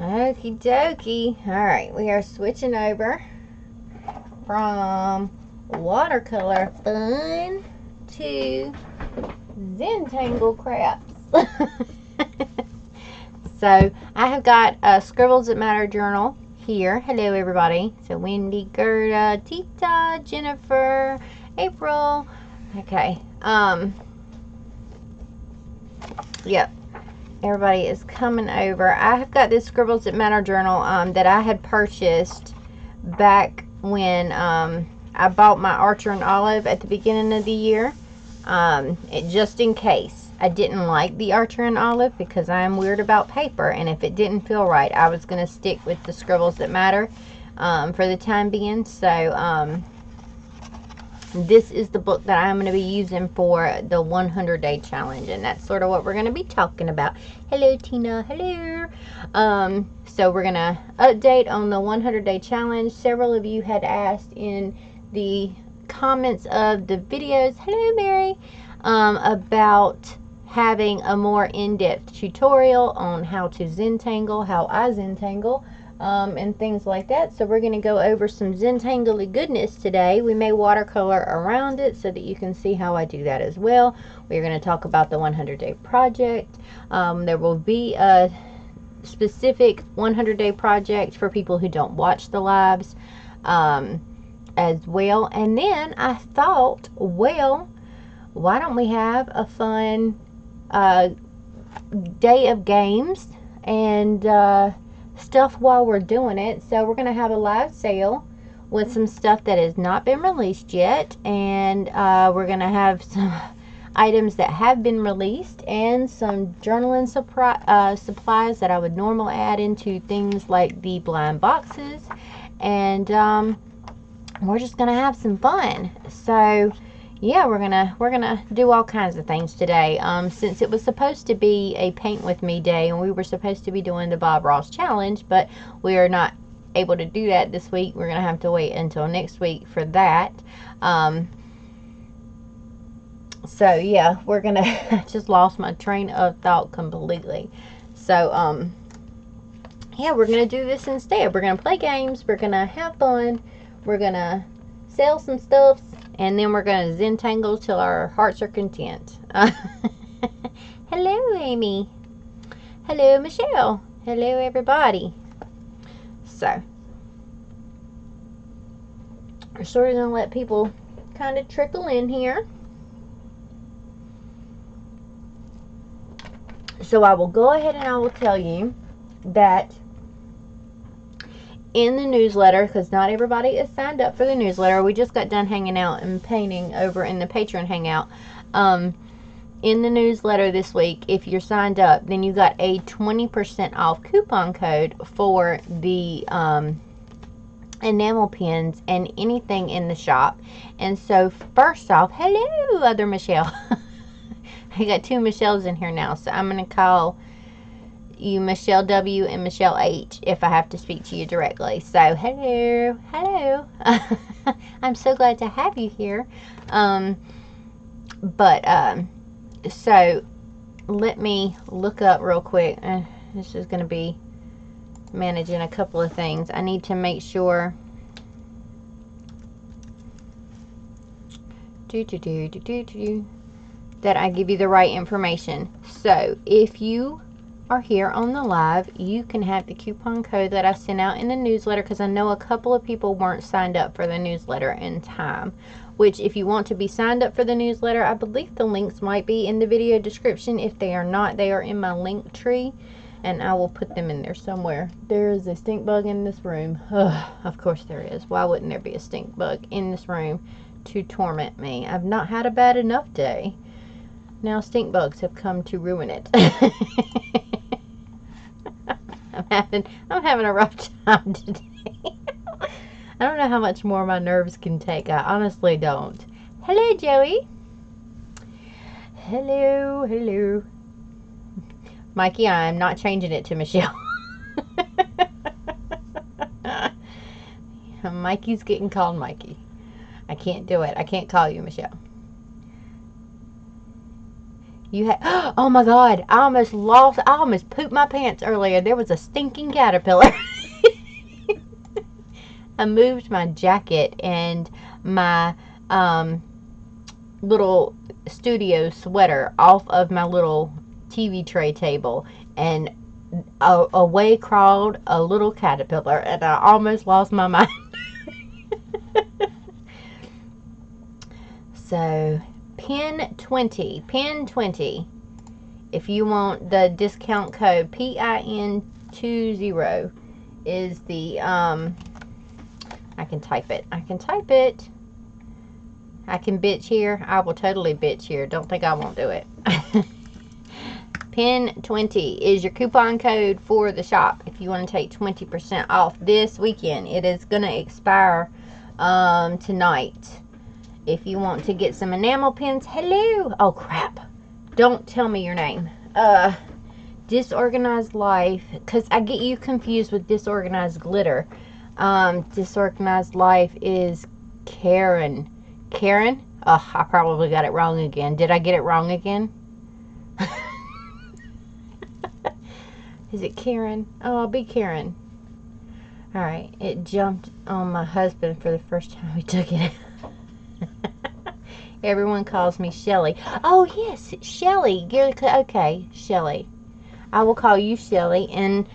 Okie dokie. Alright, we are switching over from watercolor fun to Zentangle craps. So I have got a Scribbles That Matter journal here. Hello everybody. So Wendy, Gerda, Tita, Jennifer, April. Okay. Yep. Everybody is coming over. I have got this Scribbles That Matter journal that I had purchased back when I bought my Archer and Olive at the beginning of the year. Just in case. I didn't like the Archer and Olive because I am weird about paper, and if it didn't feel right, I was going to stick with the Scribbles That Matter for the time being. So this is the book that I'm going to be using for the 100-day challenge, and that's sort of what we're going to be talking about. Hello Tina, hello. So we're going to update on the 100-day challenge. Several of you had asked in the comments of the videos, hello Mary, about having a more in-depth tutorial on how to Zentangle, how I Zentangle, and things like that. So we're going to go over some Zentangle goodness today. We may watercolor around it so that you can see how I do that as well. We're going to talk about the 100-day project. There will be a specific 100-day project for people who don't watch the lives as well. And then I thought, well, why don't we have a fun day of games and stuff while we're doing it. So we're going to have a live sale with some stuff that has not been released yet, and we're going to have some items that have been released and some journaling supplies that I would normally add into things like the blind boxes, and we're just going to have some fun. So yeah, we're gonna do all kinds of things today. Since it was supposed to be a paint with me day, and we were supposed to be doing the Bob Ross challenge, but we are not able to do that this week. We're gonna have to wait until next week for that. So yeah, we're gonna I just lost my train of thought completely. So yeah, we're gonna do this instead. We're gonna play games. We're gonna have fun. We're gonna sell some stuff. And then we're going to Zentangle till our hearts are content. Hello, Amy. Hello, Michelle. Hello, everybody. So, we're sort of going to let people kind of trickle in here. So, I will go ahead and I will tell you that in the newsletter, because not everybody is signed up for the newsletter. We just got done hanging out and painting over in the Patreon hangout. In the newsletter this week, if you're signed up, then you got a 20% off coupon code for the enamel pins and anything in the shop. And so first off, hello other Michelle. I got two Michelles in here now, so I'm going to call you Michelle W and Michelle H if I have to speak to you directly. So hello, hello. I'm so glad to have you here. So let me look up real quick. This is going to be managing a couple of things. I need to make sure that I give you the right information. So if you are here on the live, you can have the coupon code that I sent out in the newsletter, because I know a couple of people weren't signed up for the newsletter in time, which if you want to be signed up for the newsletter, I believe the links might be in the video description. If they are not, they are in my link tree, and I will put them in there somewhere. There is a stink bug in this room. Ugh, of course there is. Why wouldn't there be a stink bug in this room to torment me? I've not had a bad enough day. Now stink bugs have come to ruin it. I'm having a rough time today. I don't know how much more my nerves can take. I honestly don't. Hello, Joey. Hello, hello. Mikey, I'm not changing it to Michelle. Mikey's getting called Mikey. I can't do it. I can't call you Michelle. You had, oh my God, I almost pooped my pants earlier. There was a stinking caterpillar. I moved my jacket and my little studio sweater off of my little TV tray table, and away crawled a little caterpillar, and I almost lost my mind. So, pin 20. If you want the discount code, PIN20 is the, I can type it. I can bitch here. I will totally bitch here. Don't think I won't do it. Pin 20 is your coupon code for the shop if you want to take 20% off this weekend. It is going to expire tonight. If you want to get some enamel pins, hello. Oh crap. Don't tell me your name. Disorganized Life, because I get you confused with Disorganized Glitter. Disorganized Life is Karen. Karen? Oh, I probably got it wrong again. Did I get it wrong again? Is it Karen? Oh, be Karen. Alright, it jumped on my husband for the first time we took it. Everyone calls me Shelly. Oh, yes, Shelly. Okay, Shelly. I will call you Shelly, and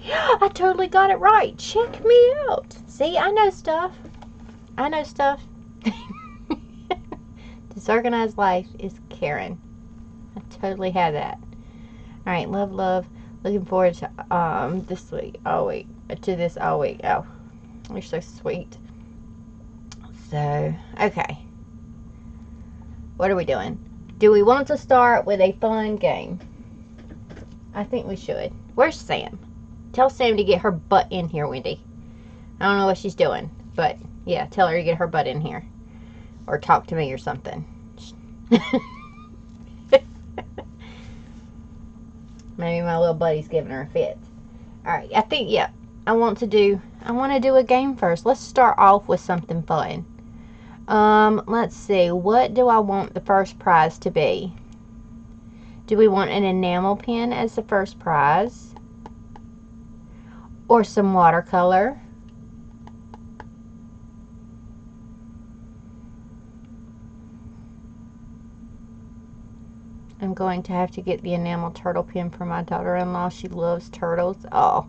I totally got it right. Check me out. See, I know stuff. Disorganized Life is Karen. I totally had that. Alright, love. Looking forward to this week. Oh, you're so sweet. So, okay. What are we doing? Do we want to start with a fun game? I think we should. Where's Sam? Tell Sam to get her butt in here, Wendy. I don't know what she's doing, but yeah, tell her to get her butt in here. Or talk to me or something. Maybe my little buddy's giving her a fit. Alright, I think, yeah. I want to do a game first. Let's start off with something fun. Let's see. What do I want the first prize to be? Do we want an enamel pen as the first prize? Or some watercolor? I'm going to have to get the enamel turtle pen for my daughter-in-law. She loves turtles. Oh,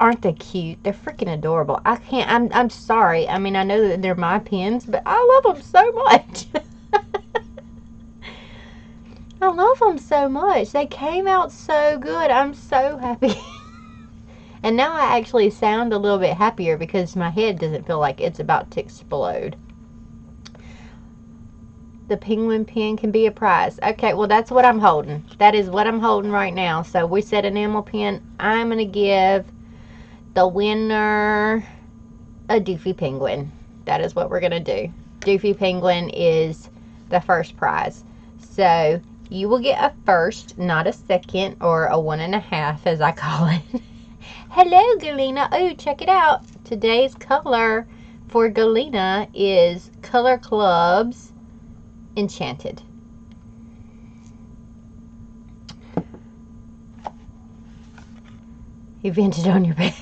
aren't they cute? They're freaking adorable. I'm sorry. I mean, I know that they're my pens, but I love them so much. I love them so much. They came out so good. I'm so happy. And now I actually sound a little bit happier because my head doesn't feel like it's about to explode. The penguin pen can be a prize. Okay, well, that's what I'm holding. That is what I'm holding right now. So we said enamel pen. I'm going to give the winner a Doofy Penguin. That is what we're going to do. Doofy Penguin is the first prize. So you will get a first, not a second, or a 1.5 as I call it. Hello, Galena. Oh, check it out. Today's color for Galena is Color Club's Enchanted. You vented on your bed.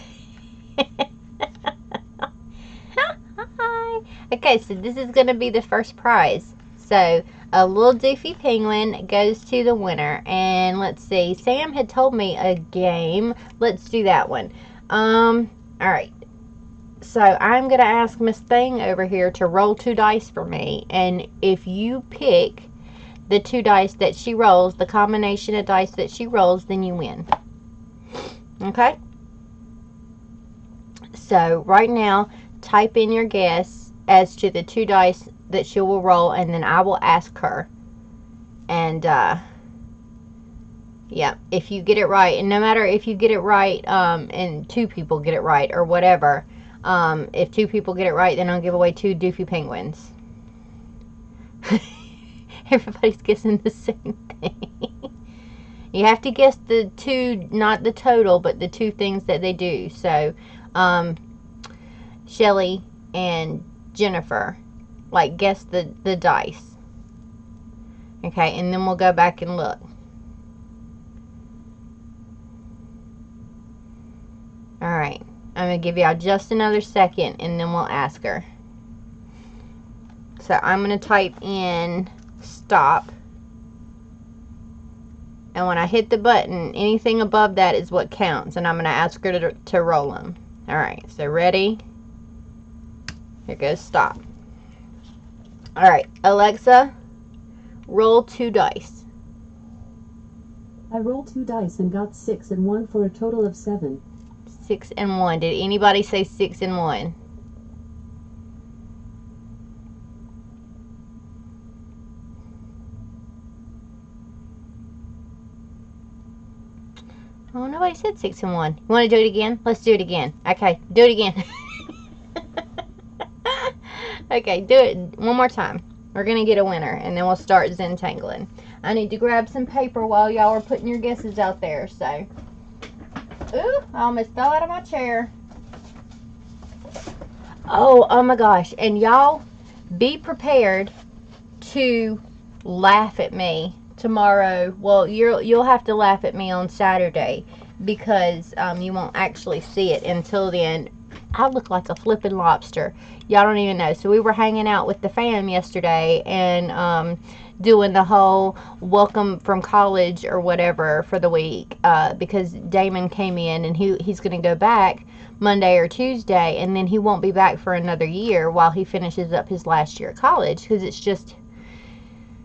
Hi. Okay, so this is going to be the first prize. So a little Doofy Penguin goes to the winner. And let's see. Sam had told me a game. Let's do that one. Alright. So I'm going to ask Miss Thing over here to roll 2 dice for me. And if you pick the 2 dice that she rolls, the combination of dice that she rolls, then you win. Okay? So right now, type in your guess as to the 2 dice that she will roll, and then I will ask her. And, yeah, if you get it right, and no matter if you get it right, and 2 people get it right, or whatever, if 2 people get it right, then I'll give away 2 Doofy Penguins. Everybody's guessing the same thing. You have to guess the 2, not the total, but the 2 things that they do. So, Shelly and Jennifer, like, guess the dice. Okay, and then we'll go back and look. Alright, I'm going to give y'all just another second and then we'll ask her. So I'm going to type in stop. And when I hit the button, anything above that is what counts. And I'm going to ask her to roll them. Alright, so ready? Here goes stop. Alright, Alexa, roll 2 dice. I rolled 2 dice and got 6 and 1 for a total of 7. 6 and 1. Did anybody say 6 and 1? Oh, nobody said 6 and 1. You want to do it again? Let's do it again. Okay, do it again. Okay, do it one more time. We're going to get a winner, and then we'll start Zentangling. I need to grab some paper while y'all are putting your guesses out there, so. Ooh, I almost fell out of my chair. Oh my gosh. And y'all, be prepared to laugh at me tomorrow. Well, you'll have to laugh at me on Saturday because you won't actually see it until then. I look like a flippin' lobster. Y'all don't even know. So we were hanging out with the fam yesterday and doing the whole welcome from college or whatever for the week because Damon came in and he's going to go back Monday or Tuesday, and then he won't be back for another year while he finishes up his last year of college because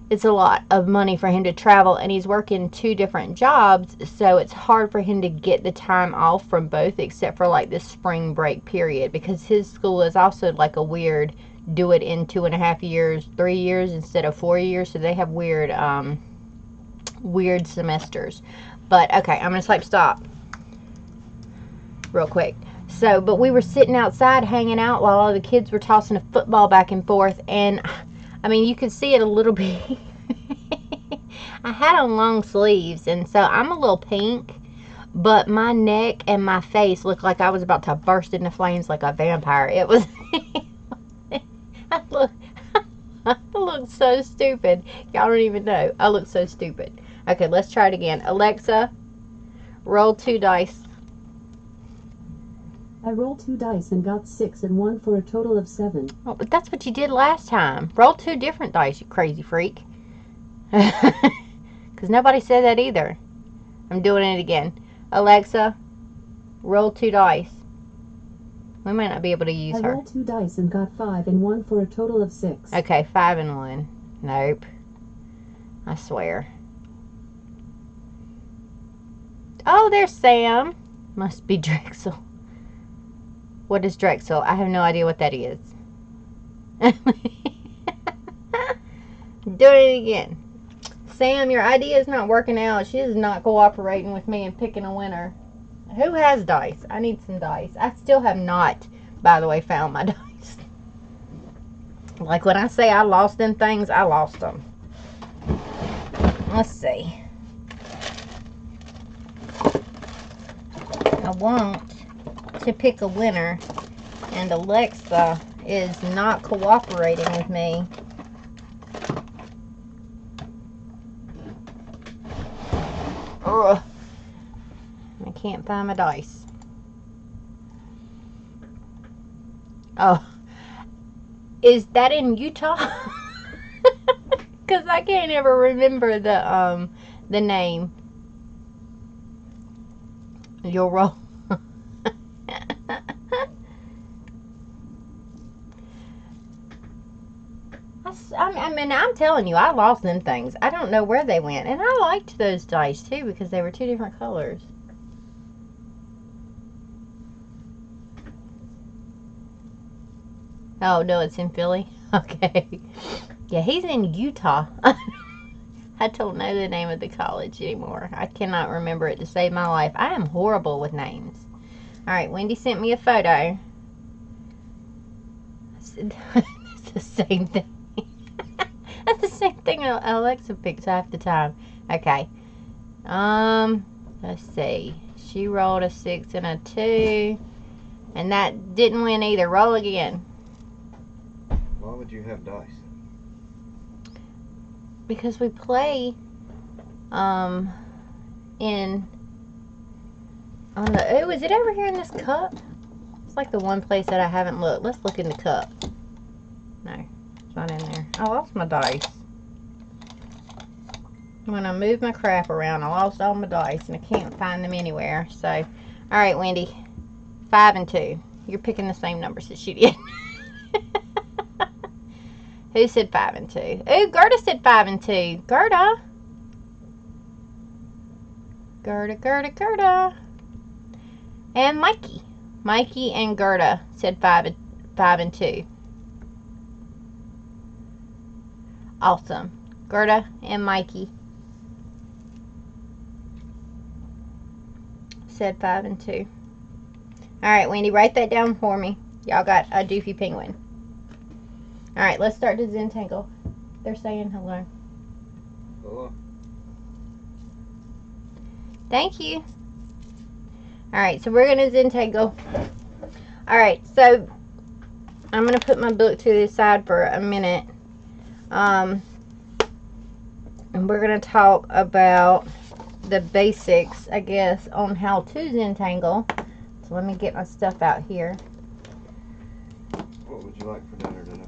it's a lot of money for him to travel, and he's working 2 different jobs, so it's hard for him to get the time off from both except for like this spring break period because his school is also like a weird do it in 2.5 years, 3 years instead of 4 years, so they have weird weird semesters. But okay, I'm gonna type stop real quick. So, but we were sitting outside hanging out while all the kids were tossing a football back and forth, and I mean, you could see it a little bit. I had on long sleeves, and so I'm a little pink, but my neck and my face looked like I was about to burst into flames like a vampire. It was, I look so stupid. Y'all don't even know. I look so stupid. Okay, let's try it again. Alexa, roll 2 dice. I rolled 2 dice and got 6 and 1 for a total of 7. Oh, but that's what you did last time. Roll 2 different dice, you crazy freak. Because nobody said that either. I'm doing it again. Alexa, roll 2 dice. We might not be able to use her. I rolled 2 dice and got 5 and 1 for a total of 6. Okay, 5 and 1. Nope. I swear. Oh, there's Sam. Must be Drexel. What is Drexel? I have no idea what that is. Do it again. Sam, your idea is not working out. She is not cooperating with me and picking a winner. Who has dice? I need some dice. I still have not, by the way, found my dice. Like when I say I lost them things, I lost them. Let's see. I want to pick a winner, and Alexa is not cooperating with me. Ugh. I can't find my dice. Oh, is that in Utah? Because I can't ever remember the name. You'll roll. I mean, I'm telling you, I lost them things. I don't know where they went. And I liked those dice, too, because they were 2 different colors. Oh, no, it's in Philly? Okay. Yeah, he's in Utah. I don't know the name of the college anymore. I cannot remember it to save my life. I am horrible with names. All right, Wendy sent me a photo. It's the same thing. That's the same thing Alexa picks half the time. Okay. Let's see. She rolled a 6 and a 2. And that didn't win either. Roll again. Why would you have dice? because we play in on the, oh, is it over here in this cup? It's like the one place that I haven't looked. Let's look in the cup. No, it's not in there. I lost my dice. When I moved my crap around, I lost all my dice and I can't find them anywhere. So, all right, Wendy, 5 and 2. You're picking the same numbers that she did. Who said 5 and 2? Oh, Gerda said 5 and 2. Gerda. Gerda. And Mikey. Mikey and Gerda said 5 and 2. Awesome. Gerda and Mikey said 5 and 2. Alright, Wendy, write that down for me. Y'all got a doofy penguin. Alright, let's start the Zentangle. They're saying hello. Hello. Thank you. Alright, so we're going to Zentangle. Alright, so I'm going to put my book to the side for a minute. And we're going to talk about the basics, I guess, on how to Zentangle. So let me get my stuff out here. What would you like for dinner today?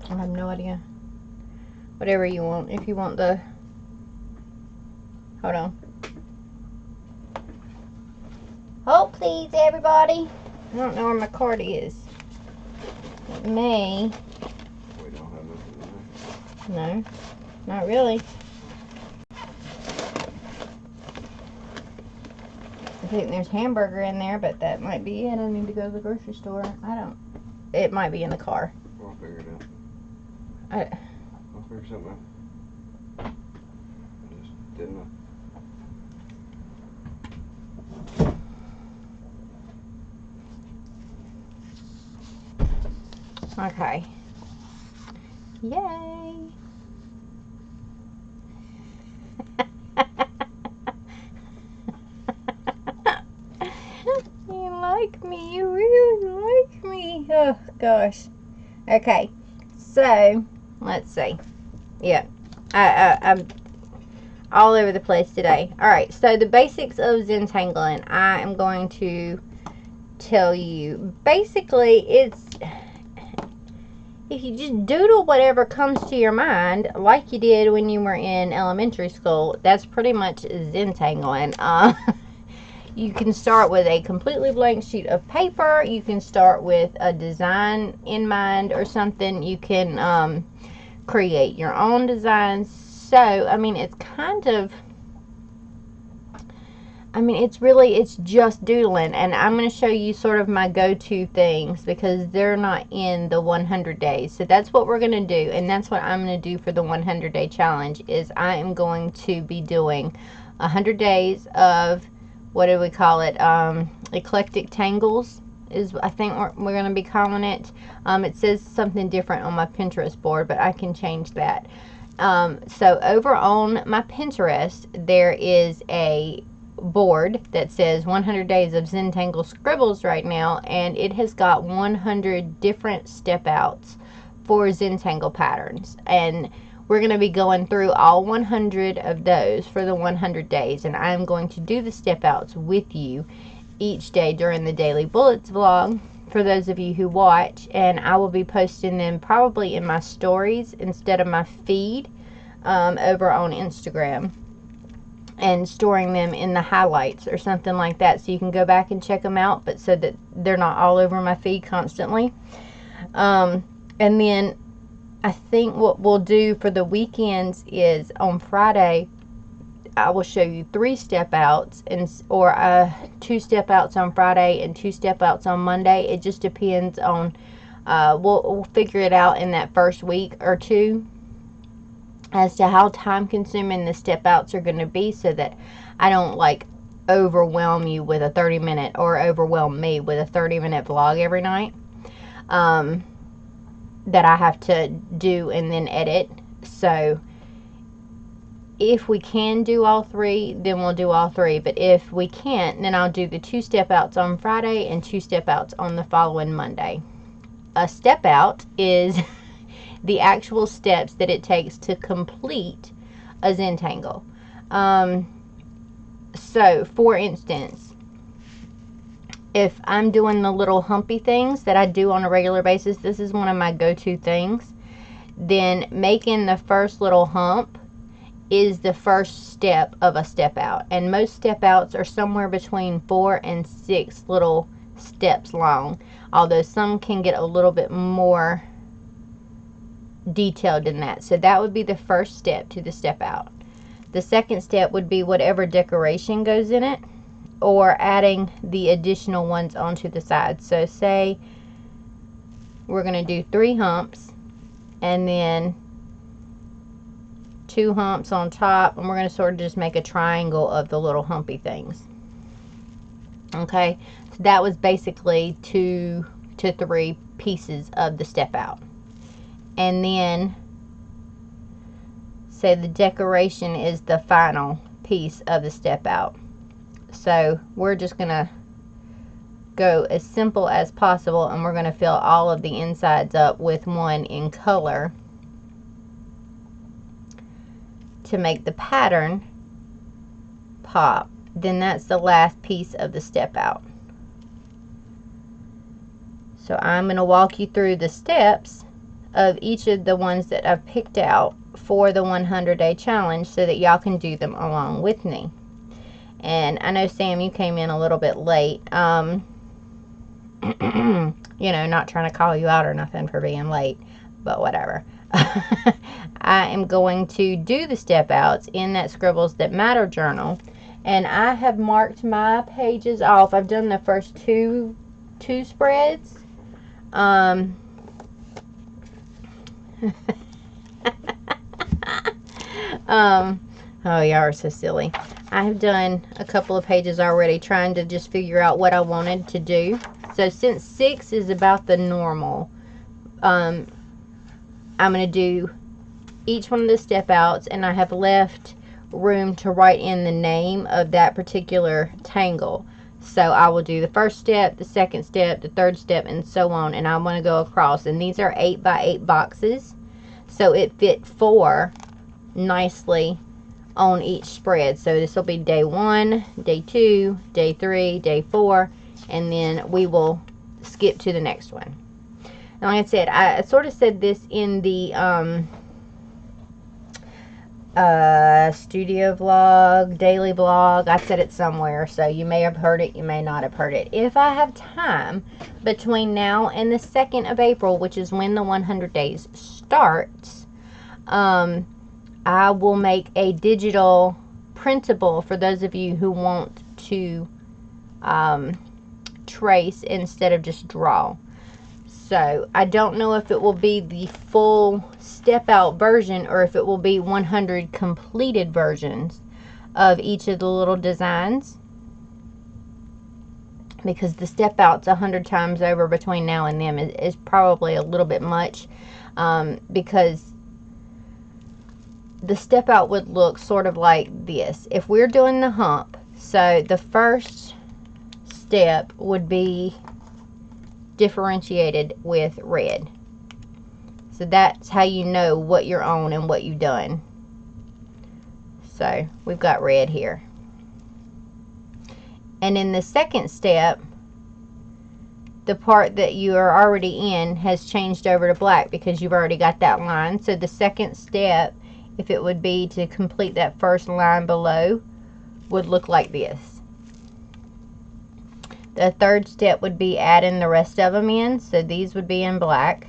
I have no idea. Whatever you want. If you want the... Hold on. Hold please, everybody. I don't know where my card is. It may... We don't have nothing in there. No, not really. I think there's hamburger in there, but that might be it. I need to go to the grocery store. I don't... It might be in the car. We'll figure it out. I... I'll figure something out. I just didn't know. Okay. Yay! You like me. You really like me. Oh, gosh. Okay. So, let's see. Yeah. I'm all over the place today. Alright, so the basics of Zentangling. I am going to tell you. Basically, it's... If you just doodle whatever comes to your mind, like you did when you were in elementary school, that's pretty much Zentangling. You can start with a completely blank sheet of paper. You can start with a design in mind or something. You can create your own designs. So, I mean, it's kind of... I mean, it's just doodling, and I'm going to show you sort of my go-to things because they're not in the 100 days. So that's what we're going to do, and that's what I'm going to do for the 100-day challenge is I am going to be doing 100 days of, what do we call it, eclectic tangles is I think we're going to be calling it. It says something different on my Pinterest board, but I can change that. So over on my Pinterest, there is a board that says 100 days of Zentangle scribbles right now, and it has got 100 different step outs for Zentangle patterns, and we're going to be going through all 100 of those for the 100 days, and I'm going to do the step outs with you each day during the Daily Bullets vlog for those of you who watch, and I will be posting them probably in my stories instead of my feed over on Instagram, and storing them in the highlights or something like that, so you can go back and check them out, but so that they're not all over my feed constantly. And then I think what we'll do for the weekends is on Friday I will show you 3 step outs or 2 step outs on Friday and 2 step outs on Monday. It just depends on we'll figure it out in that first week or two as to how time consuming the step outs are going to be, so that I don't like overwhelm you with a 30-minute or overwhelm me with a 30-minute vlog every night that I have to do and then edit. So if we can do all 3, then we'll do all 3, but if we can't, then I'll do the 2 step outs on Friday and 2 step outs on the following Monday. A step out is the actual steps that it takes to complete a Zentangle. So, for instance, if I'm doing the little humpy things that I do on a regular basis, this is one of my go-to things, then making the first little hump is the first step of a step out. And most step outs are somewhere between 4 and 6 little steps long, although some can get a little bit more detailed than that. So that would be the first step to the step out. The second step would be whatever decoration goes in it, or adding the additional ones onto the side. So say we're going to do 3 humps and then 2 humps on top, and we're going to sort of just make a triangle of the little humpy things. Okay, so that was basically 2 to 3 pieces of the step out. And then say the decoration is the final piece of the step out. So we're just going to go as simple as possible, and we're going to fill all of the insides up with one in color to make the pattern pop. Then that's the last piece of the step out. So I'm going to walk you through the steps of each of the ones that I've picked out for the 100-day challenge so that y'all can do them along with me. And I know, Sam, you came in a little bit late. You know, not trying to call you out or nothing for being late, but whatever. I am going to do the step outs in that Scribbles That Matter journal, and I have marked my pages off. I've done the first two spreads. Oh, y'all are so silly. I have done a couple of pages already trying to just figure out what I wanted to do. So since 6 is about the normal, I'm going to do each one of the step outs, and I have left room to write in the name of that particular tangle. So I will do the first step, the second step, the third step, and so on, and I'm going to go across. And these are 8 by 8 boxes, so it fit 4 nicely on each spread. So this will be day 1, day 2, day 3, day 4, and then we will skip to the next one. And like I said, I sort of said this in the studio vlog, daily vlog. I said it somewhere, so you may have heard it, you may not have heard it. If I have time between now and the 2nd of April, which is when the 100 days starts, I will make a digital printable for those of you who want to trace instead of just draw. So I don't know if it will be the full step out version or if it will be 100 completed versions of each of the little designs, because the step outs 100 times over between now and then is probably a little bit much, because the step out would look sort of like this. If we're doing the hump, so the first step would be differentiated with red. So that's how you know what you're on and what you've done. So we've got red here. And in the second step, the part that you are already in has changed over to black because you've already got that line. So the second step, if it would be to complete that first line below, would look like this. The third step would be adding the rest of them in, so these would be in black.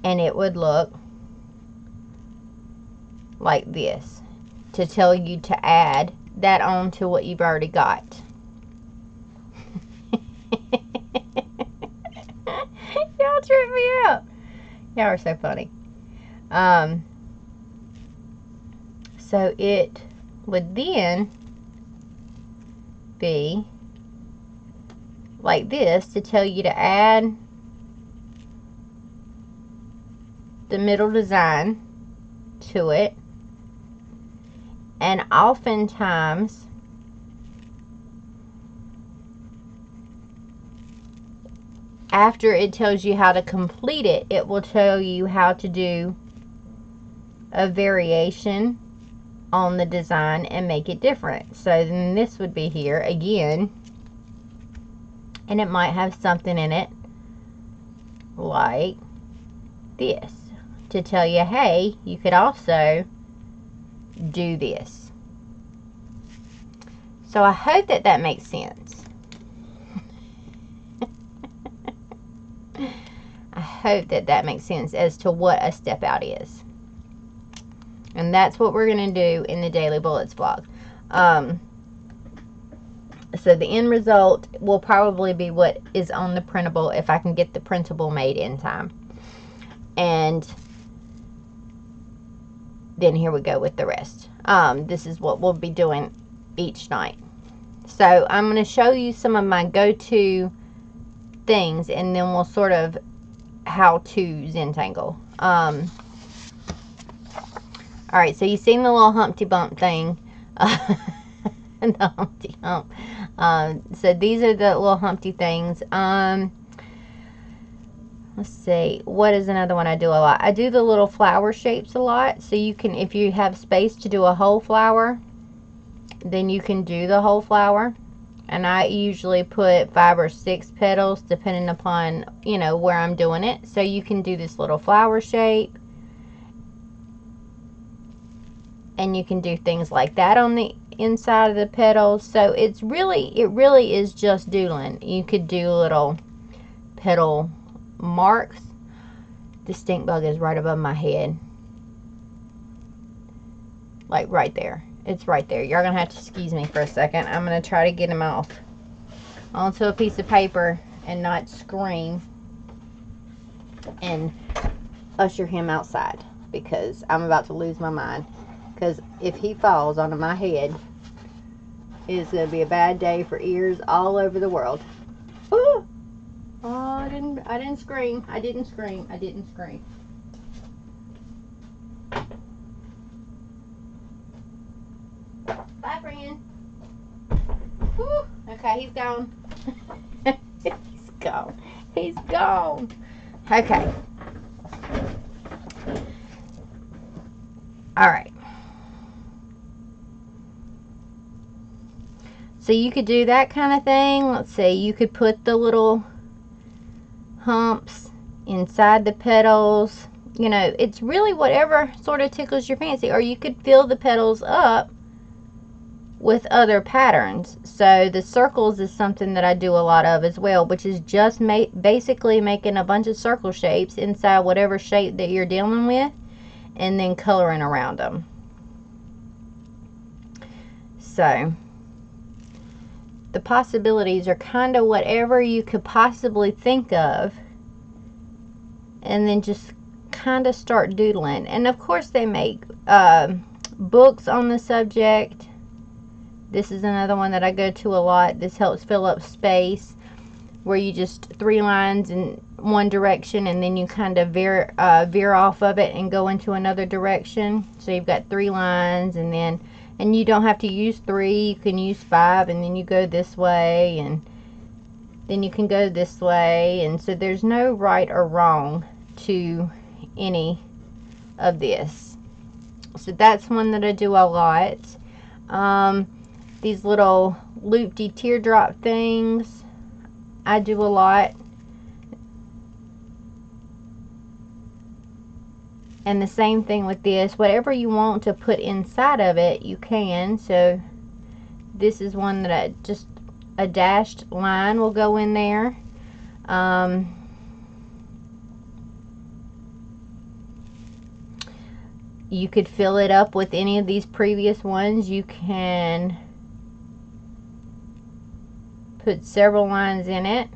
And it would look like this, to tell you to add that on to what you've already got. Y'all trip me out. Y'all are so funny. So it would then be like this to tell you to add the middle design to it. And oftentimes after it tells you how to complete it, it will tell you how to do a variation on the design and make it different. So then this would be here again, and it might have something in it like this to tell you, hey, you could also do this. So I hope that that makes sense. I hope that that makes sense as to what a step out is. And that's what we're going to do in the Daily Bullets vlog. So the end result will probably be what is on the printable, if I can get the printable made in time. And then here we go with the rest. This is what we'll be doing each night. So I'm going to show you some of my go-to things, and then we'll sort of how to Zentangle. Alright, so you've seen the little Humpty Bump thing. The Humpty Hump. So these are the little Humpty things. Let's see, what is another one I do a lot? I do the little flower shapes a lot. So you can, if you have space to do a whole flower, then you can do the whole flower. And I usually put 5 or 6 petals depending upon, you know, where I'm doing it. So you can do this little flower shape. And you can do things like that on the inside of the petals. So it really is just doodling. You could do little petal marks. The stink bug is right above my head. Like right there. It's right there. You're going to have to excuse me for a second. I'm going to try to get him off onto a piece of paper and not scream and usher him outside, because I'm about to lose my mind. Because if he falls onto my head, it's going to be a bad day for ears all over the world. Ooh! Oh, I didn't scream. I didn't scream. I didn't scream. Bye, friend. Whew. Okay, he's gone. He's gone. He's gone. Okay. All right. So you could do that kind of thing. Let's see. You could put the little humps inside the petals. You know, it's really whatever sort of tickles your fancy. Or you could fill the petals up with other patterns. So the circles is something that I do a lot of as well, which is just basically making a bunch of circle shapes inside whatever shape that you're dealing with, and then coloring around them. So the possibilities are kind of whatever you could possibly think of, and then just kind of start doodling. And of course they make books on the subject. This is another one that I go to a lot. This helps fill up space, where you just 3 lines in one direction, and then you kind of veer off of it and go into another direction. So you've got 3 lines, and you don't have to use 3. You can use 5, and then you go this way, and then you can go this way. And so there's no right or wrong to any of this. So that's one that I do a lot. These little loopy teardrop things, I do a lot. And the same thing with this. Whatever you want to put inside of it, you can. So this is one that just a dashed line will go in there. You could fill it up with any of these previous ones. You can put several lines in it,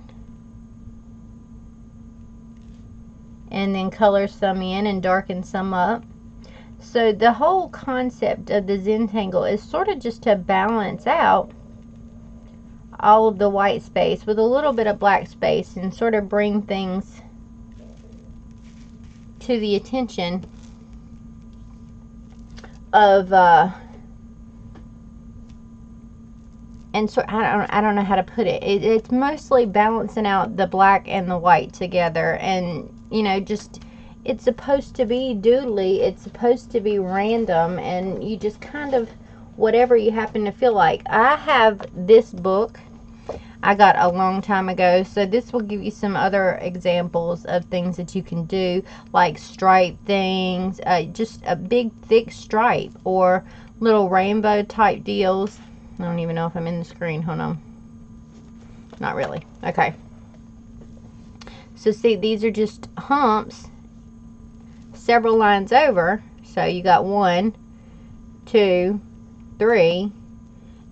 and then color some in and darken some up. So the whole concept of the Zentangle is sort of just to balance out all of the white space with a little bit of black space, and sort of bring things to the attention of and so I don't know how to put it. It's mostly balancing out the black and the white together, and you know, just it's supposed to be doodly, it's supposed to be random, and you just kind of whatever you happen to feel like. I have this book I got a long time ago, so this will give you some other examples of things that you can do, like stripe things, just a big thick stripe, or little rainbow type deals. I don't even know if I'm in the screen. Hold on. Not really. Okay. So see, these are just humps several lines over. So you got 1, 2, 3,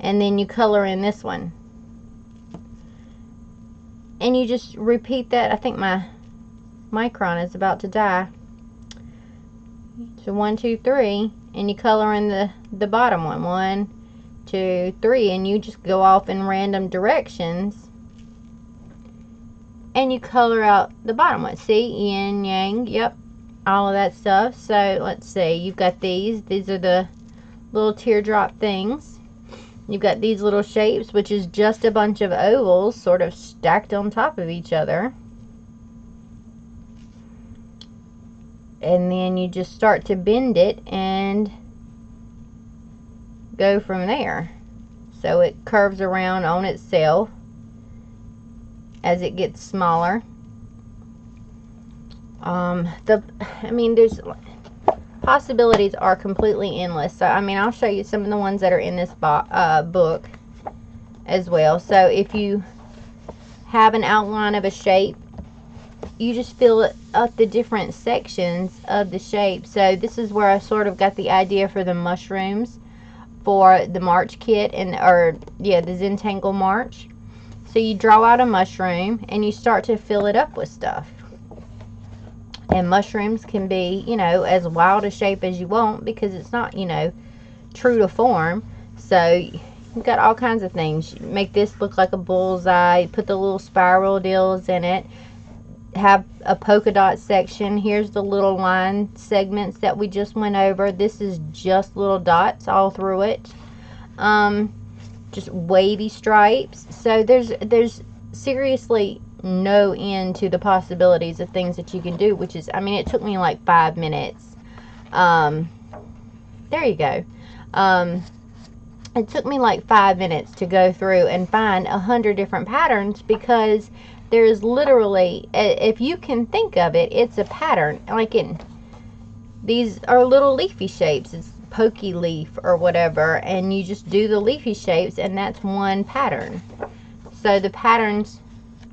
and then you color in this one. And you just repeat that. I think my micron is about to die. So 1, 2, 3, and you color in the bottom one. 1, 2, 3, and you just go off in random directions, and you color out the bottom one. See, yin, yang, yep, all of that stuff. So let's see, you've got these are the little teardrop things. You've got these little shapes, which is just a bunch of ovals sort of stacked on top of each other. And then you just start to bend it and go from there. So it curves around on itself as it gets smaller. I mean, there's possibilities are completely endless. So I mean, I'll show you some of the ones that are in this book as well. So if you have an outline of a shape, you just fill up the different sections of the shape. So this is where I sort of got the idea for the mushrooms for the March kit, the Zentangle March. So you draw out a mushroom and you start to fill it up with stuff. And mushrooms can be, you know, as wild a shape as you want, because it's not, you know, true to form. So you've got all kinds of things. You make this look like a bullseye, put the little spiral deals in it, have a polka dot section. Here's the little line segments that we just went over. This is just little dots all through it. Just wavy stripes. So there's seriously no end to the possibilities of things that you can do, which is, I mean, it took me like 5 minutes. There you go. It took me like 5 minutes to go through and find 100 different patterns, because there's literally, if you can think of it, it's a pattern. Like these are little leafy shapes. It's pokey leaf or whatever, and you just do the leafy shapes, and that's one pattern. So the patterns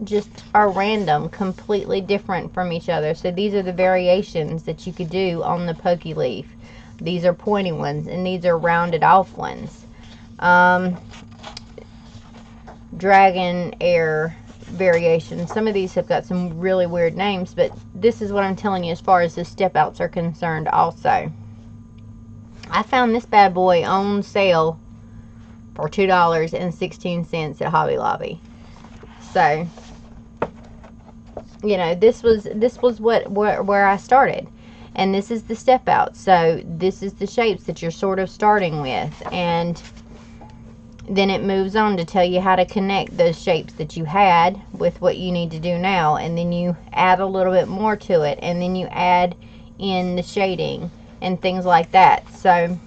just are random, completely different from each other. So these are the variations that you could do on the pokey leaf. These are pointy ones, and these are rounded off ones. Dragon air variations. Some of these have got some really weird names, but this is what I'm telling you as far as the step outs are concerned also. I found this bad boy on sale for $2.16 at Hobby Lobby. So, you know, this was where I started, and this is the step out. So this is the shapes that you're sort of starting with, and then it moves on to tell you how to connect those shapes that you had with what you need to do now, and then you add a little bit more to it, and then you add in the shading and things like that. So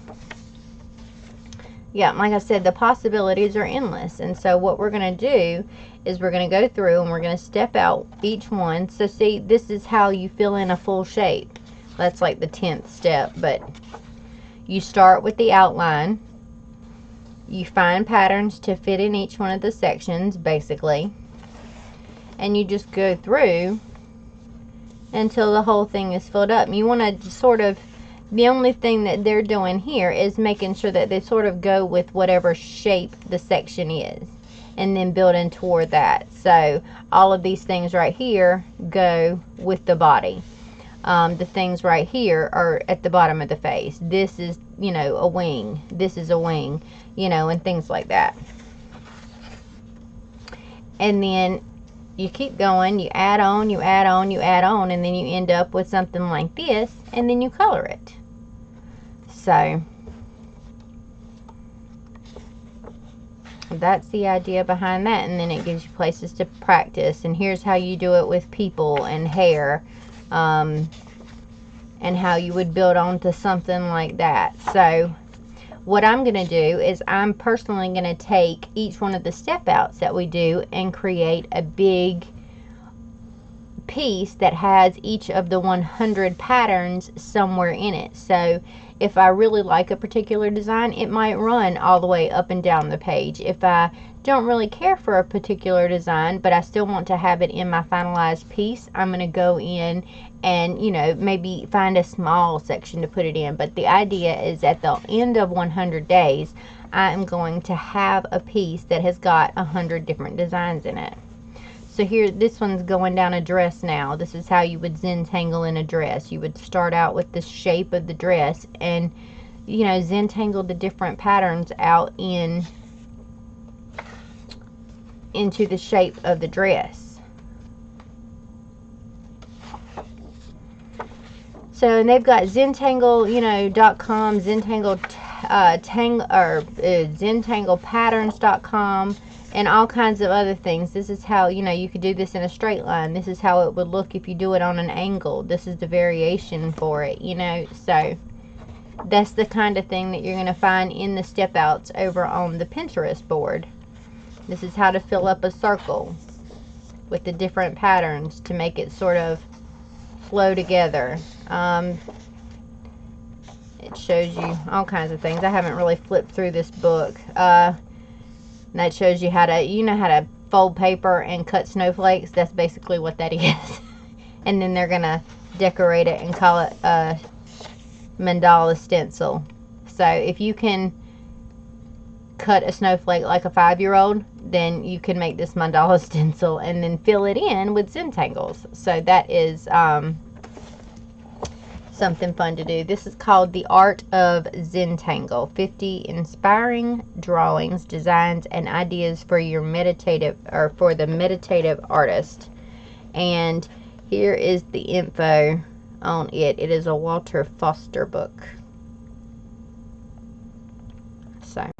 yeah, like I said, the possibilities are endless. And so what we're going to do is we're going to go through and we're going to step out each one. So see, this is how you fill in a full shape. That's like the 10th step, but you start with the outline. You find patterns to fit in each one of the sections, basically. And you just go through until the whole thing is filled up. You want to sort of, the only thing that they're doing here is making sure that they sort of go with whatever shape the section is, and then building toward that. So all of these things right here go with the body. The things right here are at the bottom of the face. This is, you know, a wing. This is a wing, you know, and things like that. And then you keep going, you add on, you add on, you add on, and then you end up with something like this, and then you color it. So that's the idea behind that. And then it gives you places to practice, and here's how you do it with people and hair, and how you would build onto something like that. So what I'm going to do is I'm personally going to take each one of the step outs that we do and create a big piece that has each of the 100 patterns somewhere in it. So if I really like a particular design, it might run all the way up and down the page. If I don't really care for a particular design, but I still want to have it in my finalized piece, I'm going to go in and, you know, maybe find a small section to put it in. But the idea is at the end of 100 days, I am going to have a piece that has got 100 different designs in it. So here, this one's going down a dress now. This is how you would Zentangle in a dress. You would start out with the shape of the dress and, you know, Zentangle the different patterns out into the shape of the dress. So, and they've got Zentangle, you know, .com, Zentangle Zentanglepatterns.com, and all kinds of other things. This is how, you know, you could do this in a straight line. This is how it would look if you do it on an angle. This is the variation for it, you know. So that's the kind of thing that you're going to find in the step outs over on the Pinterest board. This is how to fill up a circle with the different patterns to make it sort of flow together. It shows you all kinds of things. I haven't really flipped through this book. That shows you how to, you know, how to fold paper and cut snowflakes. That's basically what that is. And then they're going to decorate it and call it a mandala stencil. So if you can cut a snowflake like a 5-year-old, then you can make this mandala stencil and then fill it in with Zentangles. So that is something fun to do. This is called The Art of Zentangle. 50 inspiring drawings, designs, and ideas for your meditative, or for the meditative artist. And here is the info on it. It is a Walter Foster book. So,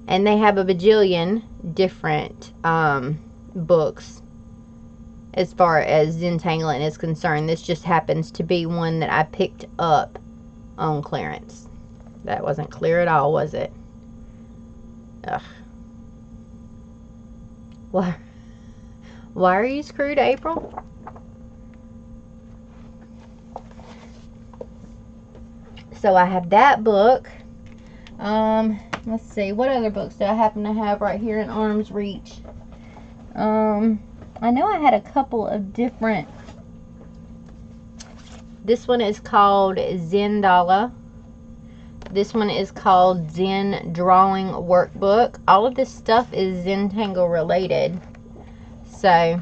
and they have a bajillion different books as far as Zentangling is concerned. This just happens to be one that I picked up on clearance. That wasn't clear at all, was it? Ugh. Why are you screwed, April? So I have that book. Let's see, what other books do I happen to have right here in arm's reach? I know I had a couple of different. This one is called Zentangle. This one is called Zen Drawing Workbook. All of this stuff is Zentangle related. So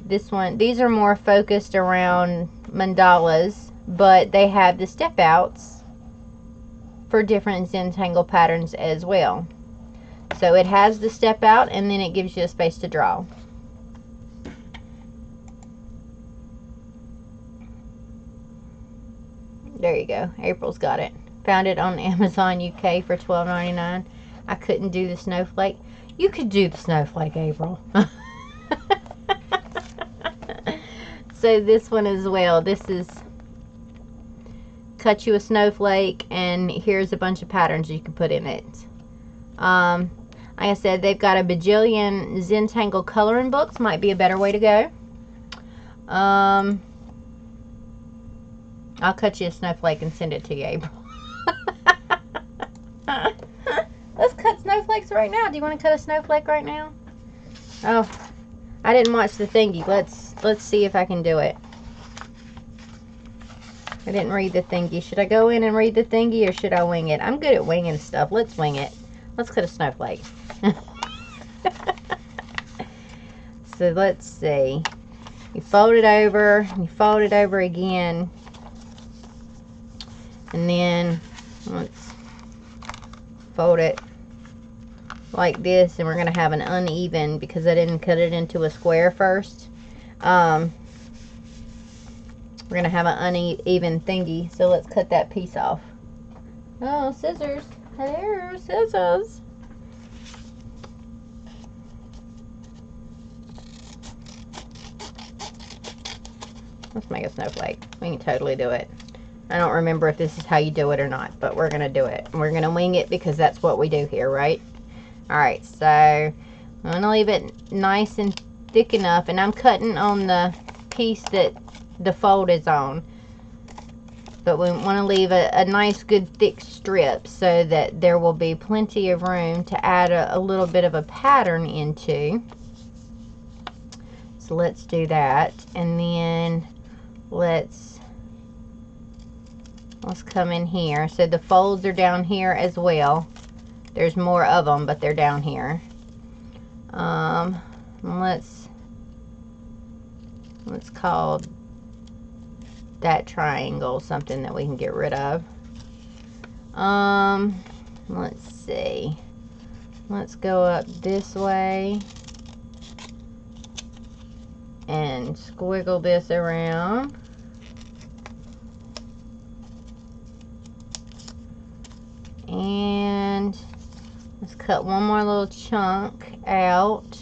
this one, these are more focused around mandalas, but they have the step outs for different Zentangle patterns as well. So it has the step out, and then it gives you a space to draw. There you go. April's got it. Found it on Amazon UK for $12.99. I couldn't do the snowflake. You could do the snowflake, April. So this one as well. This is cut you a snowflake, and here's a bunch of patterns you can put in it. Like I said, they've got a bajillion Zentangle coloring books. Might be a better way to go. I'll cut you a snowflake and send it to you, April. Let's cut snowflakes right now. Do you want to cut a snowflake right now? Oh, I didn't watch the thingy. Let's see if I can do it. I didn't read the thingy. Should I go in and read the thingy, or should I wing it? I'm good at winging stuff. Let's wing it. Let's cut a snowflake. So let's see. You fold it over. You fold it over again. And then let's fold it like this, and we're going to have an uneven because I didn't cut it into a square first. We're going to have an uneven thingy, so let's cut that piece off. Oh, scissors. Hello, scissors. Let's make a snowflake. We can totally do it. I don't remember if this is how you do it or not, but we're going to do it. We're going to wing it because that's what we do here, right? Alright, so I'm going to leave it nice and thick enough. And I'm cutting on the piece that the fold is on. But we want to leave a nice, good, thick strip so that there will be plenty of room to add a little bit of a pattern into. So let's do that. And then let's come in here. So the folds are down here as well. There's more of them, but they're down here. Let's call that triangle something that we can get rid of. Let's see. Let's go up this way and squiggle this around. And let's cut one more little chunk out.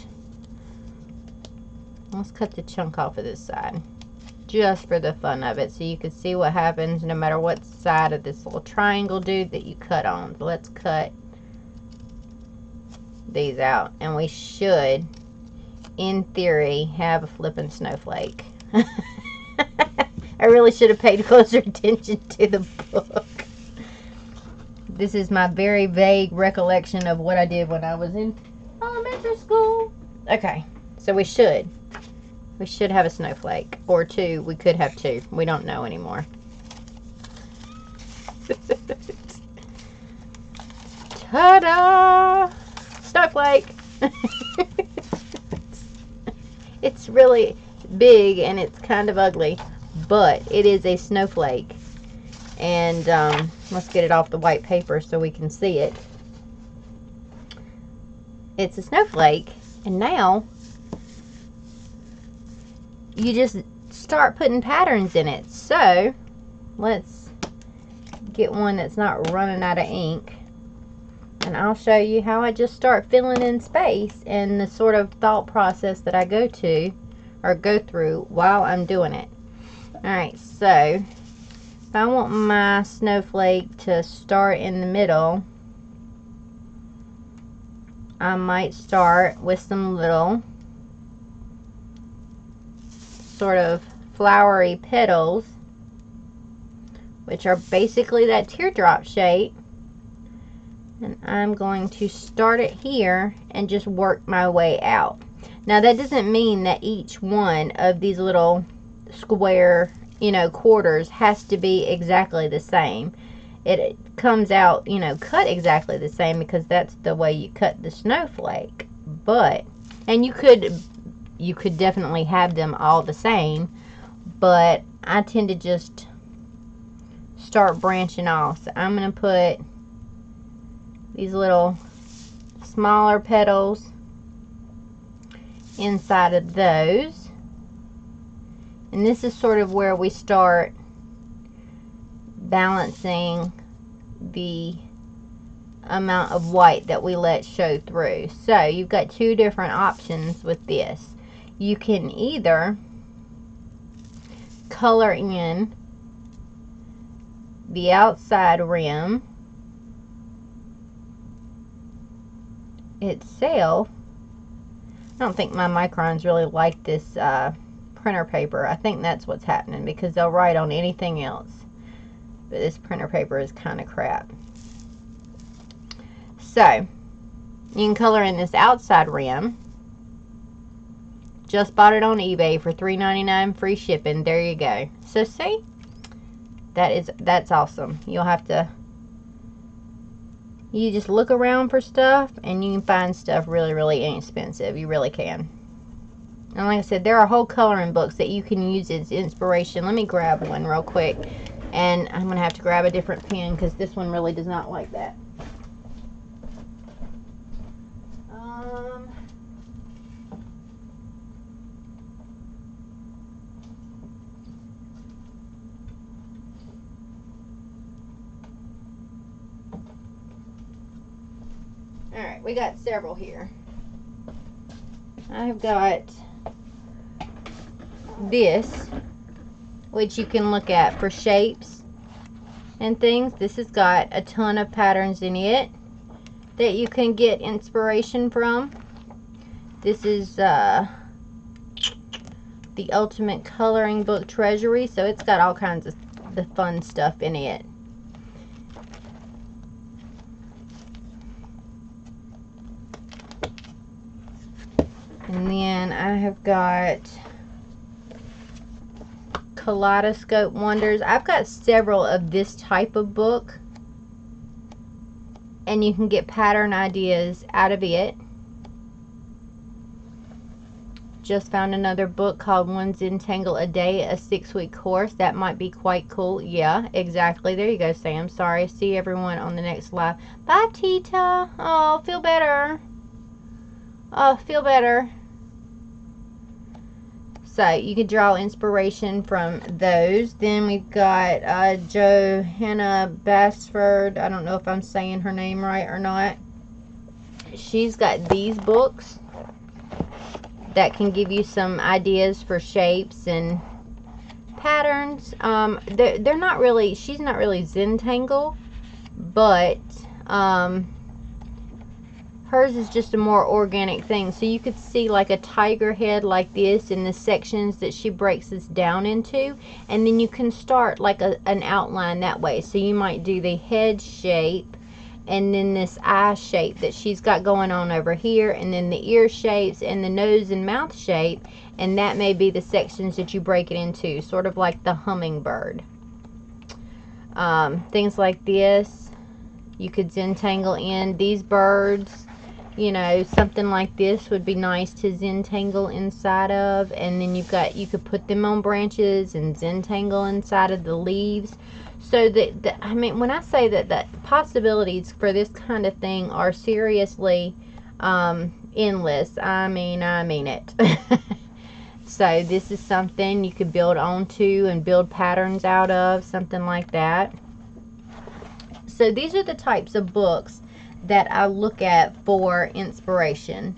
Let's cut the chunk off of this side, just for the fun of it, so you can see what happens no matter what side of this little triangle dude that you cut on. So let's cut these out, and we should, in theory, have a flippin' snowflake. I really should have paid closer attention to the book. This is my very vague recollection of what I did when I was in elementary school. Okay, so we should have a snowflake, or two. We could have two. We don't know anymore. Ta-da! Snowflake! It's really big and it's kind of ugly, but it is a snowflake. And let's get it off the white paper so we can see it. It's a snowflake, and now you just start putting patterns in it. So let's get one that's not running out of ink, and I'll show you how I just start filling in space and the sort of thought process that I go through while I'm doing it. Alright, so if I want my snowflake to start in the middle, I might start with some little sort of flowery petals, which are basically that teardrop shape. And I'm going to start it here and just work my way out. Now that doesn't mean that each one of these little square, quarters has to be exactly the same. It comes out, cut exactly the same because that's the way you cut the snowflake. And you could definitely have them all the same, but I tend to just start branching off. So I'm going to put these little smaller petals inside of those. And this is sort of where we start balancing the amount of white that we let show through. So you've got two different options with this. You can either color in the outside rim itself. I don't think my microns really like this printer paper. I think that's what's happening, because they'll write on anything else, but this printer paper is kind of crap. So you can color in this outside rim. Just bought it on eBay for $3.99 free shipping. There you go. So see, that's awesome. You just look around for stuff, and you can find stuff really, really inexpensive. You really can. And like I said, there are whole coloring books that you can use as inspiration. Let me grab one real quick. And I'm going to have to grab a different pen because this one really does not like that. We got several here. I've got this, which you can look at for shapes and things. This has got a ton of patterns in it that you can get inspiration from. This is the Ultimate Coloring Book Treasury, so it's got all kinds of the fun stuff in it. And then I have got Kaleidoscope Wonders. I've got several of this type of book, and you can get pattern ideas out of it. Just found another book called One Zentangle a Day, a 6-week course. That might be quite cool. Yeah, exactly. There you go, Sam. Sorry. See everyone on the next live. Bye, Tita. Oh, feel better. Oh, feel better. So you can draw inspiration from those. Then we've got Johanna Basford. I don't know if I'm saying her name right or not. She's got these books that can give you some ideas for shapes and patterns. They're not really, she's not really Zentangle, but hers is just a more organic thing. So you could see like a tiger head like this in the sections that she breaks this down into, and then you can start like an outline that way. So you might do the head shape, and then this eye shape that she's got going on over here, and then the ear shapes and the nose and mouth shape, and that may be the sections that you break it into, sort of like the hummingbird. Things like this you could Zentangle in. These birds, you know, something like this would be nice to Zentangle inside of, and then you've got, you could put them on branches and Zentangle inside of the leaves. So that I mean, when I say that the possibilities for this kind of thing are seriously endless, I mean it. So this is something you could build onto and build patterns out of, something like that. So these are the types of books that I look at for inspiration.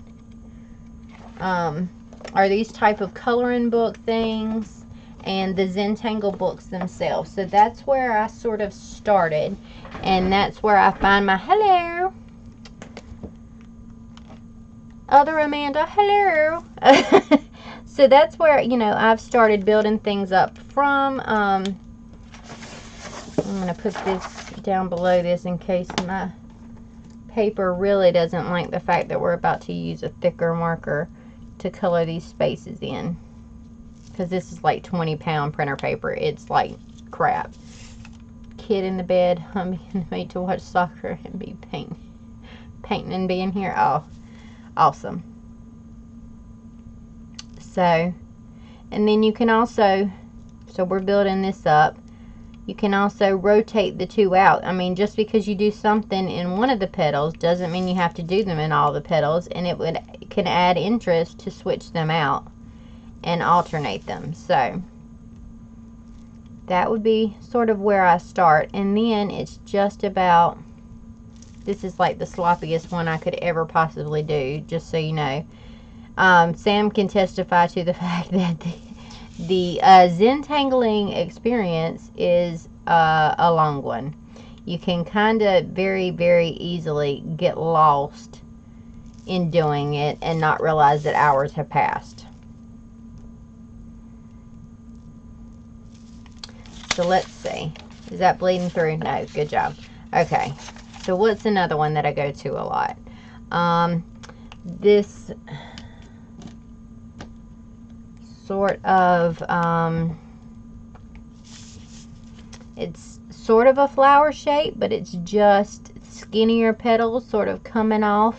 Are these type of coloring book things, and the Zentangle books themselves. So that's where I sort of started, and that's where I find my, hello, other Amanda, hello. So that's where, you know, I've started building things up from. I'm going to put this down below this in case my paper really doesn't like the fact that we're about to use a thicker marker to color these spaces in. Because this is like 20-pound printer paper. It's like crap. Kid in the bed, humming made to watch soccer and be painting and being here. Oh, awesome. So, and then you can also, so we're building this up, you can also rotate the two out. I mean, just because you do something in one of the petals doesn't mean you have to do them in all the petals, and it can add interest to switch them out and alternate them. So that would be sort of where I start, and then it's just about, this is like the sloppiest one I could ever possibly do, just so you know. Sam can testify to the fact that the Zentangling experience is a long one. You can kind of very, very easily get lost in doing it and not realize that hours have passed. So let's see. Is that bleeding through? No, good job. Okay. So what's another one that I go to a lot? This sort of, it's sort of a flower shape, but it's just skinnier petals sort of coming off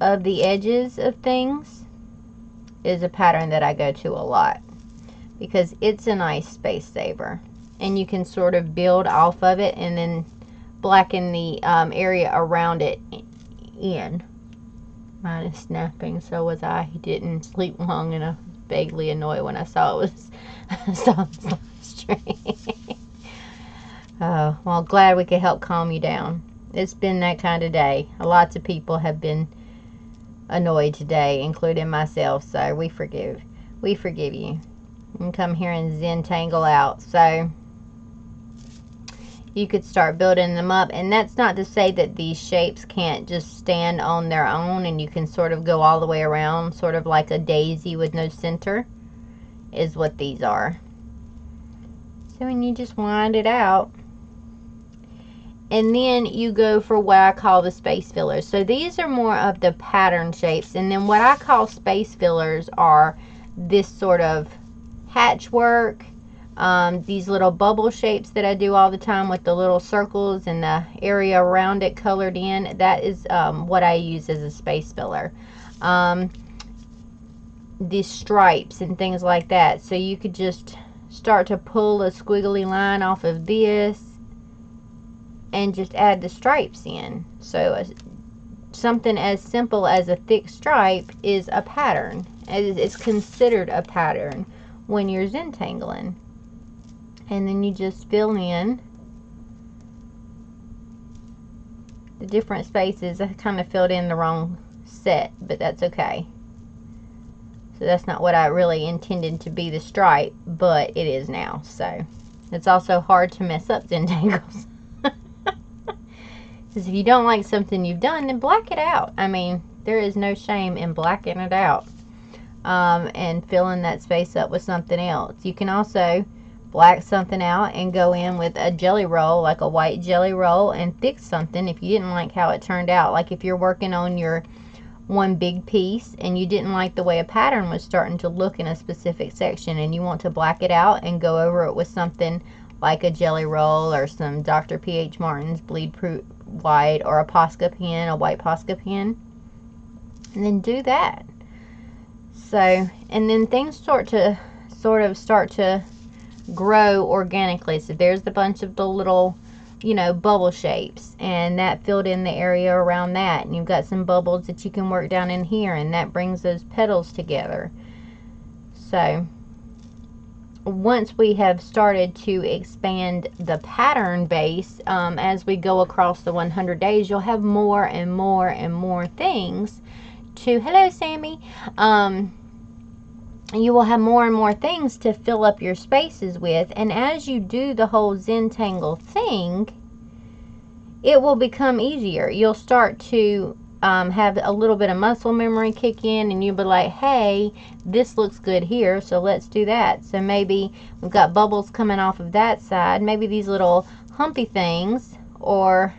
of the edges of things, is a pattern that I go to a lot, because it's a nice space saver, and you can sort of build off of it and then blacken the area around it in. Mine is snapping, so was I. He didn't sleep long, and I was vaguely annoyed when I saw it was Sam's live stream. Oh, well, glad we could help calm you down. It's been that kind of day. Lots of people have been annoyed today, including myself, so we forgive you. You can come here and Zentangle out. So you could start building them up, and that's not to say that these shapes can't just stand on their own and you can sort of go all the way around, sort of like a daisy with no center is what these are. So when you just wind it out, and then you go for what I call the space fillers. So these are more of the pattern shapes, and then what I call space fillers are this sort of hatchwork, these little bubble shapes that I do all the time with the little circles and the area around it colored in. That is what I use as a space filler. These stripes and things like that. So you could just start to pull a squiggly line off of this and just add the stripes in. So something as simple as a thick stripe is a pattern. It's considered a pattern when you're Zentangling. And then you just fill in the different spaces. I kind of filled in the wrong set, but that's okay. So that's not what I really intended to be the stripe, but it is now. So it's also hard to mess up Zentangles. Because if you don't like something you've done, then black it out. I mean, there is no shame in blacking it out and filling that space up with something else. You can also black something out and go in with a jelly roll, like a white jelly roll, and fix something if you didn't like how it turned out. Like if you're working on your one big piece and you didn't like the way a pattern was starting to look in a specific section, and you want to black it out and go over it with something like a jelly roll or some Dr. P.H. Martin's bleed proof white, or a Posca pen, a white Posca pen, and then do that. So, and then things start to grow organically. So there's the bunch of the little, you know, bubble shapes, and that filled in the area around that, and you've got some bubbles that you can work down in here, and that brings those petals together. So once we have started to expand the pattern base, as we go across the 100 days, you'll have more and more and more things to, hello Sammy, you will have more and more things to fill up your spaces with. And as you do the whole Zentangle thing, it will become easier. You'll start to have a little bit of muscle memory kick in, and you'll be like, hey, this looks good here, so let's do that. So maybe we've got bubbles coming off of that side. Maybe these little humpy things or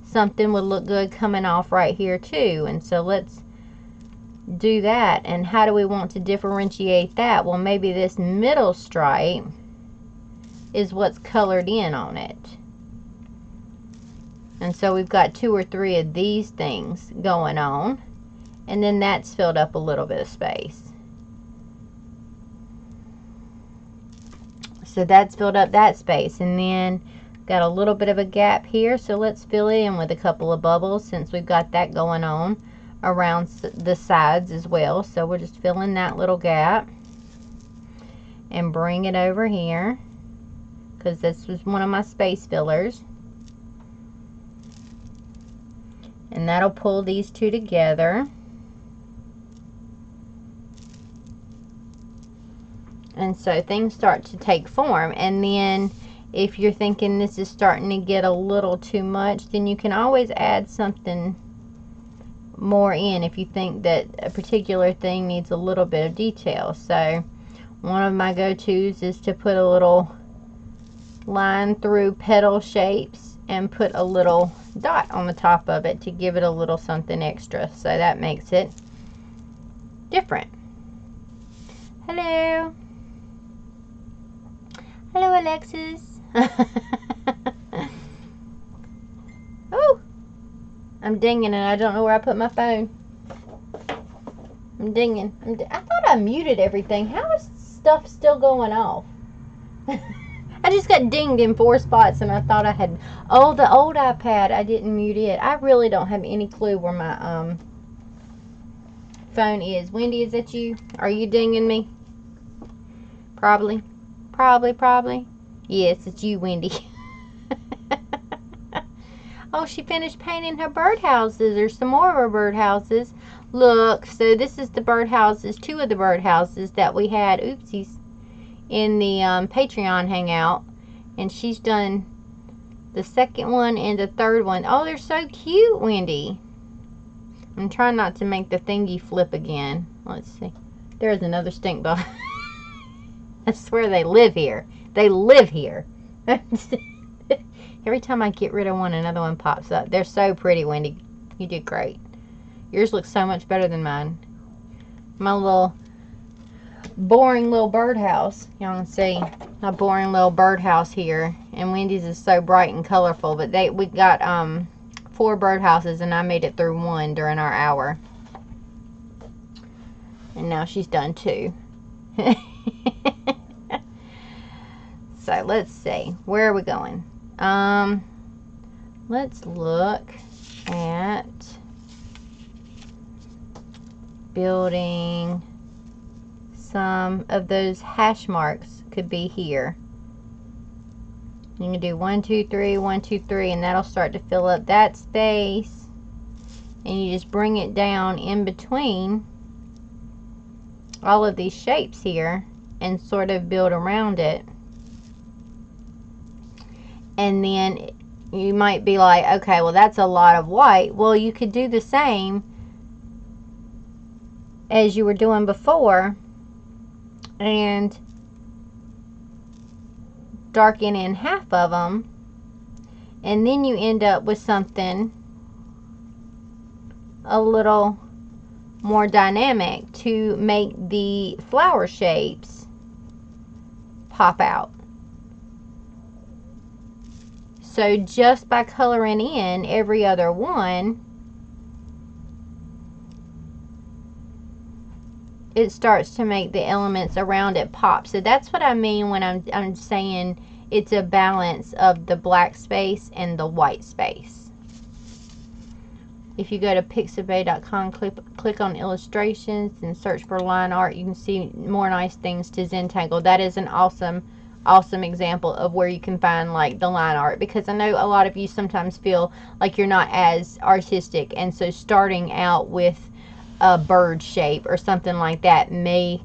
something would look good coming off right here too. And so let's do that. And how do we want to differentiate that? Well, maybe this middle stripe is what's colored in on it. And so we've got 2 or 3 of these things going on, and then that's filled up a little bit of space. So that's filled up that space, and then got a little bit of a gap here, so let's fill it in with a couple of bubbles since we've got that going on around the sides as well. So we're just filling that little gap and bring it over here, because this was one of my space fillers. And that'll pull these two together. And so things start to take form. And then if you're thinking this is starting to get a little too much, then you can always add something more in if you think that a particular thing needs a little bit of detail. So one of my go-tos is to put a little line through petal shapes and put a little dot on the top of it to give it a little something extra. So that makes it different. Hello. Hello, Alexis. Oh, I'm dinging and I don't know where I put my phone. I'm dinging. I thought I muted everything. How is stuff still going off? I just got dinged in 4 spots, and I thought I had, oh, the old iPad, I didn't mute it. I really don't have any clue where my phone is. Wendy, is that you? Are you dinging me? Probably. Probably. Yes, it's you, Wendy. Oh, she finished painting her birdhouses. There's some more of her birdhouses. Look, so this is the birdhouses, 2 of the birdhouses that we had, oopsies, in the Patreon hangout. And she's done the second one and the third one. Oh, they're so cute, Wendy. I'm trying not to make the thingy flip again. Let's see. There's another stink bug. I swear they live here. They live here. Every time I get rid of one, another one pops up. They're so pretty, Wendy. You did great. Yours looks so much better than mine. My little boring little birdhouse. Y'all can see my boring little birdhouse here. And Wendy's is so bright and colorful. But we got 4 birdhouses, and I made it through 1 during our hour. And now she's done 2. So let's see. Where are we going? Let's look at building some of those hash marks. Could be here. You can do 1, 2, 3, 1, 2, 3, and that'll start to fill up that space. And you just bring it down in between all of these shapes here and sort of build around it. And then you might be like, okay, well, that's a lot of white. Well, you could do the same as you were doing before and darken in half of them, and then you end up with something a little more dynamic to make the flower shapes pop out. So just by coloring in every other one, it starts to make the elements around it pop. So that's what I mean when I'm saying it's a balance of the black space and the white space. If you go to pixabay.com, click on illustrations and search for line art, you can see more nice things to Zentangle. That is an awesome example of where you can find like the line art, because I know a lot of you sometimes feel like you're not as artistic, and so starting out with a bird shape or something like that may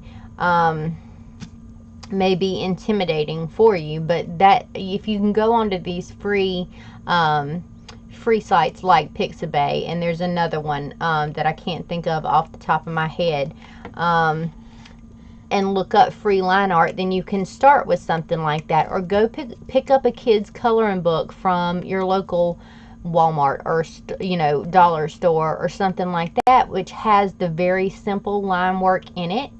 be intimidating for you. But that, if you can go onto these free sites like Pixabay, and there's another one that I can't think of off the top of my head, and look up free line art, then you can start with something like that, or go pick up a kid's coloring book from your local Walmart or dollar store or something like that, which has the very simple line work in it,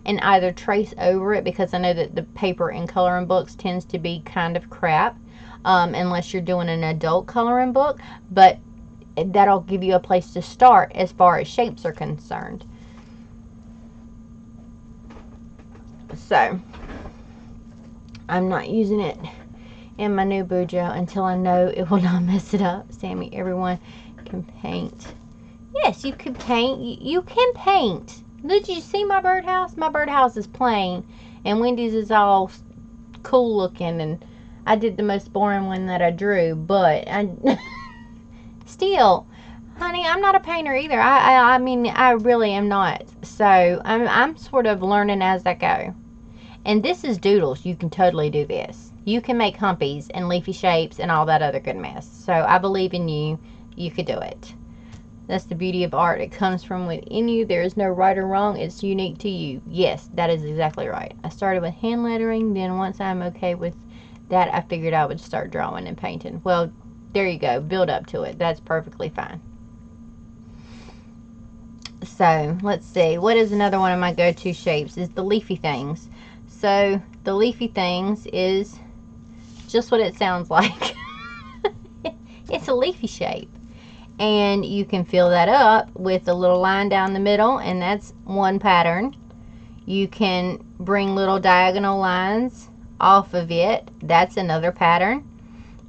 and either trace over it, because I know that the paper in coloring books tends to be kind of crap unless you're doing an adult coloring book, but that'll give you a place to start as far as shapes are concerned. So I'm not using it in my new Bujo until I know it will not mess it up. Sammy, everyone can paint. Yes, you can paint. You can paint. Did you see my birdhouse? My birdhouse is plain, and Wendy's is all cool looking, and I did the most boring one that I drew, but I still, honey, I'm not a painter either. I mean, I really am not. So I'm sort of learning as I go. And this is doodles. You can totally do this. You can make humpies and leafy shapes and all that other good mess. So I believe in you. You could do it. That's the beauty of art. It comes from within you. There is no right or wrong. It's unique to you. Yes, that is exactly right. I started with hand lettering. Then once I'm okay with that, I figured I would start drawing and painting. Well, there you go. Build up to it. That's perfectly fine. So let's see. What is another one of my go-to shapes? Is the leafy things. So the leafy things is just what it sounds like. It's a leafy shape. And you can fill that up with a little line down the middle, and that's one pattern. You can bring little diagonal lines off of it. That's another pattern.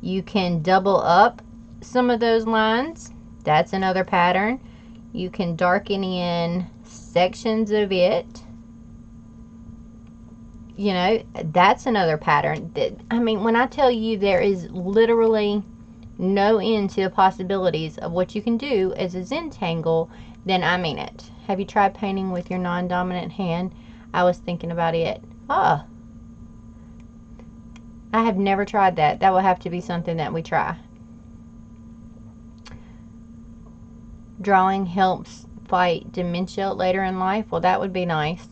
You can double up some of those lines. That's another pattern. You can darken in sections of it. You know, that's another pattern. I mean, when I tell you there is literally no end to the possibilities of what you can do as a Zentangle, then I mean it. Have you tried painting with your non-dominant hand? I was thinking about it. Oh, I have never tried that. That will have to be something that we try. Drawing helps fight dementia later in life. Well, that would be nice.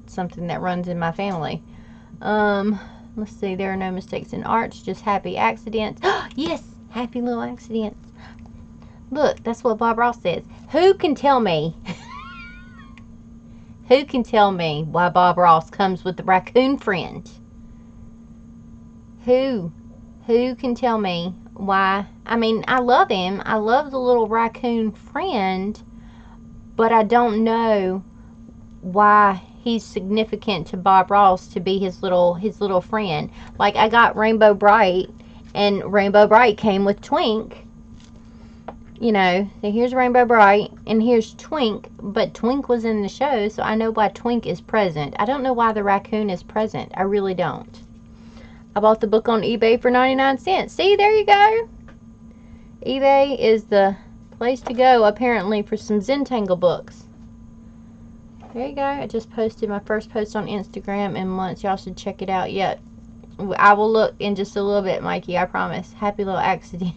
Something that runs in my family. Let's see. There are no mistakes in arts, just happy accidents. Yes, happy little accidents. Look, that's what Bob Ross says. Who can tell me? Who can tell me why Bob Ross comes with the raccoon friend? Who can tell me why? I mean, I love him. I love the little raccoon friend, but I don't know why he's significant to Bob Ross to be his little friend. Like, I got Rainbow Bright, and Rainbow Bright came with Twink. You know, so here's Rainbow Bright, and here's Twink, but Twink was in the show, so I know why Twink is present. I don't know why the raccoon is present. I really don't. I bought the book on eBay for 99 cents. See, there you go. eBay is the place to go, apparently, for some Zentangle books. There you go. I just posted my first post on Instagram in months. Y'all should check it out. Yeah, I will look in just a little bit, Mikey. I promise. Happy little accident.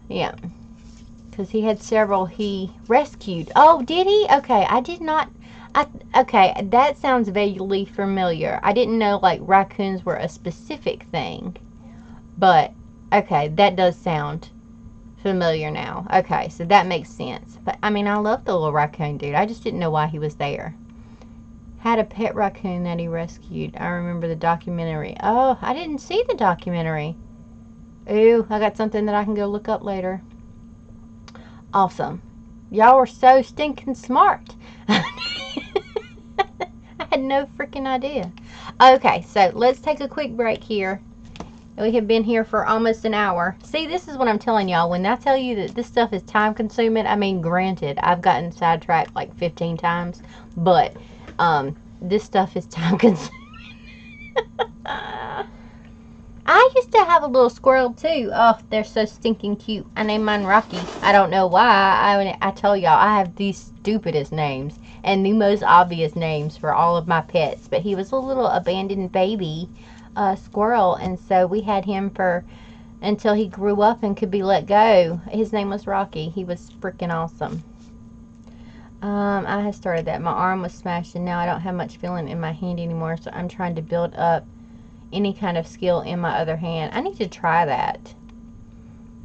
Yeah. Because he had several he rescued. Oh, did he? Okay, I did not. Okay, that sounds vaguely familiar. I didn't know, like, raccoons were a specific thing. But, okay, that does sound familiar now. Okay, so that makes sense. But, I mean, I love the little raccoon dude. I just didn't know why he was there. Had a pet raccoon that he rescued. I remember the documentary. Oh, I didn't see the documentary. Ooh, I got something that I can go look up later. Awesome. Y'all are so stinking smart. I had no freaking idea. Okay, so let's take a quick break here. We have been here for almost an hour. See, this is what I'm telling y'all. When I tell you that this stuff is time consuming, I mean, granted, I've gotten sidetracked like 15 times, but this stuff is time consuming. I used to have a little squirrel too. Oh, they're so stinking cute. I named mine Rocky. I don't know why. I tell y'all, I have the stupidest names and the most obvious names for all of my pets. But he was a little abandoned baby squirrel, and so we had him for until he grew up and could be let go. His name was Rocky. He was freaking awesome. I had started that. My arm was smashed, and now I don't have much feeling in my hand anymore, so I'm trying to build up any kind of skill in my other hand. I need to try that.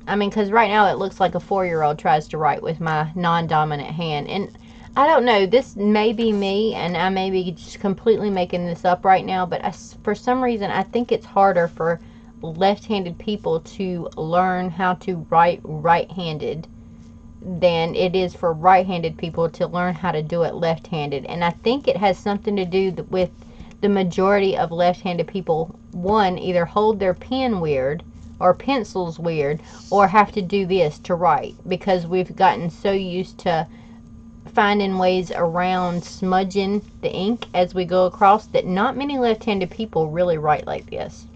I mean, because right now it looks like a 4-year-old tries to write with my non-dominant hand. And I don't know, this may be me, and I may be just completely making this up right now, but for some reason I think it's harder for left-handed people to learn how to write right-handed than it is for right-handed people to learn how to do it left-handed. And I think it has something to do with the majority of left-handed people, one, either hold their pen weird or pencils weird or have to do this to write, because we've gotten so used to finding ways around smudging the ink as we go across that not many left-handed people really write like this.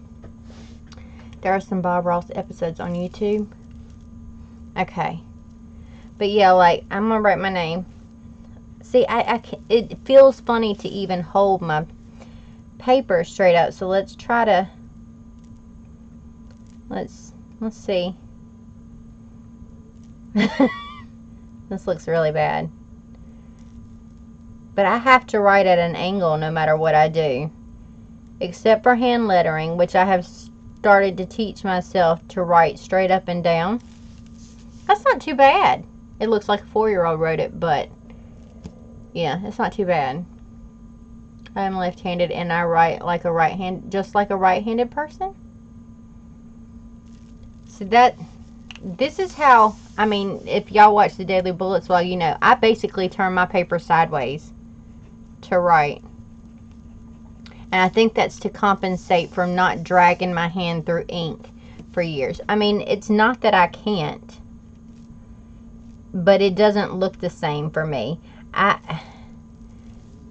There are some Bob Ross episodes on YouTube. Okay. But yeah, like, I'm gonna write my name. See, it feels funny to even hold my paper straight up, so let's try to let's see. This looks really bad, but I have to write at an angle no matter what I do, except for hand lettering, which I have started to teach myself to write straight up and down. That's not too bad. It looks like a 4-year-old wrote it, but yeah, it's not too bad. I'm left-handed and I write like a just like a right-handed person. So this is how, I mean, if y'all watch the Daily Bullets, well, you know, I basically turn my paper sideways to write. And I think that's to compensate from not dragging my hand through ink for years. I mean, it's not that I can't, but it doesn't look the same for me. I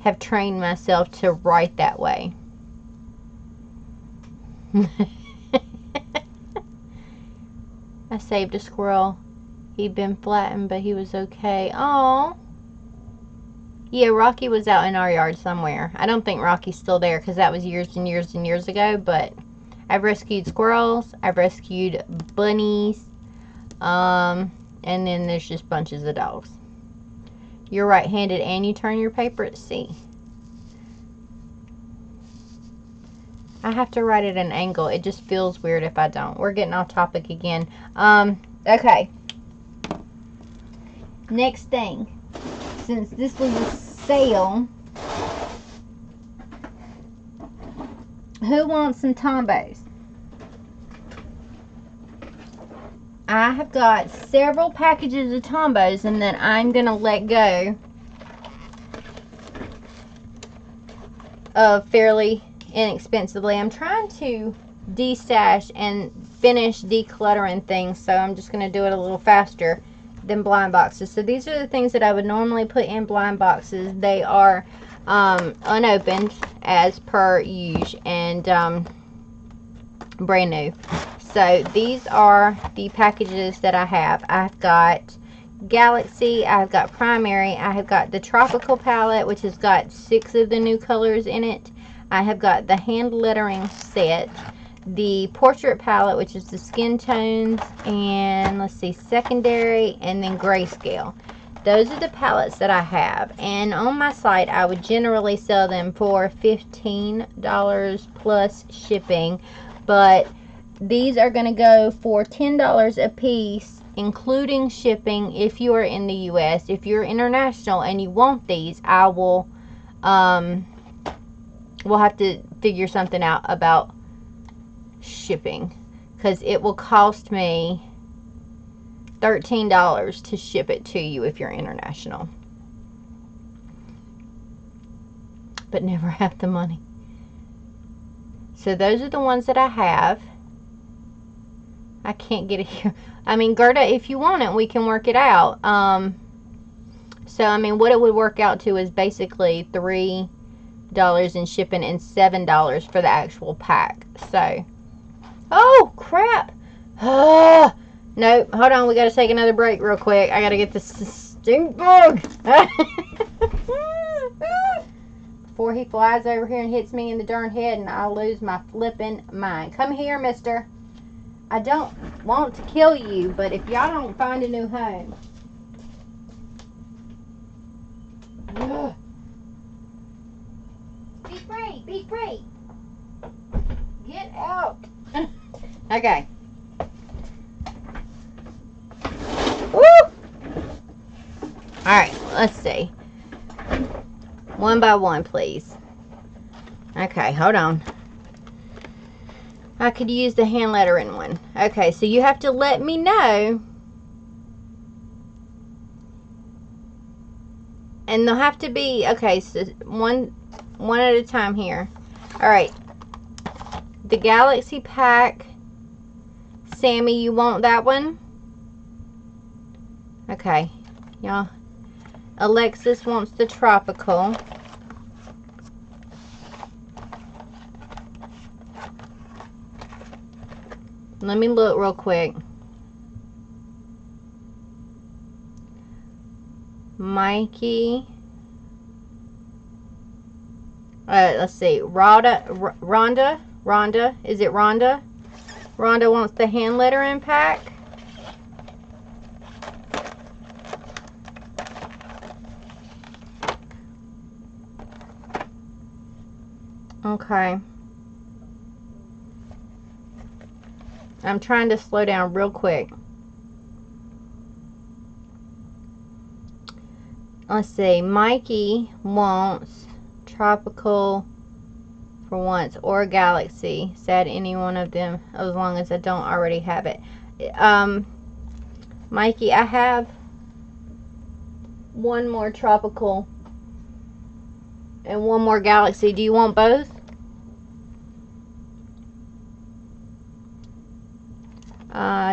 have trained myself to write that way. I saved a squirrel. He'd been flattened, but he was okay. Oh. Yeah, Rocky was out in our yard somewhere. I don't think Rocky's still there because that was years and years and years ago, but I've rescued squirrels. I've rescued bunnies. And then there's just bunches of dogs. You're right-handed and you turn your paper at C. I have to write at an angle. It just feels weird if I don't. We're getting off topic again. Okay. Next thing. Since this was a sale, who wants some Tombos? I have got several packages of Tombos, and then I'm going to let go of fairly inexpensively. I'm trying to de-stash and finish decluttering things, so I'm just going to do it a little faster than blind boxes. So these are the things that I would normally put in blind boxes. They are unopened as per usual and brand new. So these are the packages that I have. I've got Galaxy, I've got Primary, I have got the Tropical palette, which has got 6 of the new colors in it. I have got the hand lettering set, the Portrait palette, which is the skin tones, and let's see, Secondary, and then Grayscale. Those are the palettes that I have, and on my site I would generally sell them for $15 plus shipping, but these are going to go for $10 a piece, including shipping if you are in the US. If you're international and you want these, I will we'll have to figure something out about shipping, because it will cost me $13 to ship it to you if you're international, but never have the money. So those are the ones that I have. I can't get it here. I mean, Gerda, if you want it, we can work it out. So I mean, what it would work out to is basically $3 in shipping and $7 for the actual pack. So, oh crap! No, hold on. We got to take another break real quick. I got to get this stink bug before he flies over here and hits me in the darn head, and I'll lose my flipping mind. Come here, mister. I don't want to kill you, but if y'all don't find a new home. Ugh. Be free, be free. Get out. Okay. Woo! Alright, let's see. One by one, please. Okay, hold on. I could use the hand lettering one. Okay, so you have to let me know. And they'll have to be, okay, so one at a time here. Alright. The Galaxy pack. Sammy, you want that one? Okay. Y'all. Alexis wants the Tropical. Let me look real quick. Mikey. Let's see. Rhonda. Is it Rhonda? Rhonda wants the hand lettering pack. Okay. I'm trying to slow down real quick. Let's see. Mikey wants Tropical for once, or Galaxy. Said any one of them, as long as I don't already have it. Mikey, I have one more Tropical and one more Galaxy. Do you want both?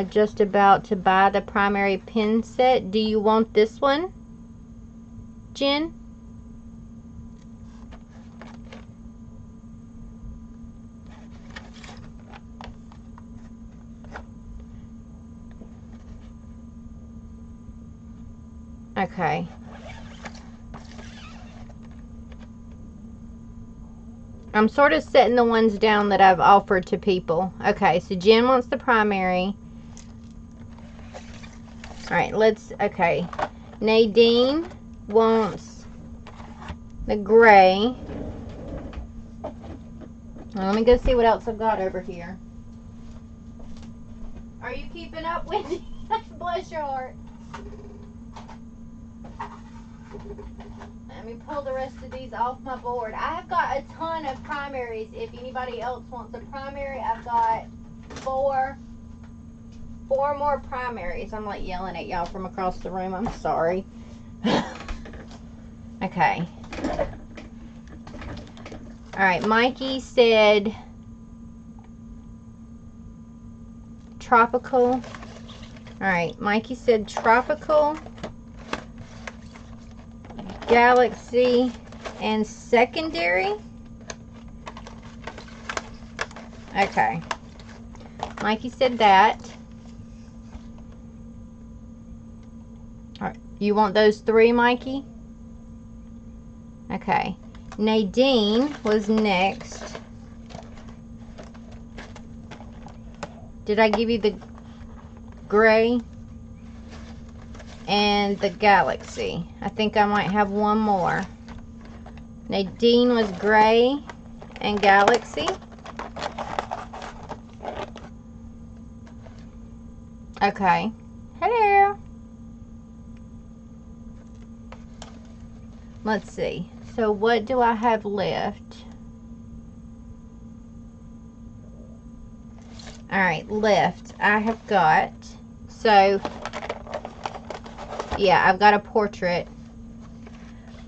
Just about to buy the Primary pin set. Do you want this one, Jen? Okay. I'm sort of setting the ones down that I've offered to people. Okay, so Jen wants the primary. Alright, okay. Nadine wants the gray. Now, let me go see what else I've got over here. Are you keeping up, Wendy? Bless your heart. Let me pull the rest of these off my board. I have got a ton of primaries. If anybody else wants a primary, I've got four more primaries. I'm like yelling at y'all from across the room. I'm sorry. Okay. Alright, Mikey said tropical. Alright, Mikey said tropical, galaxy, and secondary. Okay. Mikey said that. Alright, you want those three, Mikey? Okay. Nadine was next. Did I give you the gray and the galaxy? I think I might have one more. Nadine was gray and galaxy. Okay. Hello. Let's see. So what do I have left? Alright, left. I have got, so, yeah, I've got a portrait.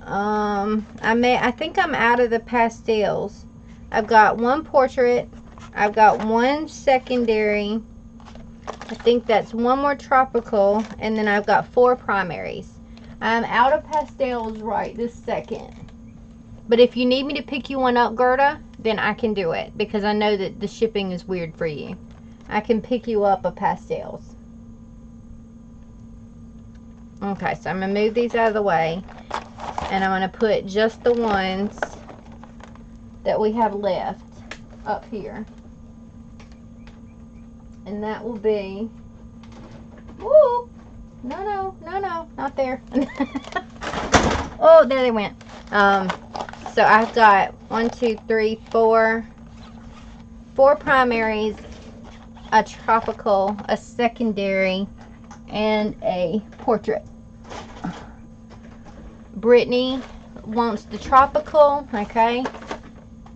I think I'm out of the pastels. I've got one portrait. I've got one secondary. I think that's one more tropical. And then I've got 4 primaries. I'm out of pastels right this second. But if you need me to pick you one up, Gerda, then I can do it. Because I know that the shipping is weird for you. I can pick you up a pastels. Okay, so I'm going to move these out of the way. And I'm going to put just the ones that we have left up here. And that will be... Woo! No, not there. Oh, there they went. So I've got 1, 2, 3, 4 primaries, a tropical, a secondary, and a portrait. Brittany wants the tropical, okay.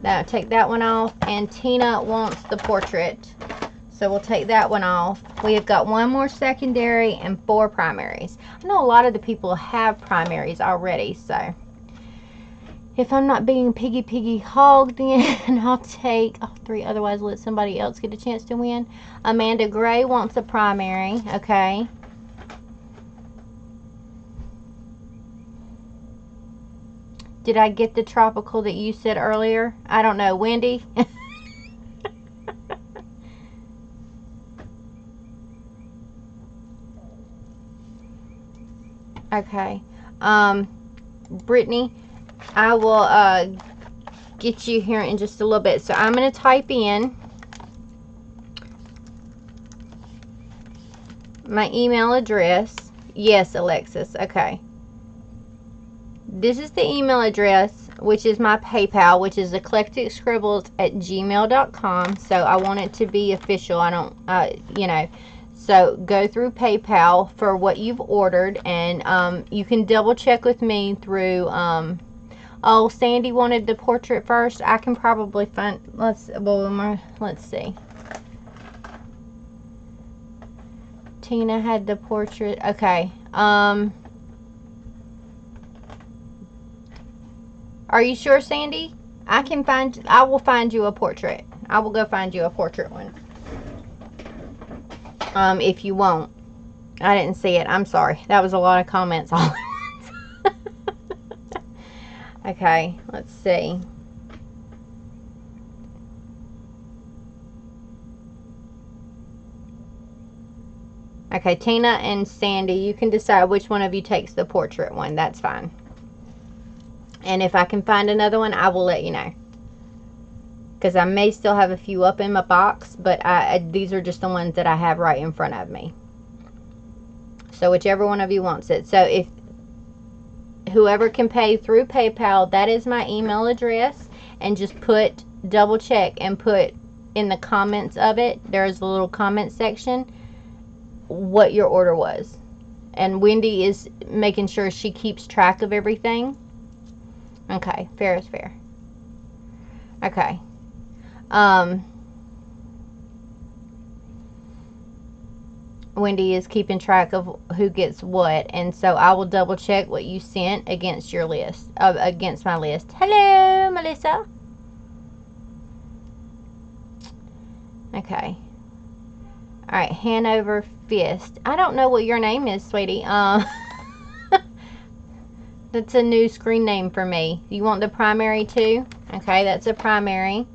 Now take that one off, and Tina wants the portrait. So we'll take that one off. We have got one more secondary and 4 primaries. I know a lot of the people have primaries already, so if I'm not being piggy hog, then I'll take all 3. Otherwise, let somebody else get a chance to win. Amanda Gray wants a primary, okay. Did I get the tropical that you said earlier? I don't know. Wendy? Okay. Brittany, I will get you here in just a little bit. So I'm going to type in my email address. Yes, Alexis. Okay. This is the email address, which is my PayPal, which is eclecticscribbles@gmail.com. So I want it to be official. I don't, you know. So go through PayPal for what you've ordered, and you can double check with me through, oh, Sandy wanted the portrait first. I can probably find, let's see. Tina had the portrait. Okay. Are you sure, Sandy? I will find you a portrait. I will go find you a portrait one. If you won't. I didn't see it. I'm sorry. That was a lot of comments all at once. Okay, let's see. Okay, Tina and Sandy, you can decide which one of you takes the portrait one. That's fine. And if I can find another one, I will let you know. Because I may still have a few up in my box, but these are just the ones that I have right in front of me. So whichever one of you wants it. So if whoever can pay through PayPal, that is my email address. And just double check and put in the comments of it, there's a little comment section, what your order was. And Wendy is making sure she keeps track of everything. Okay, fair is fair. Okay. Wendy is keeping track of who gets what, and so I will double check what you sent against your list, against my list. Hello, Melissa. Okay. All right, Hanover Fist. I don't know what your name is, sweetie. That's a new screen name for me. You want the primary too? Okay, that's a primary.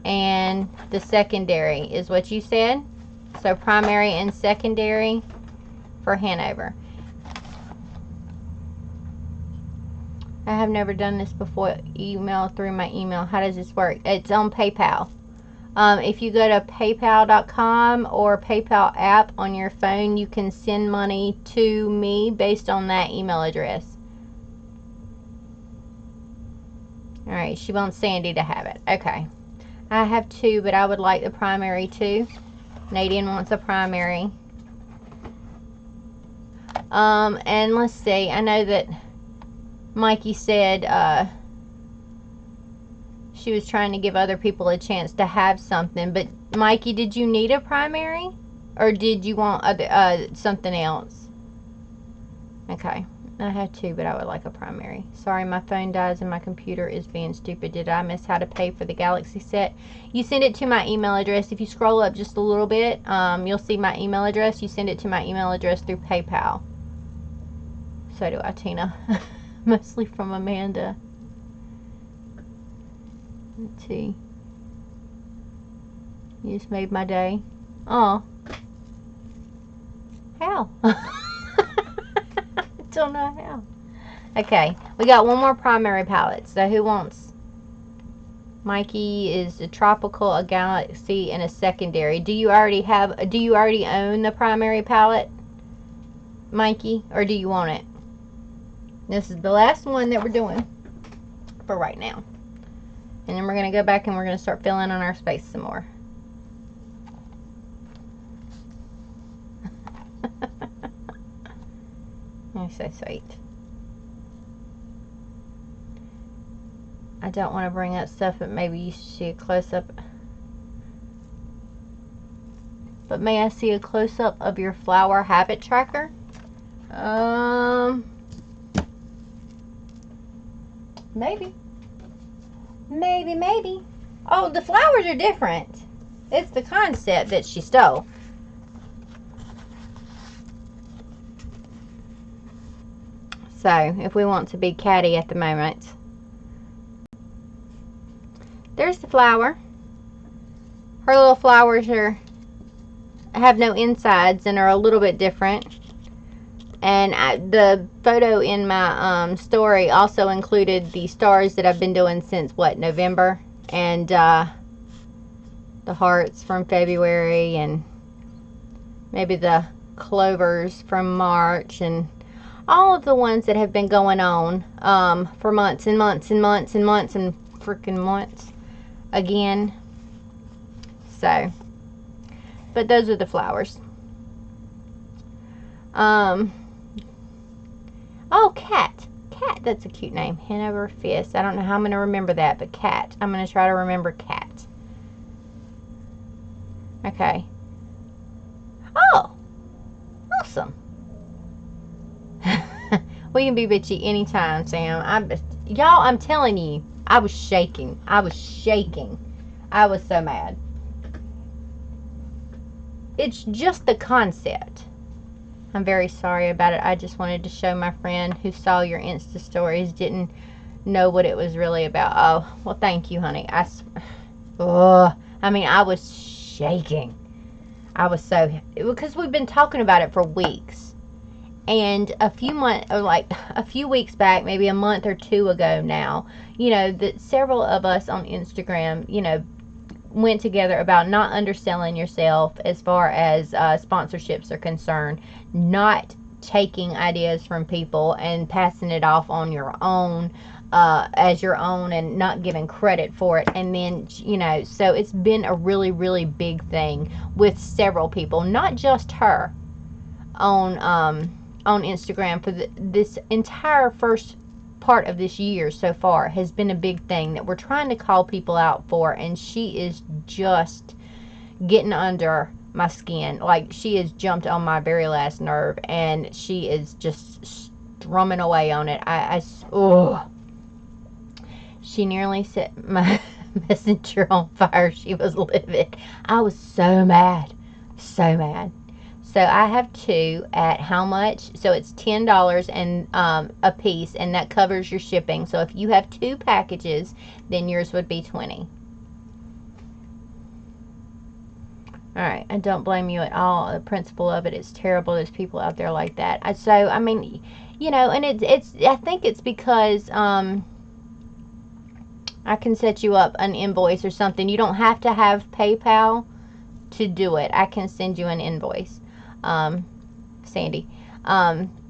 And the secondary is what you said. So primary and secondary for Hanover. I have never done this before. Email through my email. How does this work? It's on PayPal. If you go to paypal.com or PayPal app on your phone, you can send money to me based on that email address. Alright, she wants Sandy to have it. Okay. I have two, but I would like the primary too. Nadine wants a primary. And let's see. I know that Mikey said she was trying to give other people a chance to have something. But Mikey, did you need a primary, or did you want something else? Okay, I have two, but I would like a primary. Sorry, my phone dies and my computer is being stupid. Did I miss how to pay for the Galaxy set? You send it to my email address. If you scroll up just a little bit, you'll see my email address. You send it to my email address through PayPal. So do I, Tina. Mostly from Amanda. Let's see. You just made my day. Oh. How? Don't know how. Okay, we got one more primary palette. So who wants? Mikey is a tropical, a galaxy, and a secondary. Do you already own the primary palette, Mikey, or do you want it? This is the last one that we're doing for right now. And then we're going to go back and we're going to start filling on our space some more. You're so sweet. I don't want to bring up stuff, but maybe you should see a close-up. But may I see a close-up of your flower habit tracker? Maybe. Maybe. Oh, the flowers are different. It's the concept that she stole. So, if we want to be catty at the moment. There's the flower. Her little flowers have no insides and are a little bit different. And the photo in my story also included the stars that I've been doing since, what, November? And the hearts from February, and maybe the clovers from March, and all of the ones that have been going on for months and months and months and months and freaking months again. So, but those are the flowers. Oh, Cat. Cat, that's a cute name. Hanover Fist. I don't know how I'm going to remember that, but Cat. I'm going to try to remember Cat. Okay. Oh, awesome. We can be bitchy anytime, Sam. Y'all, I'm telling you, I was shaking. I was so mad. It's just the concept. I'm very sorry about it. I just wanted to show my friend who saw your Insta stories, didn't know what it was really about. Oh, well, thank you, honey. I mean, I was shaking. I was so, because we've been talking about it for weeks. And a few months, or like a few weeks back, maybe a month or two ago now, that several of us on Instagram, went together about not underselling yourself as far as sponsorships are concerned, not taking ideas from people and passing it off on your own as your own and not giving credit for it. And then, so it's been a really, really big thing with several people, not just her, on Instagram for this entire first part of this year so far has been a big thing that we're trying to call people out for, and she is just getting under my skin. Like, she has jumped on my very last nerve, and she is just strumming away on it. She nearly set my messenger on fire. She was livid. I was so mad. So mad. So I have two at how much? So it's $10 and a piece, and that covers your shipping. So if you have two packages, then yours would be $20. Alright, I don't blame you at all. The principle of it is terrible. There's people out there like that. I mean, and it's I think it's because I can set you up an invoice or something. You don't have to have PayPal to do it. I can send you an invoice. Sandy.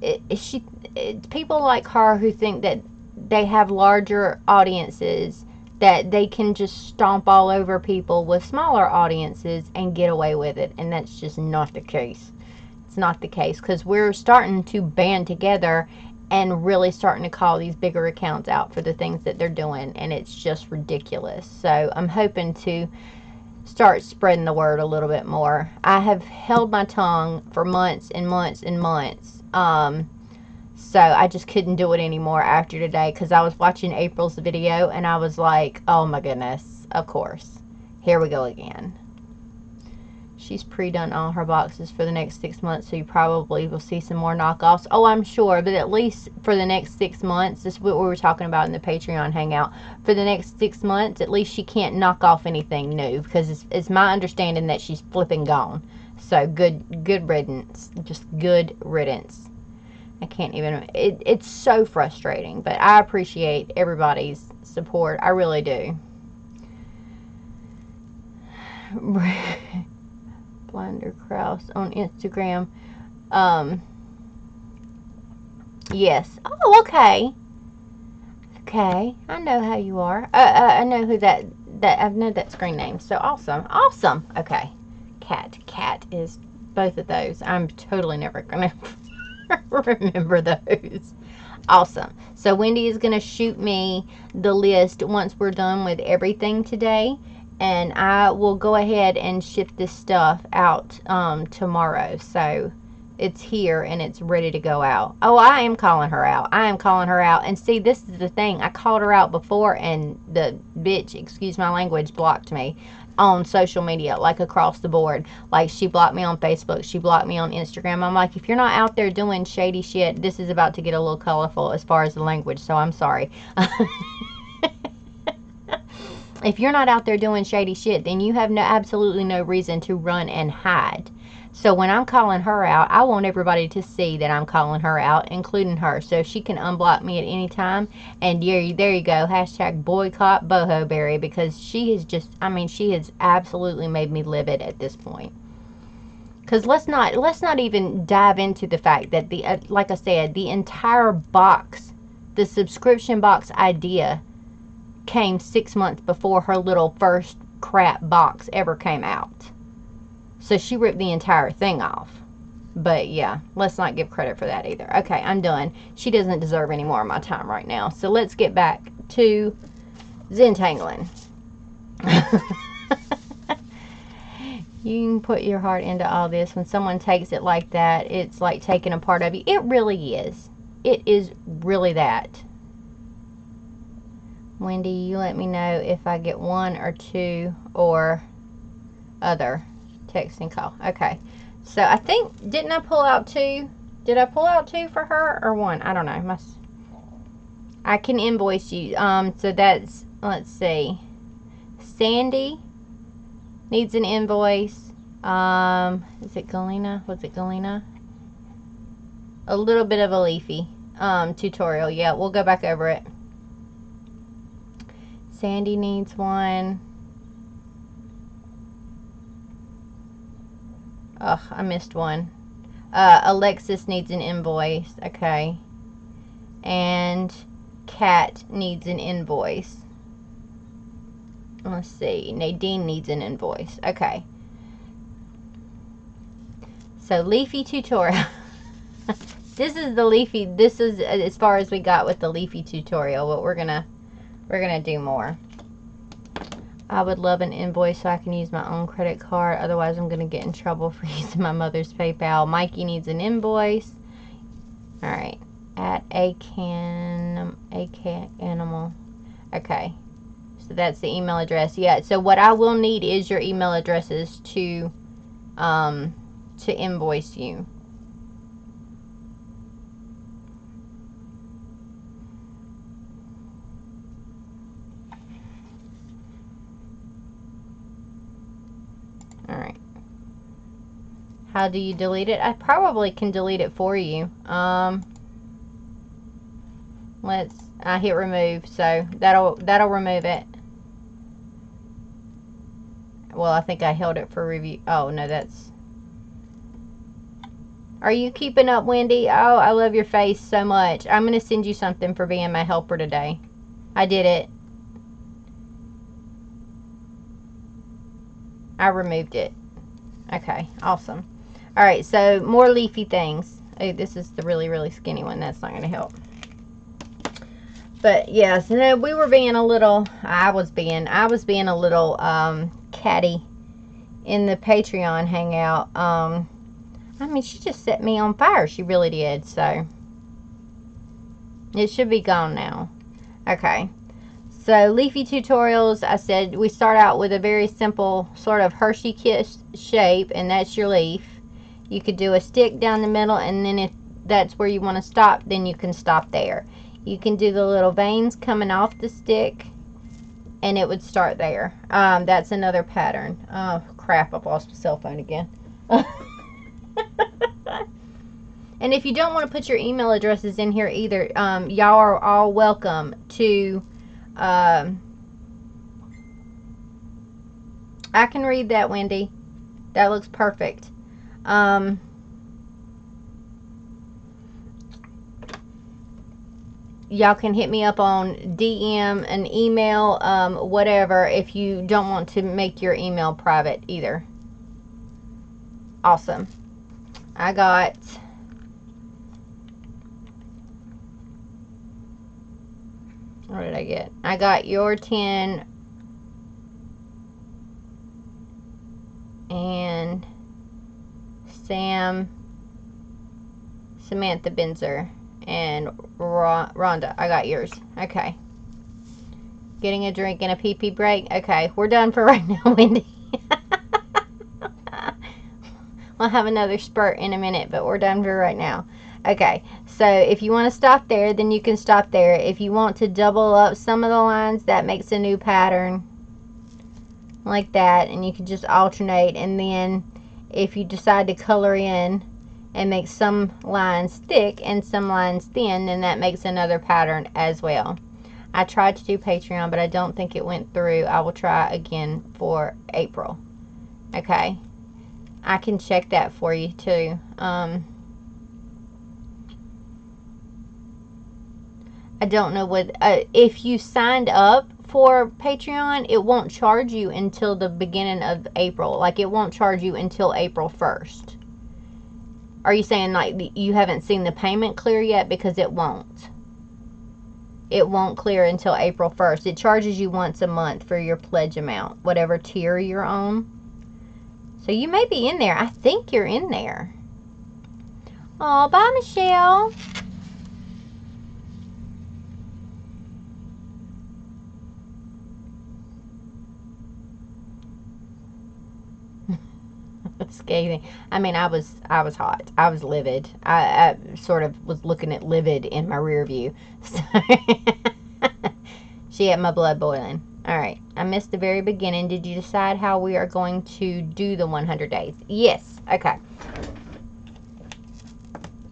It's people like her who think that they have larger audiences, that they can just stomp all over people with smaller audiences and get away with it. And that's just not the case. It's not the case, because we're starting to band together and really starting to call these bigger accounts out for the things that they're doing. And it's just ridiculous. So I'm hoping to start spreading the word a little bit more. I have held my tongue for months and months and months. So I just couldn't do it anymore after today, because I was watching April's video and I was like, oh my goodness, of course. Here we go again. She's pre-done all her boxes for the next 6 months, so you probably will see some more knockoffs. Oh, I'm sure, but at least for the next 6 months, this is what we were talking about in the Patreon hangout. For the next 6 months, at least she can't knock off anything new, because it's my understanding that she's flipping gone. So good riddance. Just good riddance. I can't even, it's so frustrating, but I appreciate everybody's support. I really do. Blinder Kraus on Instagram. Yes. Oh, okay. Okay. I know how you are. I know who that I know that screen name. So awesome. Awesome. Okay. Cat is both of those. I'm totally never gonna remember those. Awesome. So Wendy is gonna shoot me the list once we're done with everything today. And I will go ahead and ship this stuff out tomorrow. So it's here and it's ready to go out. Oh, I am calling her out. I am calling her out. And see, this is the thing. I called her out before, and the bitch, excuse my language, blocked me on social media, like across the board. Like, she blocked me on Facebook. She blocked me on Instagram. I'm like, if you're not out there doing shady shit, this is about to get a little colorful as far as the language. So I'm sorry. If you're not out there doing shady shit, then you have absolutely no reason to run and hide. So when I'm calling her out, I want everybody to see that I'm calling her out, including her. So she can unblock me at any time. And there you go. Hashtag boycott Bohoberry, because she has just, I mean, she has absolutely made me livid at this point. Because let's not even dive into the fact that like I said, the entire box, the subscription box idea, came 6 months before her little first crap box ever came out. So she ripped the entire thing off. But yeah, let's not give credit for that either. Okay, I'm done. She doesn't deserve any more of my time right now. So let's get back to Zentangling. You can put your heart into all this. When someone takes it like that, it's like taking a part of you. It really is. It is really that. Wendy, you let me know if I get one or two or other text and call. Okay. So I think, didn't I pull out two? Did I pull out two for her or one? I don't know. I can invoice you. So that's, let's see. Sandy needs an invoice. Is it Galena? Was it Galena? A little bit of a leafy tutorial. Yeah, we'll go back over it. Sandy needs one. Ugh, I missed one. Alexis needs an invoice. Okay. And Kat needs an invoice. Let's see. Nadine needs an invoice. Okay. So, leafy tutorial. This is the leafy. This is as far as we got with the leafy tutorial. But we're gonna do more. I would love an invoice so I can use my own credit card. Otherwise, I'm gonna get in trouble for using my mother's PayPal. Mikey needs an invoice. All right. At animal. Okay. So that's the email address. Yeah. So what I will need is your email addresses to invoice you. All right. How do you delete it? I probably can delete it for you. I hit remove, so that'll remove it. Well, I think I held it for review. Oh, no, that's... Are you keeping up, Wendy? Oh, I love your face so much. I'm going to send you something for being my helper today. I did it. I removed it. Okay, awesome. All right, so more leafy things. Oh, this is the really, really skinny one. That's not going to help. But yes, no, we were being a little, I was being a little catty in the Patreon hangout. I mean, she just set me on fire. She really did. So it should be gone now. Okay. So leafy tutorials, I said we start out with a very simple sort of Hershey kiss shape, and that's your leaf. You could do a stick down the middle, and then if that's where you want to stop, then you can stop there. You can do the little veins coming off the stick, and it would start there. That's another pattern. Oh, crap, I've lost my cell phone again. And if you don't want to put your email addresses in here either, y'all are all welcome to... I can read that, Wendy. That looks perfect. Y'all can hit me up on DM, an email, whatever, if you don't want to make your email private either. Awesome. I got... What did I get? I got your 10 and Samantha Benzer, and Rhonda. I got yours. Okay. Getting a drink and a pee-pee break. Okay, we're done for right now, Wendy. We'll have another spurt in a minute, but we're done for right now. Okay, so if you want to stop there, then you can stop there. If you want to double up some of the lines, that makes a new pattern like that, and you can just alternate. And then if you decide to color in and make some lines thick and some lines thin, then that makes another pattern as well. I tried to do Patreon, but I don't think it went through. I will try again for April. Okay, I can check that for you too. I don't know what, if you signed up for Patreon, it won't charge you until the beginning of April. Like, it won't charge you until April 1st. Are you saying, like, you haven't seen the payment clear yet? Because it won't. It won't clear until April 1st. It charges you once a month for your pledge amount, whatever tier you're on. So you may be in there. I think you're in there. Oh, bye, Michelle. Scathing. I mean, I was hot. I was livid. I sort of was looking at livid in my rear view. So she had my blood boiling. All right. I missed the very beginning. Did you decide how we are going to do the 100 days? Yes. Okay.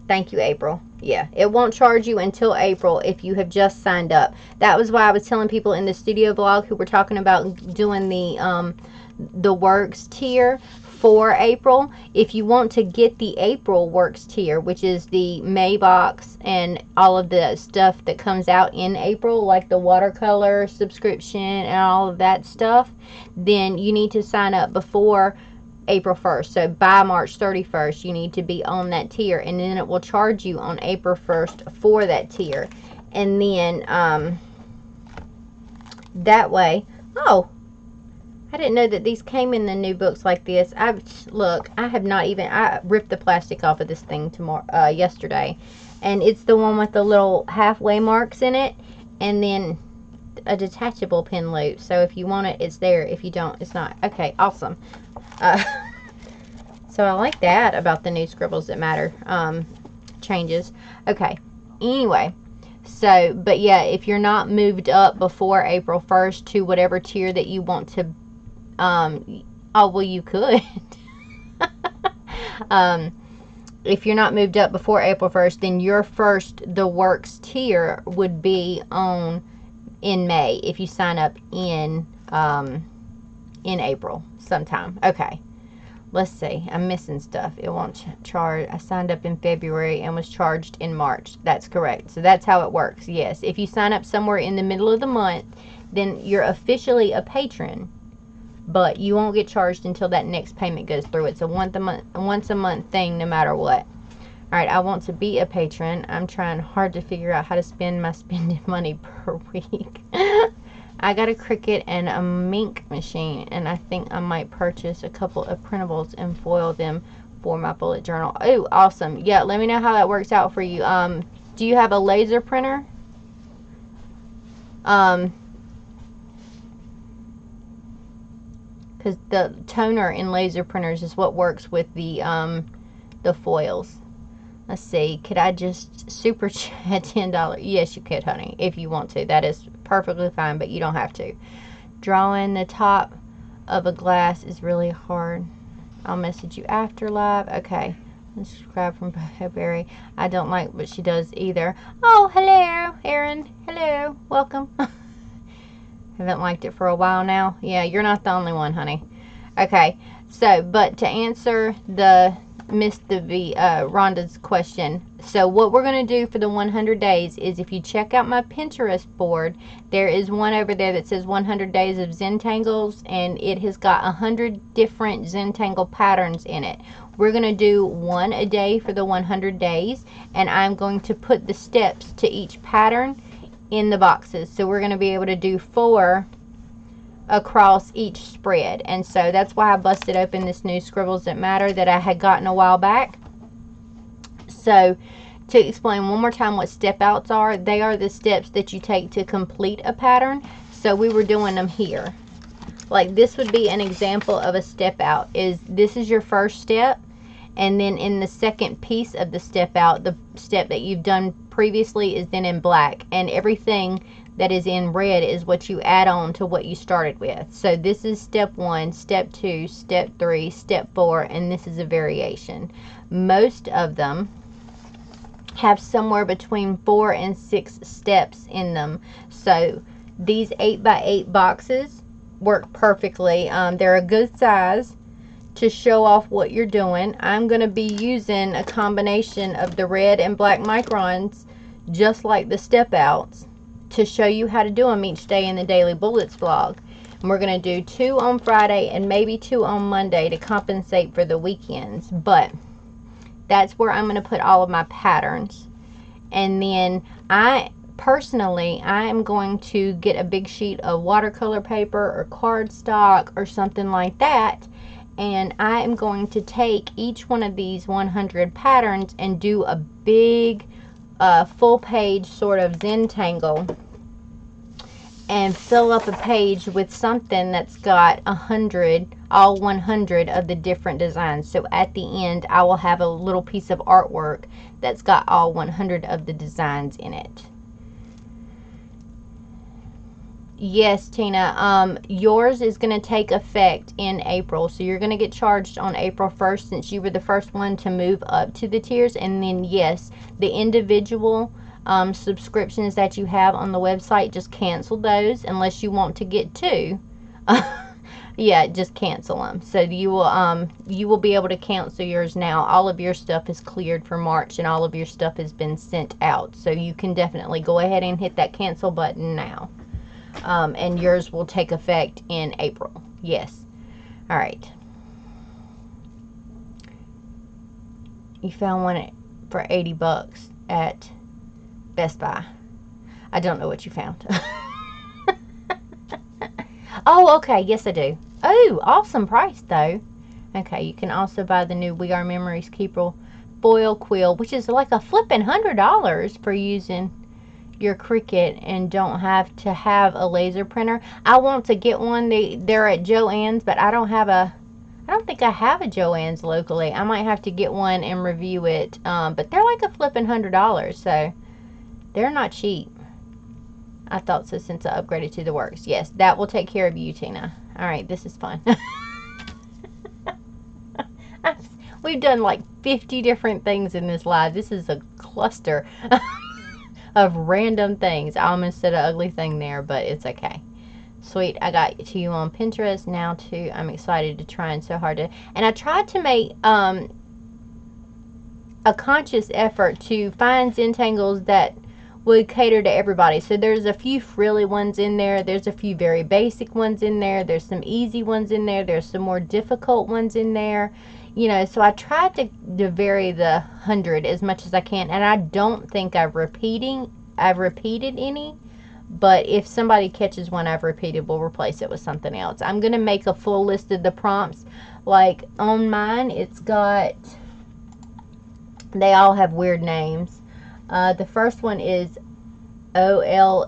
Thank you, April. Yeah, it won't charge you until April if you have just signed up. That was why I was telling people in the studio vlog who were talking about doing the works tier for April. If you want to get the April works tier, which is the May box and all of the stuff that comes out in April, like the watercolor subscription and all of that stuff, then you need to sign up before April 1st. So by March 31st, you need to be on that tier, and then it will charge you on April 1st for that tier. And then that way, oh, I didn't know that these came in the new books like this. Look, I ripped the plastic off of this thing yesterday, and it's the one with the little halfway marks in it, and then a detachable pin loop. So if you want it, it's there. If you don't, it's not. Okay, awesome. So I like that about the new Scribbles That Matter changes. Okay, anyway, so, but yeah, if you're not moved up before April 1st to whatever tier that you want to, oh, well, you could. If you're not moved up before April 1st, then your the works tier would be in May if you sign up in April sometime. Okay. Let's see. I'm missing stuff. It won't charge. I signed up in February and was charged in March. That's correct. So that's how it works. Yes. If you sign up somewhere in the middle of the month, then you're officially a patron, but you won't get charged until that next payment goes through. It's a once a month thing no matter what. All right. I want to be a patron. I'm trying hard to figure out how to spend my spending money per week. I got a Cricut and a Mink machine, and I think I might purchase a couple of printables and foil them for my bullet journal. Oh, awesome. Yeah, let me know how that works out for you. Do you have a laser printer? Because the toner in laser printers is what works with the foils. Let's see. Could I just super chat $10? Yes, you could, honey, if you want to. That is perfectly fine, but you don't have to. Drawing the top of a glass is really hard. I'll message you after live. Okay. Subscribe from February. I don't like what she does either. Oh, hello, Erin. Hello. Welcome. Haven't liked it for a while now. Yeah, you're not the only one, honey. Okay. So, but to answer Rhonda's question. So what we're going to do for the 100 days is, if you check out my Pinterest board, there is one over there that says 100 days of Zentangles, and it has got 100 different Zentangle patterns in it. We're going to do one a day for the 100 days, and I'm going to put the steps to each pattern in the boxes. So we're going to be able to do 4 across each spread, and so that's why I busted open this new Scribbles That Matter that I had gotten a while back. So to explain one more time what step outs are, they are the steps that you take to complete a pattern. So we were doing them here. Like this would be an example of a step out. This is your first step, and then in the second piece of the step out, the step that you've done previously is then in black, and everything that is in red is what you add on to what you started with. So this is step 1, step 2, step 3, step 4, and this is a variation. Most of them have somewhere between 4 and 6 steps in them. So these 8x8 boxes work perfectly. They're a good size to show off what you're doing. I'm going to be using a combination of the red and black microns, just like the step outs, to show you how to do them each day in the Daily Bullets vlog. And we're going to do 2 on Friday and maybe 2 on Monday to compensate for the weekends. But that's where I'm going to put all of my patterns. And then I am going to get a big sheet of watercolor paper or cardstock or something like that. And I am going to take each one of these 100 patterns and do a big full page sort of Zentangle, and fill up a page with something that's got all 100 of the different designs. So at the end, I will have a little piece of artwork that's got all 100 of the designs in it. Yes, Tina. Yours is going to take effect in April. So you're going to get charged on April 1st since you were the first one to move up to the tiers. And then, yes, the individual subscriptions that you have on the website, just cancel those unless you want to get two. Yeah, just cancel them. So you will be able to cancel yours now. All of your stuff is cleared for March and all of your stuff has been sent out. So you can definitely go ahead and hit that cancel button now. And yours will take effect in April. Yes. All right. You found one for 80 bucks at Best Buy. I don't know what you found. Oh, okay. Yes, I do. Oh, awesome price, though. Okay, you can also buy the new We Are Memories Keeper foil quill, which is like a flipping $100 for using your Cricut and don't have to have a laser printer. I want to get one. They're at Joann's, but I don't think I have a Joann's locally. I might have to get one and review it. But they're like a flipping $100, so they're not cheap. I thought so since I upgraded to the Works. Yes, that will take care of you, Tina. All right, this is fun. We've done like 50 different things in this live. This is a cluster of random things. I almost said an ugly thing there, but it's okay. Sweet, I got to you on Pinterest now too. I'm excited to try and so hard to. And I tried to make a conscious effort to find Zentangles that would cater to everybody. So there's a few frilly ones in there. There's a few very basic ones in there. There's some easy ones in there. There's some more difficult ones in there. You know, so I tried to vary the 100 as much as I can. And I don't think I've repeated any. But if somebody catches one I've repeated, we'll replace it with something else. I'm going to make a full list of the prompts. Like on mine, it's got, they all have weird names. The first one is OLLUAN.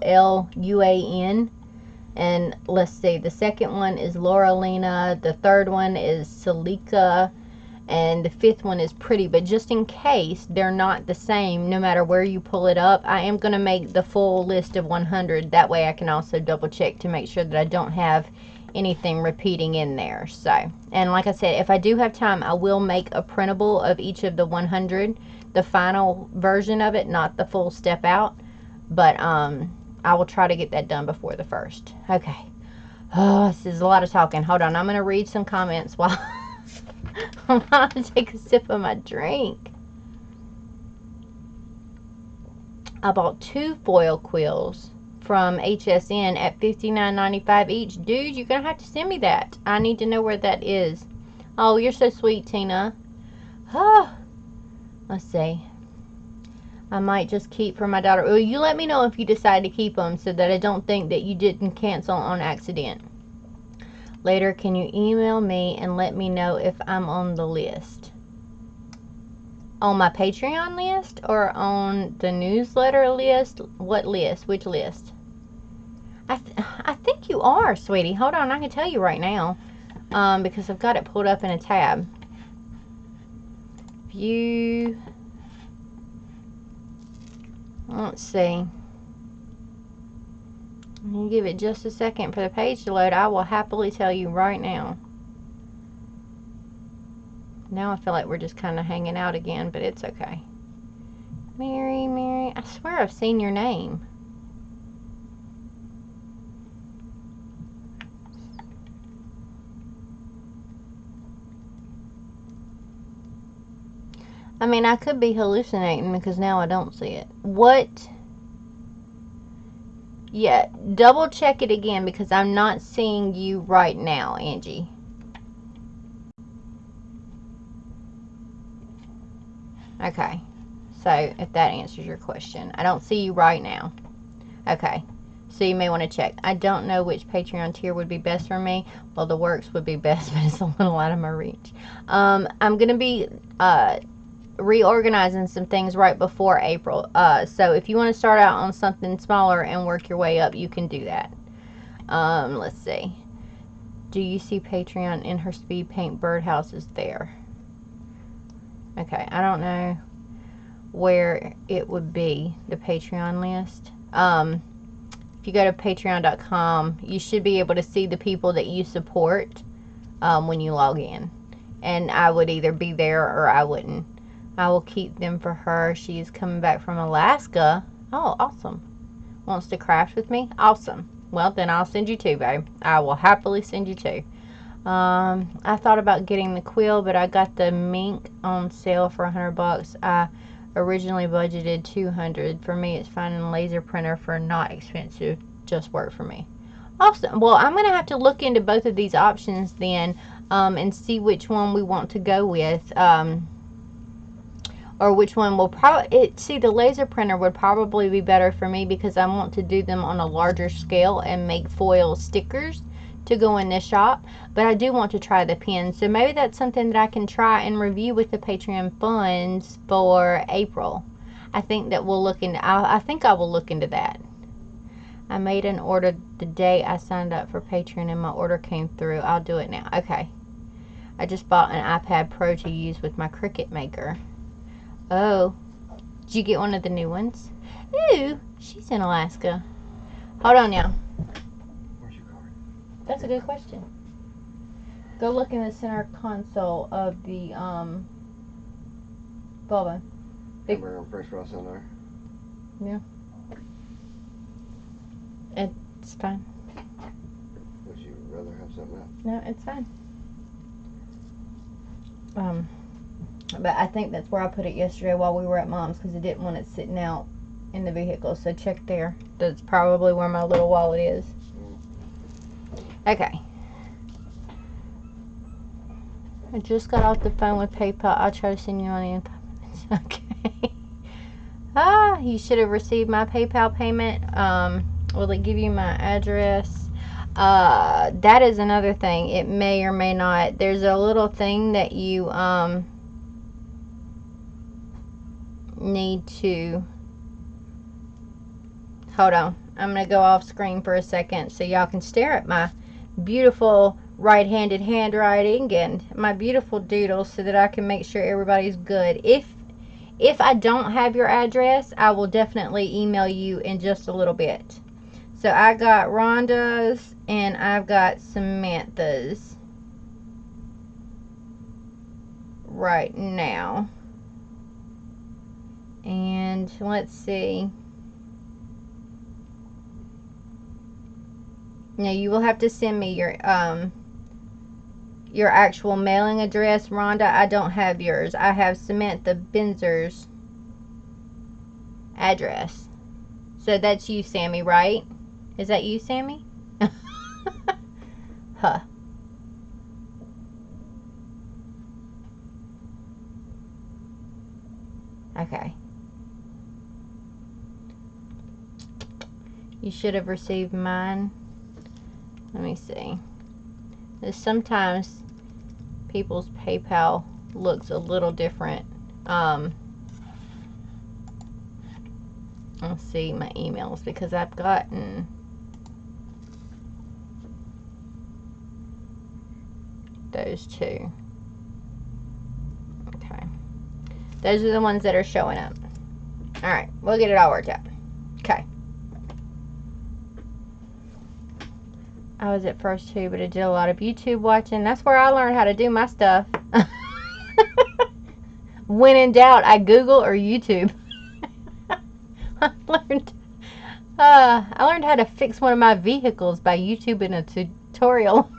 And let's see, the second one is Laurelina. The third one is Salika. And the fifth one is Pretty. But just in case they're not the same, no matter where you pull it up, I am going to make the full list of 100. That way I can also double check to make sure that I don't have anything repeating in there. So, and like I said, if I do have time, I will make a printable of each of the 100. The final version of it, not the full step out. But I will try to get that done before the 1st. Okay. Oh, this is a lot of talking. Hold on. I'm going to read some comments while I'm going to take a sip of my drink. I bought 2 foil quills from HSN at $59.95 each. Dude, you're going to have to send me that. I need to know where that is. Oh, you're so sweet, Tina. Oh, let's see. I might just keep for my daughter. Well, you let me know if you decide to keep them so that I don't think that you didn't cancel on accident. Later, can you email me and let me know if I'm on the list? On my Patreon list or on the newsletter list? What list? Which list? I think you are, sweetie. Hold on, I can tell you right now because I've got it pulled up in a tab. View. Let's see. You give it just a second for the page to load. I will happily tell you right now. Now I feel like we're just kind of hanging out again, but it's okay. Mary, I swear I've seen your name. I mean, I could be hallucinating because now I don't see it. What? Yeah, double check it again because I'm not seeing you right now, Angie. Okay, so if that answers your question. I don't see you right now. Okay, so you may want to check. I don't know which Patreon tier would be best for me. Well, the Works would be best, but it's a little out of my reach. I'm going to be reorganizing some things right before April. So if you want to start out on something smaller and work your way up, you can do that. Let's see. Do you see Patreon in her speed paint birdhouses there? Okay, I don't know where it would be, the Patreon list. if you go to patreon.com, you should be able to see the people that you support when you log in. And I would either be there or I wouldn't. I will keep them for her. She is coming back from Alaska. Oh, awesome. Wants to craft with me? Awesome. Well, then I'll send you two, babe. I will happily send you two. I thought about getting the quill, but I got the mink on sale for $100. I originally budgeted $200. For me, it's finding a laser printer for not expensive. Just work for me. Awesome. Well, I'm going to have to look into both of these options then, and see which one we want to go with. Or which one will probably, see, the laser printer would probably be better for me because I want to do them on a larger scale and make foil stickers to go in this shop. But I do want to try the pens, so maybe that's something that I can try and review with the Patreon funds for April. I think that we'll look into, I think I will look into that. I made an order the day I signed up for Patreon and my order came through. I'll do it now. Okay. I just bought an iPad Pro to use with my Cricut Maker. Oh, did you get one of the new ones? Ooh, she's in Alaska. Hold on now. Where's your card? That's a good question. Go look in the center console of the Bubba. Big- Hamburger and French fries in there. It's fine. Would you rather have something else? No, it's fine. But I think that's where I put it yesterday while we were at Mom's because I didn't want it sitting out in the vehicle. So check there. That's probably where my little wallet is. Okay. I just got off the phone with PayPal. I'll try to send you money in 5 minutes. Okay. You should have received my PayPal payment. Will it give you my address? That is another thing. It may or may not. There's a little thing that you need to, hold on, I'm gonna go off screen for a second so y'all can stare at my beautiful right-handed handwriting and my beautiful doodles so that I can make sure everybody's good. If I don't have your address, I will definitely email you in just a little bit. So I got Rhonda's and I've got Samantha's right now. And let's see. Now you will have to send me your actual mailing address, Rhonda. I don't have yours. I have Samantha Benzer's address. So that's you, Sammy, right? Is that you, Sammy? Huh. Okay. You should have received mine. Let me see. There's sometimes people's PayPal looks a little different. Let's see my emails because I've gotten those two. Okay. Those are the ones that are showing up. Alright, we'll get it all worked out. Okay. I was at first too, but I did a lot of YouTube watching. That's where I learned how to do my stuff. When in doubt, I Google or YouTube. I learned how to fix one of my vehicles by YouTube in a tutorial.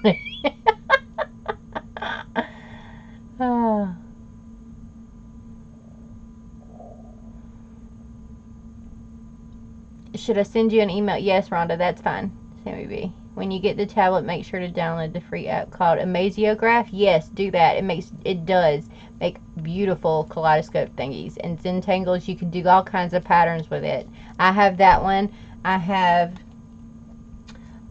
Should I send you an email? Yes, Rhonda, that's fine. Sammy B. When you get the tablet, make sure to download the free app called Amaziograph. Yes, do that. It does make beautiful kaleidoscope thingies. And Zentangles, you can do all kinds of patterns with it. I have that one. I have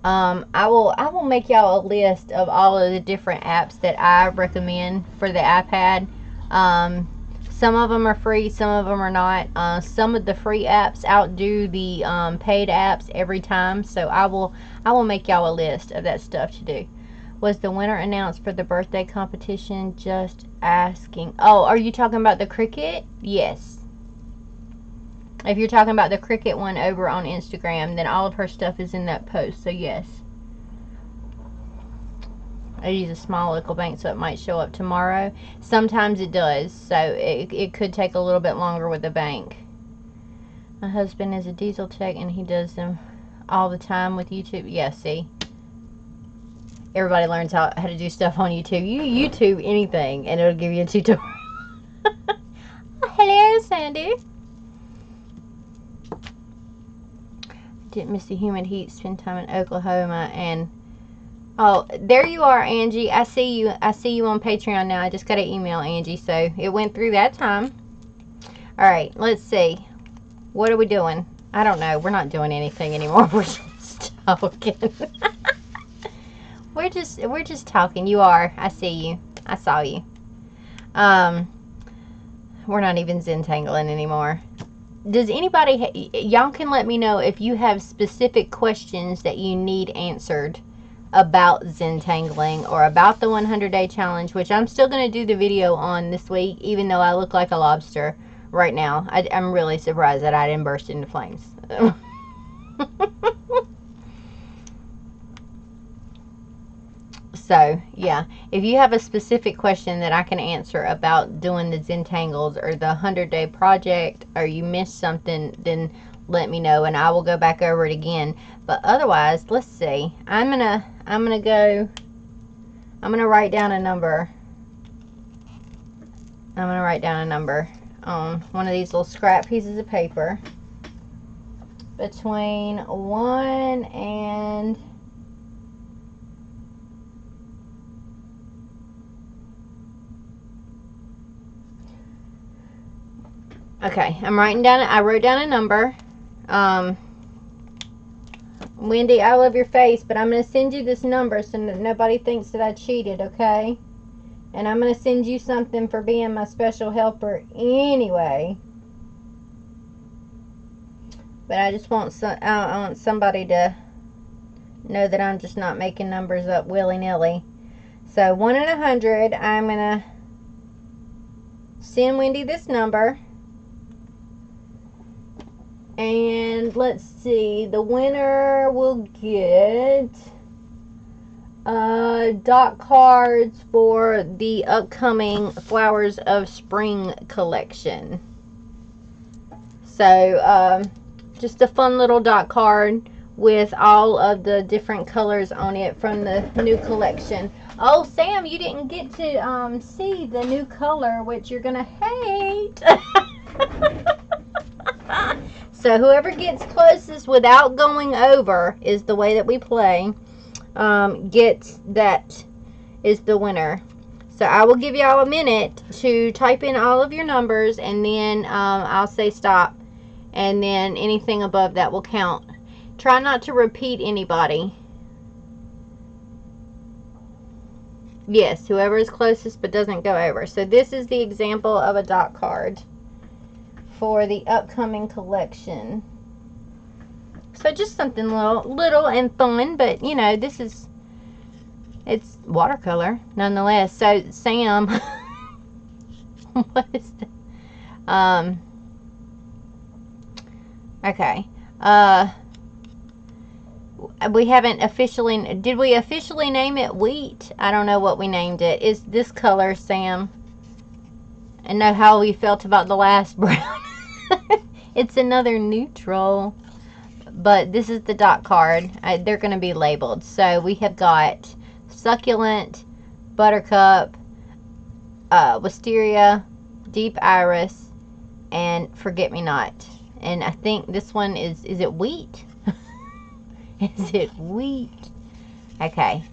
I will make y'all a list of all of the different apps that I recommend for the iPad. Some of them are free, some of them are not. Some of the free apps outdo the paid apps every time, so I will make y'all a list of that stuff to do. Was the winner announced for the birthday competition? Just asking. Oh, are you talking about the Cricut? Yes. If you're talking about the Cricket one over on Instagram, then all of her stuff is in that post. So yes. I use a small local bank, so it might show up tomorrow. Sometimes it does, so it could take a little bit longer with the bank. My husband is a diesel tech, and he does them all the time with YouTube. Yeah, see? Everybody learns how to do stuff on YouTube. You YouTube anything, and it'll give you a tutorial. Hello, Sandy. Didn't miss the humid heat. Spend time in Oklahoma, and... Oh, there you are, Angie. I see you. I see you on Patreon now. I just got an email, Angie, so it went through that time. All right, let's see. What are we doing? I don't know. We're not doing anything anymore. We're just talking. we're just talking. You are. I see you. I saw you. We're not even Zentangling anymore. Does anybody? Y'all can let me know if you have specific questions that you need answered about Zentangling or about the 100-day challenge, which I'm still going to do the video on this week, even though I look like a lobster right now. I'm really surprised that I didn't burst into flames. So, yeah, if you have a specific question that I can answer about doing the Zentangles or the 100-day project, or you missed something, then let me know and I will go back over it again. But otherwise, let's see. I'm gonna write down a number. I'm gonna write down a number on one of these little scrap pieces of paper. Between 1 and... Okay, I wrote down a number. Wendy, I love your face, but I'm going to send you this number so that nobody thinks that I cheated, okay? And I'm going to send you something for being my special helper anyway. But I just want I want somebody to know that I'm just not making numbers up willy-nilly. So 1 in 100, I'm going to send Wendy this number. And let's see, the winner will get dot cards for the upcoming Flowers of Spring collection. So, just a fun little dot card with all of the different colors on it from the new collection. Oh, Sam, you didn't get to see the new color, which you're gonna hate. So whoever gets closest without going over is the way that we play. Gets that is the winner. So I will give y'all a minute to type in all of your numbers, and then I'll say stop, and then anything above that will count. Try not to repeat anybody. Yes, whoever is closest but doesn't go over. So this is the example of a dot card for the upcoming collection. So just something little and fun, but you know, it's watercolor nonetheless. So Sam, what is that? Okay. We haven't officially, did we officially name it wheat? I don't know what we named it. Is this color, Sam? And know how we felt about the last brown. It's another neutral, but this is the dot card. They're going to be labeled. So we have got succulent, buttercup, wisteria, deep iris, and forget-me-not. And I think this one is it wheat? Is it wheat? Okay.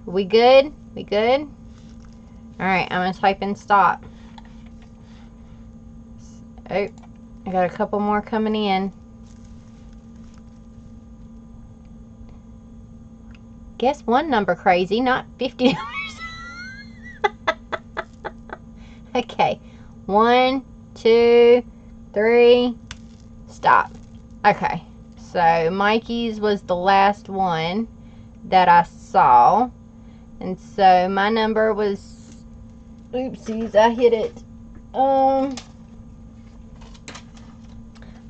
We good? We good? Alright, I'm going to type in stop. Oh, I got a couple more coming in. Guess one number crazy, not 50 numbers. Okay. 1, 2, 3, stop. Okay. So Mikey's was the last one that I saw. And so my number was, oopsies, I hit it.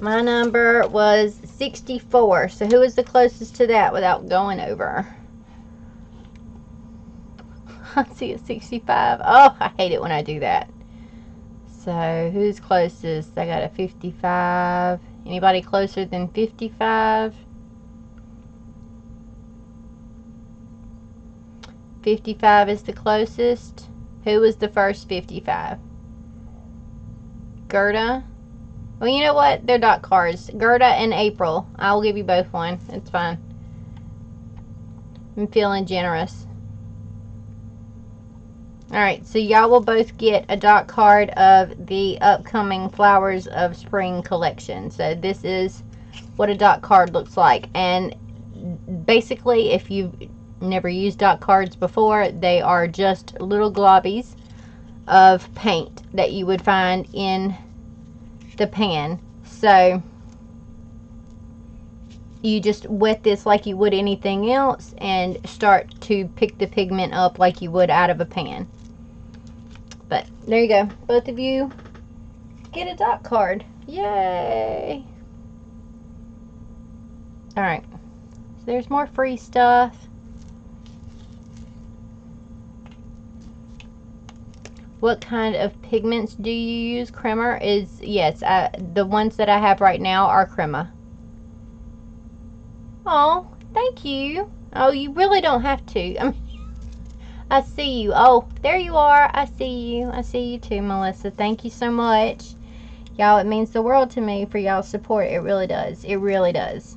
My number was 64. So who is the closest to that without going over? I see a 65. Oh, I hate it when I do that. So who's closest? I got a 55. Anybody closer than 55? 55 is the closest. Who was the first 55? Gerda? Well, you know what? They're dot cards. Gerda and April. I'll give you both one. It's fine. I'm feeling generous. Alright, so y'all will both get a dot card of the upcoming Flowers of Spring collection. So this is what a dot card looks like. And basically, if you've never used dot cards before, they are just little globbies of paint that you would find in the pan. So you just wet this like you would anything else and start to pick the pigment up like you would out of a pan. But there you go. Both of you get a dot card. Yay! Alright. So there's more free stuff. What kind of pigments do you use? Crema is, yes, the ones that I have right now are crema. Oh, thank you. Oh, you really don't have to. I mean, I see you. Oh, there you are. I see you. I see you too, Melissa. Thank you so much. Y'all, it means the world to me for y'all's support. It really does. It really does.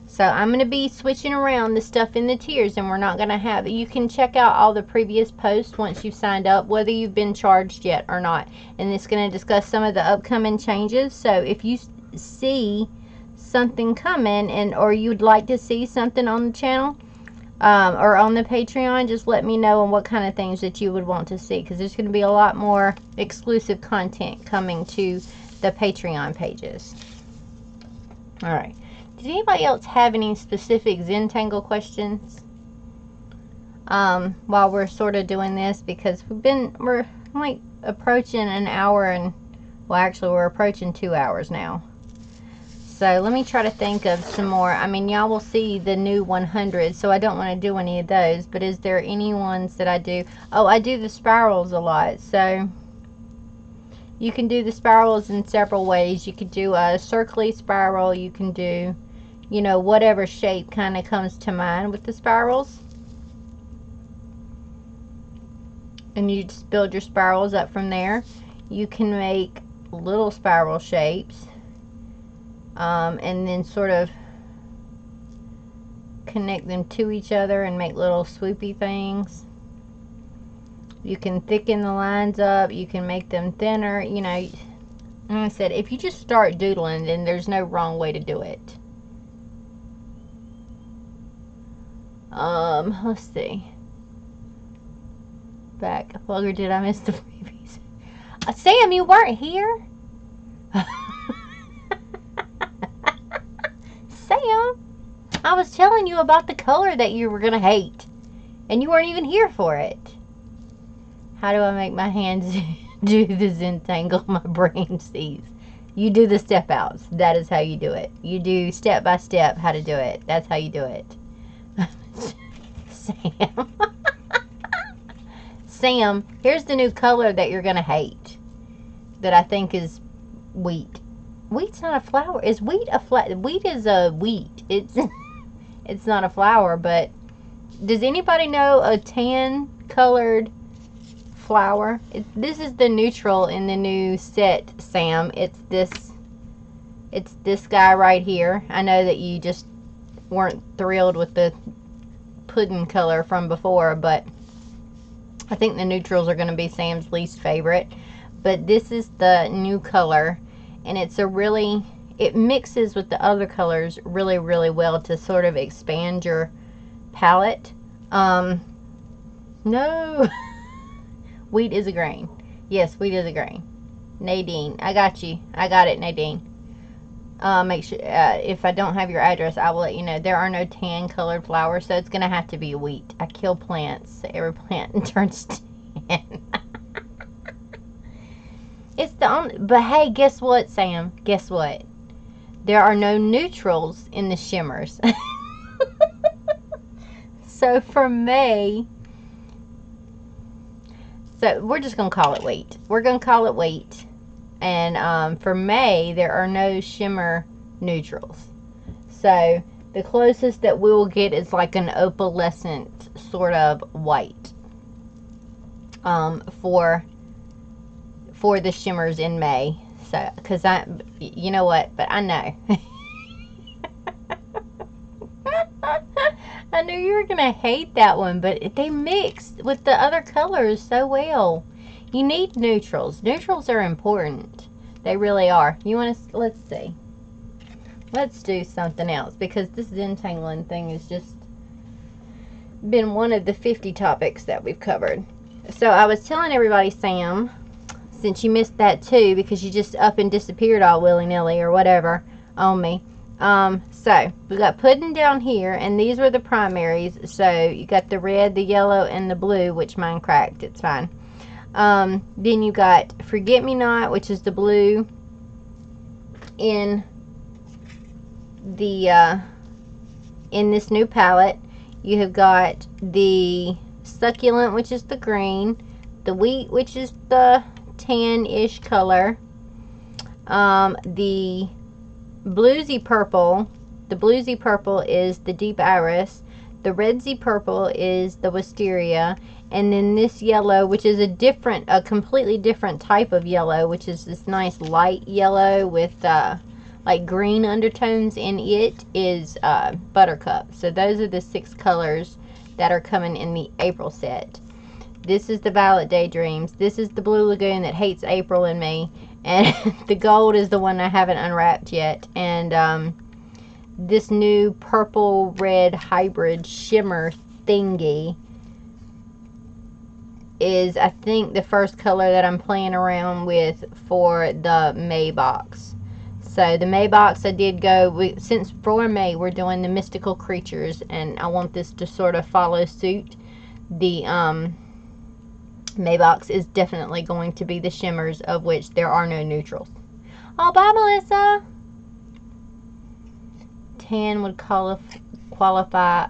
So I'm going to be switching around the stuff in the tiers, and we're not going to have it. You can check out all the previous posts once you've signed up, whether you've been charged yet or not. And it's going to discuss some of the upcoming changes. So if you see something coming, or you'd like to see something on the channel, or on the Patreon, just let me know on what kind of things that you would want to see, because there's going to be a lot more exclusive content coming to the Patreon pages. Alright. Did anybody else have any specific Zentangle questions while we're sort of doing this? Because we're like approaching an hour, and well, actually we're approaching 2 hours now. So let me try to think of some more. I mean, y'all will see the new 100, so I don't want to do any of those. But is there any ones that I do? Oh, I do the spirals a lot. So you can do the spirals in several ways. You could do a circly spiral. You can do, you know, whatever shape kind of comes to mind with the spirals. And you just build your spirals up from there. You can make little spiral shapes. And then sort of connect them to each other and make little swoopy things. You can thicken the lines up. You can make them thinner. You know, like I said, if you just start doodling, then there's no wrong way to do it. Let's see. Back. Or did I miss the previous? Sam, you weren't here? Sam, I was telling you about the color that you were going to hate. And you weren't even here for it. How do I make my hands do the Zentangle my brain sees? You do the step outs. That is how you do it. You do step by step how to do it. That's how you do it. Sam. Sam, here's the new color that you're going to hate. That I think is wheat. Wheat's not a flower. Is wheat a flower? Wheat is a wheat. It's not a flower, but does anybody know a tan colored flower? This is the neutral in the new set, Sam. It's this guy right here. I know that you just weren't thrilled with the pudding color from before, but I think the neutrals are going to be Sam's least favorite. But this is the new color. And it's it mixes with the other colors really, really well to sort of expand your palette. No. Wheat is a grain. Yes, wheat is a grain. Nadine, I got you. I got it, Nadine. Make sure, if I don't have your address, I will let you know. There are no tan colored flowers, so it's going to have to be wheat. I kill plants. So every plant turns tan. It's the only, but hey, guess what, Sam? Guess what? there are no neutrals in the shimmers. So for May, so we're just going to call it wheat. We're going to call it wheat. And for May, there are no shimmer neutrals. So the closest that we will get is like an opalescent sort of white for the shimmers in May. So, because you know what, but I know. I knew you were going to hate that one, but they mix with the other colors so well. You need neutrals. Neutrals are important. They really are. You want to, let's see. Let's do something else, because this Zentangling thing has just been one of the 50 topics that we've covered. So I was telling everybody, Sam, since you missed that too, because you just up and disappeared all willy-nilly or whatever on me. So we got pudding down here, and these were the primaries. So you got the red, the yellow, and the blue, which mine cracked. It's fine. Then you got Forget Me Not, which is the blue in the in this new palette. You have got the Succulent, which is the green, the Wheat, which is the tan-ish color, the bluesy purple. The bluesy purple is the Deep Iris. The redsy purple is the Wisteria. And then this yellow, which is a completely different type of yellow, which is this nice light yellow with like green undertones in it, is Buttercup. So those are the 6 colors that are coming in the April set. This is the Violet Daydreams. This is the Blue Lagoon that hates April and me. And the gold is the one I haven't unwrapped yet. And this new purple red hybrid shimmer thingy is, I think, the first color that I'm playing around with for the May box. So the May box, I did go, since for May we're doing the mystical creatures, and I want this to sort of follow suit. The May box is definitely going to be the shimmers, of which there are no neutrals. Oh, bye, Melissa. Tan would qualify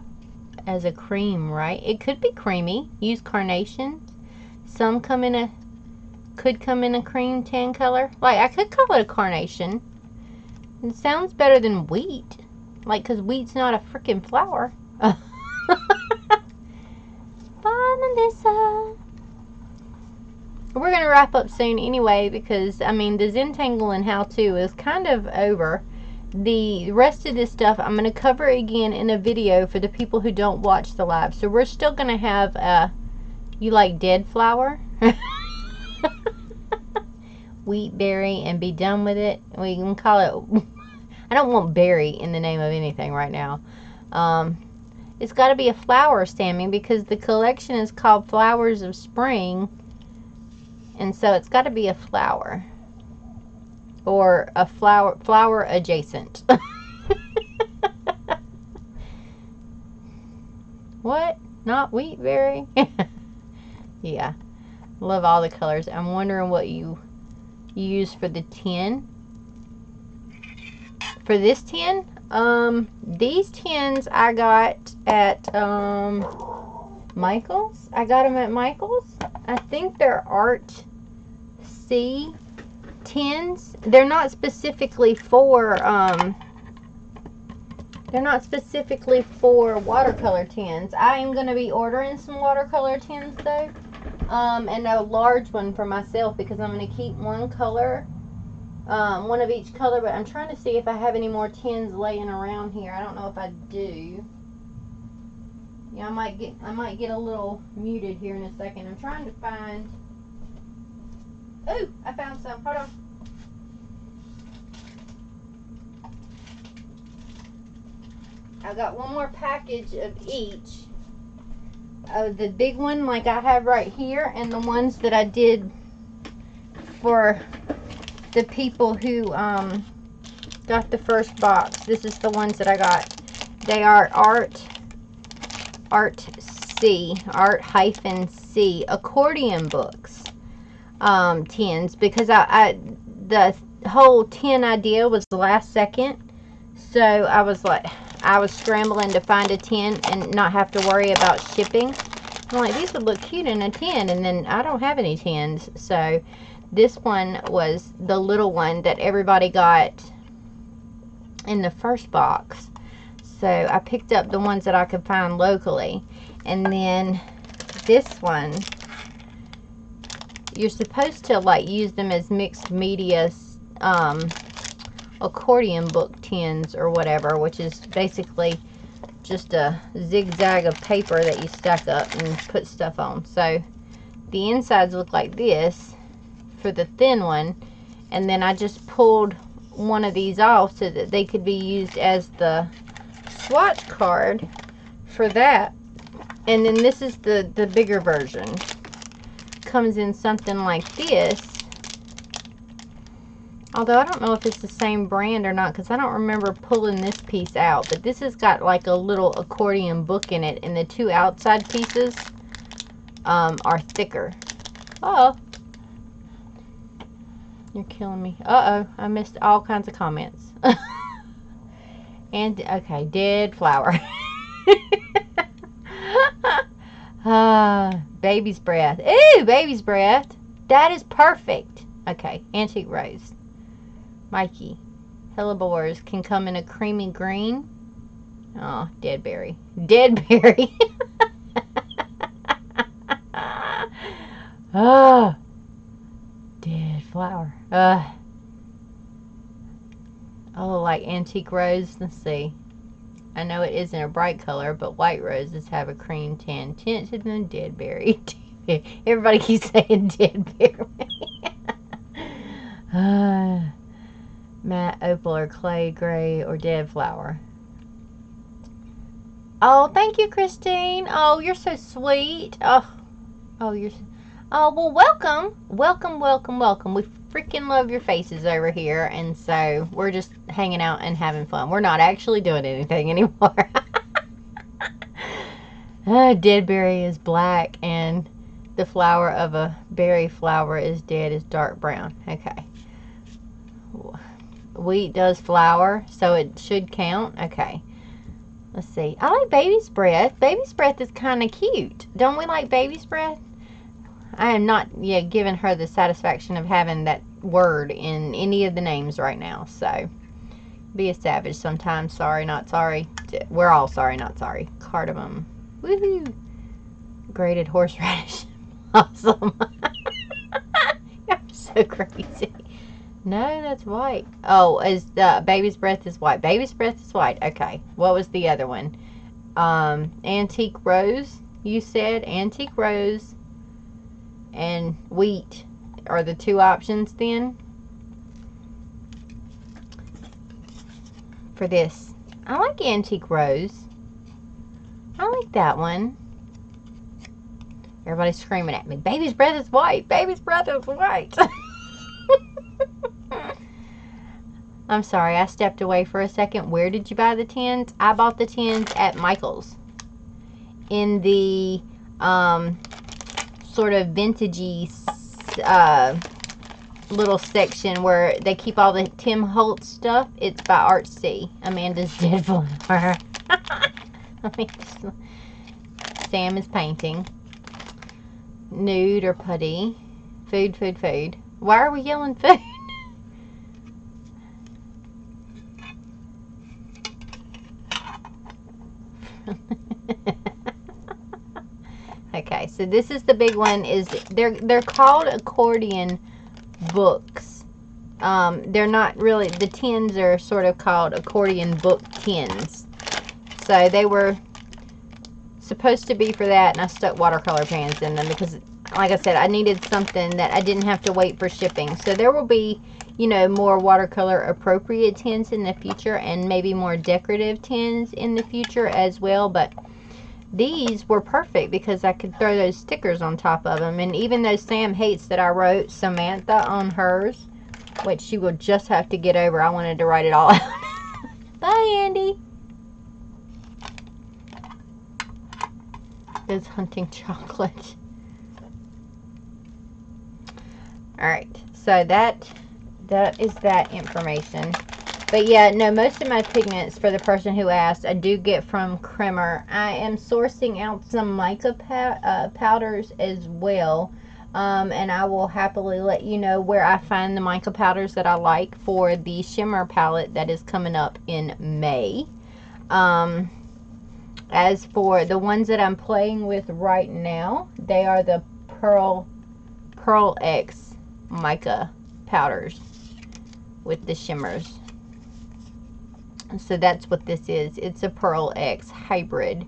as a cream, right? It could be creamy. Use carnations. Some could come in a cream tan color. Like, I could call it a carnation. It sounds better than wheat. Like, because wheat's not a freaking flower. Bye, Melissa. We're going to wrap up soon anyway, because, I mean, the Zentangle and how-to is kind of over. The rest of this stuff I'm going to cover again in a video for the people who don't watch the live. So we're still going to have you like dead flour? Wheat berry, and be done with it. We can call it, I don't want berry in the name of anything right now. It's got to be a flower, Sammy, because the collection is called Flowers of Spring. And so it's got to be a flower. Or a flower adjacent. What? Not wheat berry? Yeah. Love all the colors. I'm wondering what you use for the tin. For this tin, these tins I got at Michael's. I got them at Michael's. I think they're Art C tins. They're not specifically for watercolor tins. I am going to be ordering some watercolor tins though, and a large one for myself, because I'm going to keep one color, one of each color. But I'm trying to see if I have any more tins laying around here. I don't know if I do. Yeah, I might get a little muted here in a second. I'm trying to find. Ooh, I found some. Hold on. I got one more package of each. The big one like I have right here, and the ones that I did for the people who got the first box. This is the ones that I got. They are Art C accordion books. Tins, because the whole tin idea was the last second, So I was like, I was scrambling to find a tin and not have to worry about shipping. I'm like, these would look cute in a tin, and then I don't have any tins. So this one was the little one that everybody got in the first box. So I picked up the ones that I could find locally. And then this one, you're supposed to like use them as mixed media accordion book tins or whatever, which is basically just a zigzag of paper that you stack up and put stuff on. So the insides look like this for the thin one, and then I just pulled one of these off so that they could be used as the swatch card for that. And then this is the bigger version. Comes in something like this. Although I don't know if it's the same brand or not, because I don't remember pulling this piece out. But this has got like a little accordion book in it, and the two outside pieces are thicker. Uh-oh. You're killing me. Uh-oh. I missed all kinds of comments. And, okay, dead flower. Baby's breath. Ooh, baby's breath. That is perfect. Okay, antique rose. Mikey. Hellebores can come in a creamy green. Oh, dead berry. Dead berry. Oh, dead flower. Oh, like antique rose. Let's see. I know it isn't a bright color, but white roses have a cream tan tint to them. Dead berry. Everybody keeps saying dead berry. Matte opal or clay gray or dead flower. Oh, thank you, Christine. Oh, you're so sweet. Oh, you're. Oh, well, welcome, welcome, welcome, welcome. We freaking love your faces over here, and so we're just hanging out and having fun. We're not actually doing anything anymore. Dead berry is black, and the flower of a berry flower is dead is dark brown. Okay. Wheat does flower, so it should count. Okay. Let's see. I like baby's breath. Baby's breath is kind of cute. Don't we like baby's breath? I am not yet giving her the satisfaction of having that word in any of the names right now. So, be a savage sometimes. Sorry, not sorry. We're all sorry, not sorry. Cardamom. Woohoo. Grated horseradish. Awesome. You're so crazy. No, that's white. Oh, is baby's breath is white. Baby's breath is white. Okay. What was the other one? Antique rose. You said antique rose and wheat are the two options then for this. I like antique rose. I like that one. Everybody's screaming at me. Baby's breath is white. Baby's breath is white. I'm sorry, I stepped away for a second. Where did you buy the tins? I bought the tins at Michael's. In the sort of vintagey little section where they keep all the Tim Holtz stuff. It's by Artsy. Amanda's dead flower. Sam is painting. Nude or putty. Food, food, food. Why are we yelling food? Okay, so this is the big one. Is they're called accordion books. They're not really, the tins are sort of called accordion book tins. So they were supposed to be for that, and I stuck watercolor pans in them because, like I said, I needed something that I didn't have to wait for shipping. So there will be, you know, more watercolor appropriate tins in the future, and maybe more decorative tins in the future as well. But these were perfect because I could throw those stickers on top of them. And even though Sam hates that I wrote Samantha on hers, which she will just have to get over, I wanted to write it all out. Bye, Andy. Is hunting chocolate. Alright, so that is that information. But yeah, no, most of my pigments, for the person who asked, I do get from Kremer. I am sourcing out some mica powders as well. And I will happily let you know where I find the mica powders that I like for the shimmer palette that is coming up in May. As for the ones that I'm playing with right now, they are the Pearl X mica powders with the shimmers. So that's what this is. It's a Pearl X hybrid.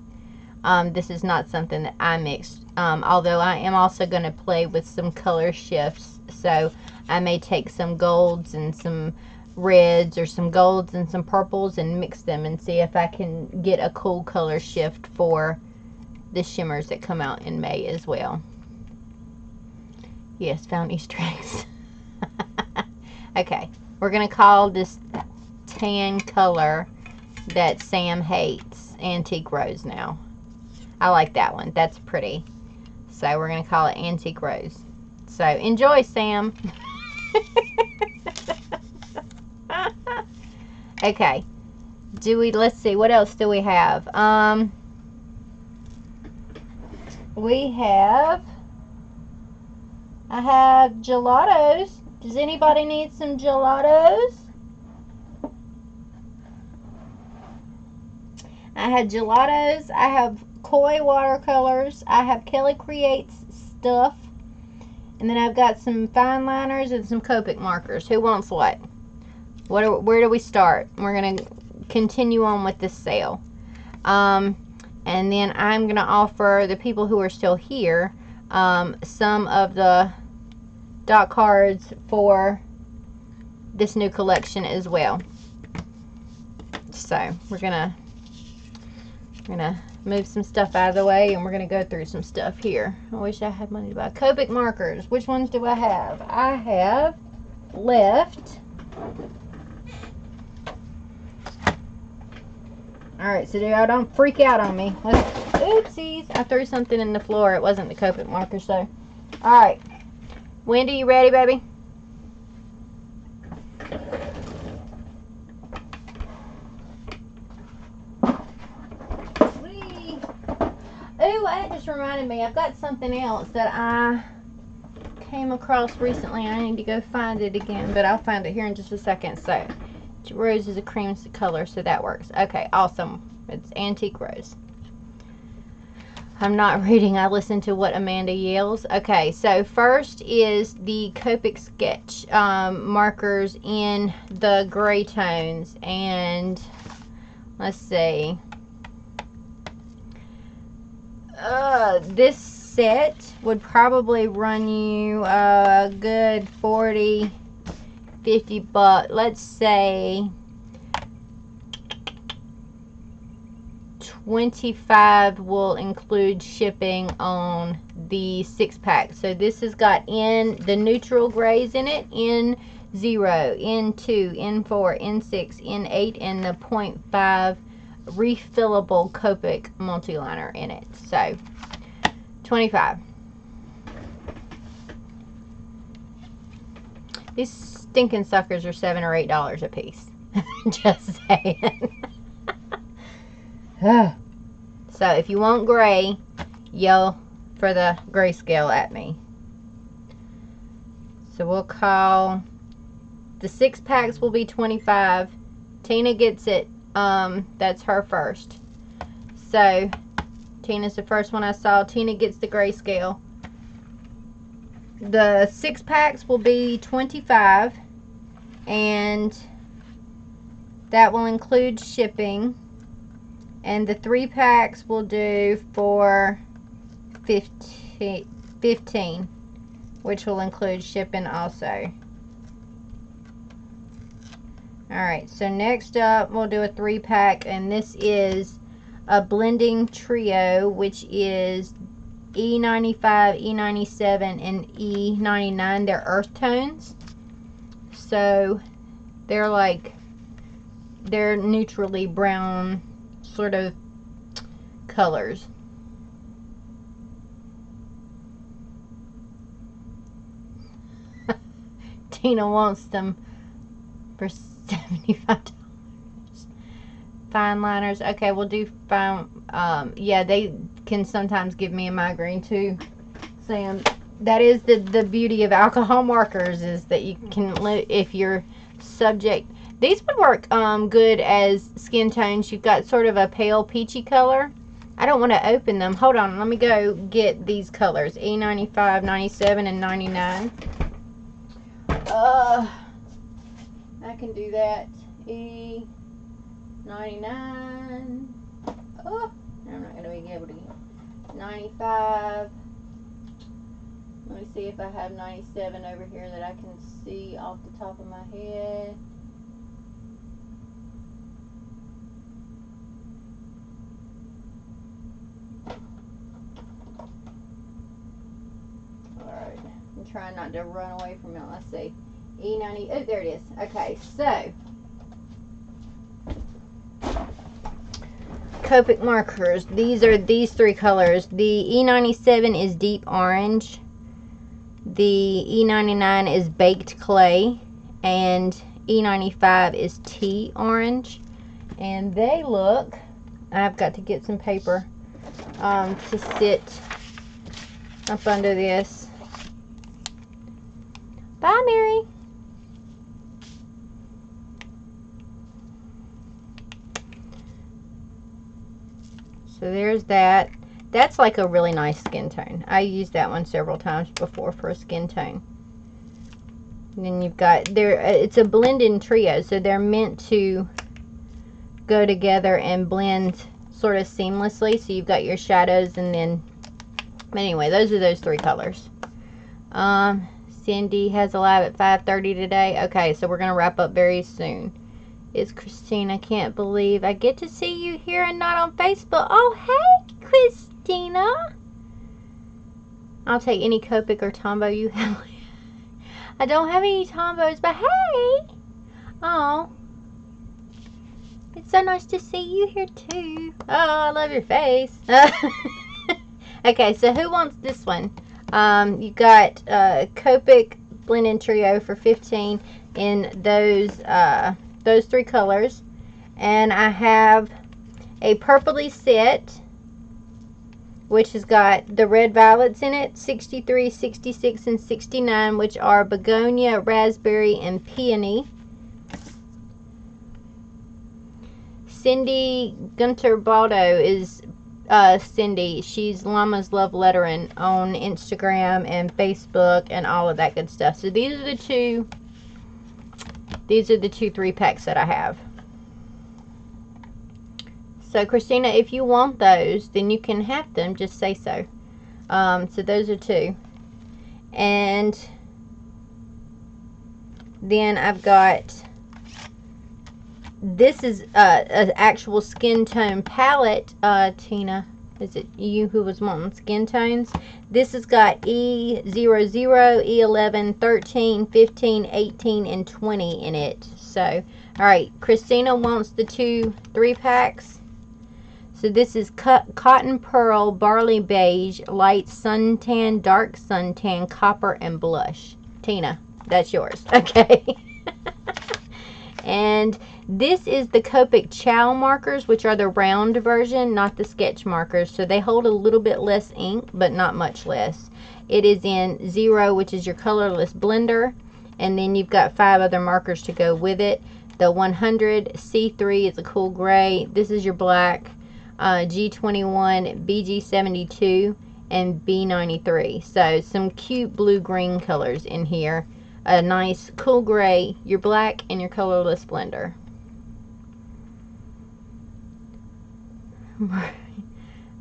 This is not something that I mixed, although I am also going to play with some color shifts. So I may take some golds and some reds, or some golds and some purples, and mix them and see if I can get a cool color shift for the shimmers that come out in May as well. Yes, found Easter eggs. Okay, we're going to call this tan color that Sam hates Antique Rose now. I like that one. That's pretty. So we're going to call it Antique Rose. So enjoy, Sam. Okay. Let's see, what else do we have? I have gelatos. Does anybody need some gelatos? I have gelatos. I have Koi watercolors. I have Kelly Creates stuff. And then I've got some fine liners and some Copic markers. Who wants what? Where do we start? We're going to continue on with this sale. And then I'm going to offer the people who are still here some of the dot cards for this new collection as well. So we're gonna move some stuff out of the way, and we're gonna go through some stuff here. I wish I had money to buy Copic markers. Which ones do I have? I have left. Alright, so y'all don't freak out on me. Oopsies, I threw something in the floor. It wasn't the Copic markers though. Alright, Wendy, you ready, baby? Ooh, that just reminded me. I've got something else that I came across recently. I need to go find it again, but I'll find it here in just a second. So, rose is a cream color, so that works. Okay, awesome. It's Antique Rose. I'm not reading. I listen to what Amanda yells. Okay, so first is the Copic sketch markers in the gray tones. And let's see. This set would probably run you a good 40, 50 bucks. Let's say 25 will include shipping on the 6-pack. So this has got in the neutral grays in it, N0, N2, N4, N6, N8, and the 0.5 refillable Copic multi-liner in it. So 25. These stinking suckers are $7 or $8 a piece. Just saying. So if you want gray, yell for the grayscale at me. So we'll call the 6-packs will be 25. Tina gets it. That's her first. So Tina's the first one I saw. Tina gets the grayscale. The 6-packs will be 25, and that will include shipping. And the 3-packs will do for 15, which will include shipping also. Alright, so next up we'll do a 3-pack, and this is a blending trio, which is E95, E97, and E99. They're earth tones. So they're neutrally brown sort of colors. Tina wants them for $75. Fine liners. Okay, we'll do fine. Yeah, they can sometimes give me a migraine too, Sam. That is the beauty of alcohol markers, is that you can, if you're subject. These would work good as skin tones. You've got sort of a pale peachy color. I don't want to open them. Hold on, let me go get these colors. E95, 97, and 99. I can do that. E99. Oh, I'm not going to be able to get 95. Let me see if I have 97 over here that I can see off the top of my head. Alright, I'm trying not to run away from it. Let's see. E90, oh, there it is. Okay, so Copic markers. These are these three colors. The E97 is deep orange. The E99 is baked clay, and E95 is tea orange. And they look, I've got to get some paper to sit up under this. Bye, Mary. So there's that. That's like a really nice skin tone. I used that one several times before for a skin tone. And then you've got there. It's a blend-in trio, so they're meant to go together and blend sort of seamlessly. So you've got your shadows, and then. Anyway, those are those three colors. Cindy has a live at 5:30 today. Okay, so we're gonna wrap up very soon. It's Christina. Can't believe I get to see you here and not on Facebook. Oh, hey, Christina. I'll take any Copic or Tombow you have. I don't have any Tombows, but hey. Oh. It's so nice to see you here too. Oh, I love your face. Okay, so who wants this one? You got Copic blend-in trio for 15 in those three colors, and I have a purpley set, which has got the red violets in it, 63, 66, and 69, which are begonia, raspberry, and peony. Cindy Gunter Baldo is Cindy. She's Llama's Love Lettering on Instagram and Facebook and all of that good stuff. So these are the two 3-packs that I have. So Christina, if you want those, then you can have them. Just say so. So those are two. And then I've got, this is an actual skin tone palette. Tina, is it you who was wanting skin tones? This has got E00, E11, 13, 15, 18, and 20 in it. So, alright, Christina wants the 2 3-packs. So this is Cotton Pearl, Barley Beige, Light Suntan, Dark Suntan, Copper, and Blush. Tina, that's yours. Okay. And this is the Copic Chow markers, which are the round version, not the sketch markers. So they hold a little bit less ink, but not much less. It is in 0, which is your colorless blender. And then you've got 5 other markers to go with it. The 100 C3 is a cool gray. This is your black. G21, BG72, and B93. So some cute blue-green colors in here. A nice cool gray, your black, and your colorless blender.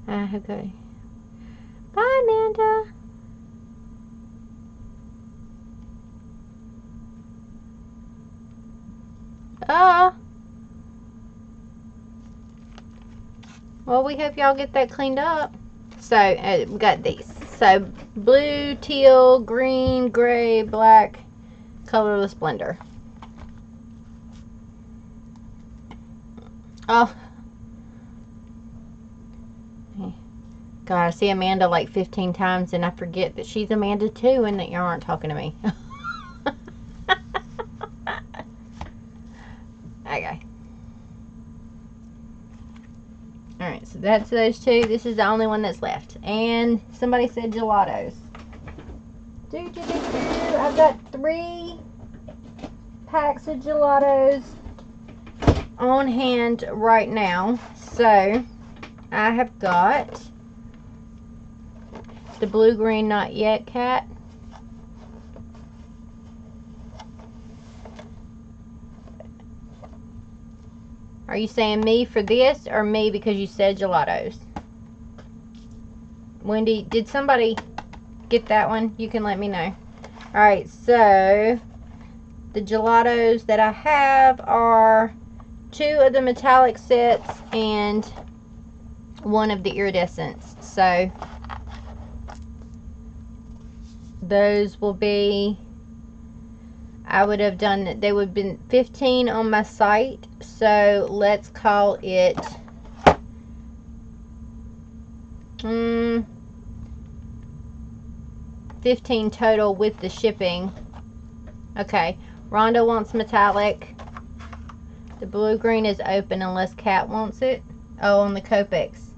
Okay. Bye, Amanda. Well, we hope y'all get that cleaned up. So, we got these. So, blue, teal, green, gray, black, colorless blender. Oh. God, I see Amanda like 15 times and I forget that she's Amanda too and that y'all aren't talking to me. So that's those two. This is the only one that's left. And somebody said gelatos. I've got 3 packs of gelatos on hand right now. So I have got the blue green not yet cat. Are you saying me for this or me because you said gelatos? Wendy, did somebody get that one? You can let me know. Alright, so the gelatos that I have are 2 of the metallic sets and 1 of the iridescents. So those will be, I would have done, they would have been 15 on my site. So let's call it 15 total with the shipping. Okay, Rhonda wants metallic. The blue green is open unless Kat wants it. Oh, on the Copics.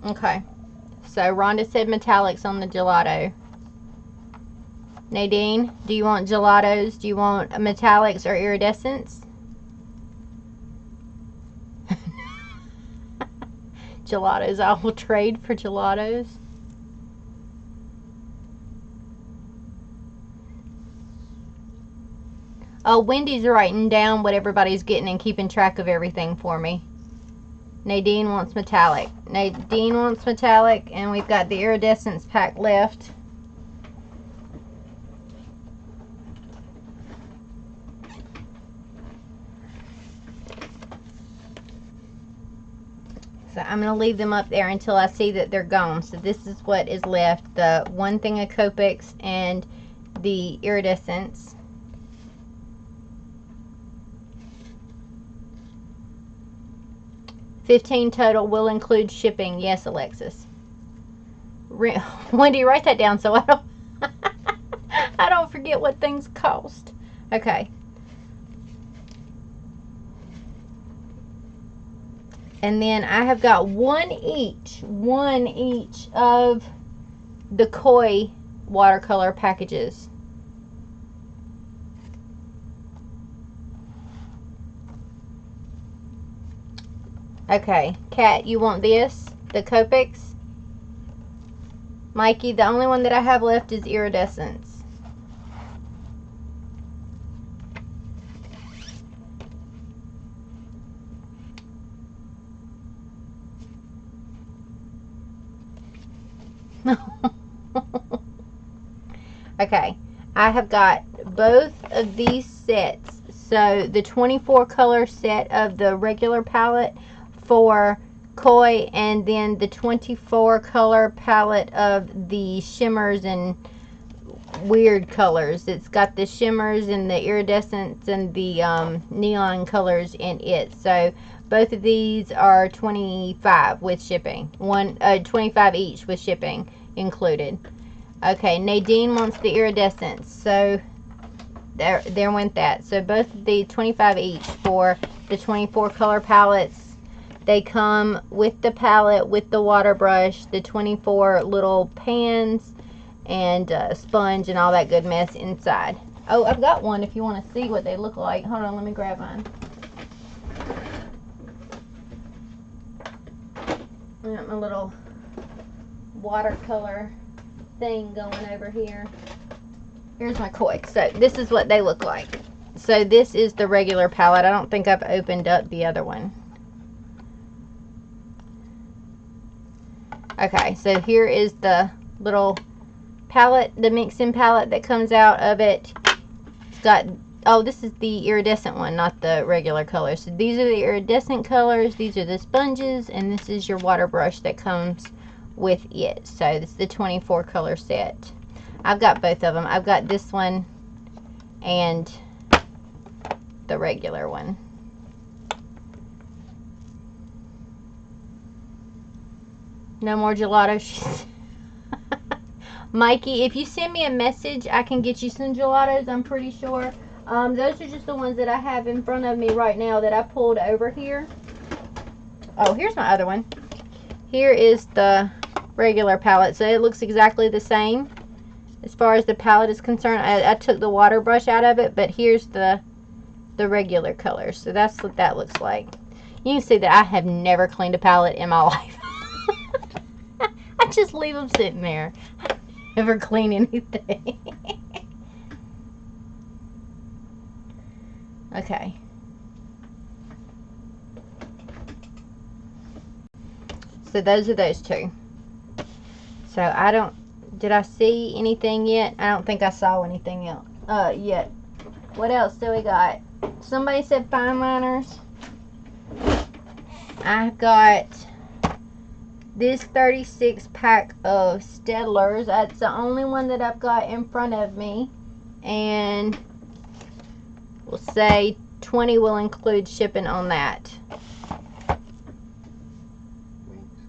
Okay, so Rhonda said metallics on the gelato. Nadine, do you want gelatos? Do you want metallics or iridescents? Gelatos, I will trade for gelatos. Oh, Wendy's writing down what everybody's getting and keeping track of everything for me. Nadine wants metallic. Nadine wants metallic, and we've got the iridescence pack left. So I'm going to leave them up there until I see that they're gone. So this is what is left. The 1 thing of Copics and the iridescence. $15 total will include shipping. Yes, Alexis. Wendy, write that down so I don't I don't forget what things cost. Okay. And then I have got one each of the Koi watercolor packages. Okay, Kat, you want this? The Copics? Mikey, the only one that I have left is iridescence. Okay, I have got both of these sets. So the 24 color set of the regular palette for Koi, and then the 24 color palette of the shimmers and weird colors. It's got the shimmers and the iridescence and the neon colors in it. So both of these are 25 with shipping. 25 each with shipping included. Okay, Nadine wants the iridescence. So there went that. So both of the 25 each for the 24 color palettes. They come with the palette, with the water brush, the 24 little pans, and sponge and all that good mess inside. Oh, I've got one if you want to see what they look like. Hold on, let me grab mine. I got my little watercolor thing going over here. Here's my Koi. So this is what they look like. So this is the regular palette. I don't think I've opened up the other one. Okay, so here is the little palette, the mix-in palette that comes out of it. It's got, oh, this is the iridescent one, not the regular color. So these are the iridescent colors, these are the sponges, and this is your water brush that comes with it. So this is the 24 color set. I've got both of them. I've got this one and the regular one. No more gelato. Mikey, if you send me a message, I can get you some gelatos, I'm pretty sure. Those are just the ones that I have in front of me right now that I pulled over here. Oh, here's my other one. Here is the regular palette. So it looks exactly the same as far as the palette is concerned. I took the water brush out of it, but here's the regular colors. So that's what that looks like. You can see that I have never cleaned a palette in my life. I just leave them sitting there. I never clean anything. Okay. So those are those two. So did I see anything yet? I don't think I saw anything else yet. What else do we got? Somebody said fine liners. I've got this 36 pack of Staedtlers. That's the only one that I've got in front of me. And we'll say 20 will include shipping on that. Wings.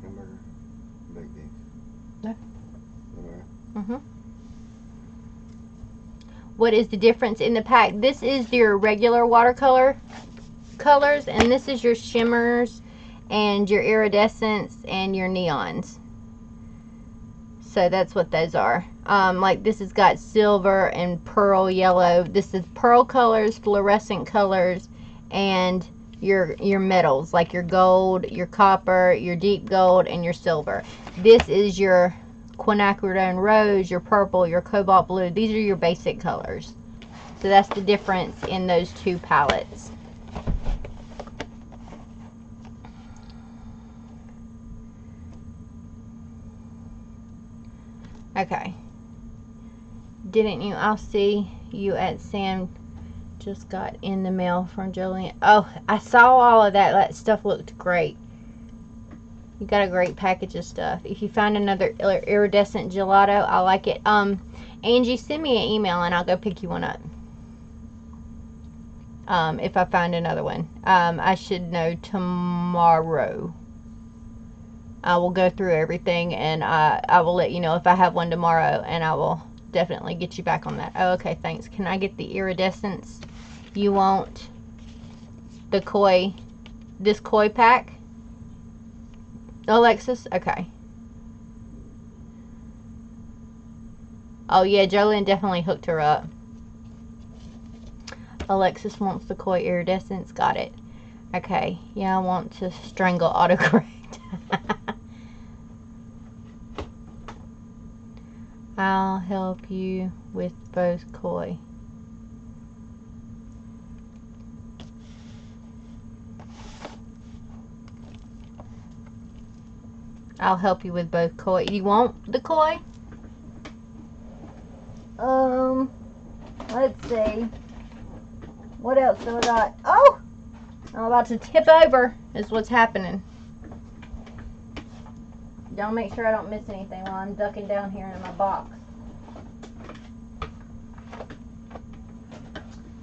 Hamburger. Baked beef. Yeah. Okay. What is the difference in the pack? This is your regular watercolor colors, and this is your shimmers and your iridescents and your neons. So that's what those are. Like this has got silver and pearl yellow. This is pearl colors, fluorescent colors, and your metals like your gold, your copper, your deep gold, and your silver. This is your quinacridone rose, your purple, your cobalt blue. These are your basic colors. So that's the difference in those two palettes. Okay. Didn't you? I'll see you at Sam. Just got in the mail from Jolene. Oh, I saw all of that. That stuff looked great. You got a great package of stuff. If you find another iridescent gelato, I like it. Angie, send me an email and I'll go pick you one up. If I find another one. I should know tomorrow. I will go through everything and I will let you know if I have one tomorrow, and I will definitely get you back on that. Oh, okay, thanks. Can I get the iridescence? You want the koi, this koi pack? Alexis? Okay. Oh yeah, Jolene definitely hooked her up. Alexis wants the koi iridescence. Got it. Okay. Yeah, I want to strangle autocorrect. I'll help you with both koi. I'll help you with both koi. You want the koi? Let's see. What else do I got? Oh! I'm about to tip over is what's happening. Y'all make sure I don't miss anything while I'm ducking down here in my box.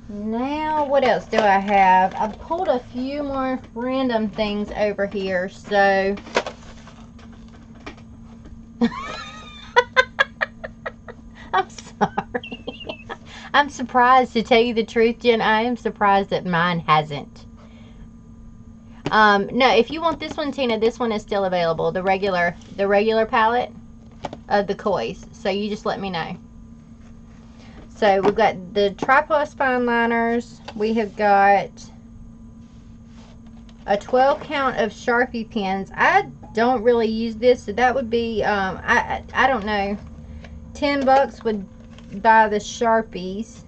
Now, what else do I have? I pulled a few more random things over here, so... I'm sorry. I'm surprised, to tell you the truth, Jen. I am surprised that mine hasn't. No, if you want this one, Tina, this one is still available. The regular palette of the kois. So you just let me know. So we've got the Tri-Plus fine liners. We have got a 12 count of Sharpie pens. I don't really use this, so that would be I don't know. $10 would buy the Sharpies.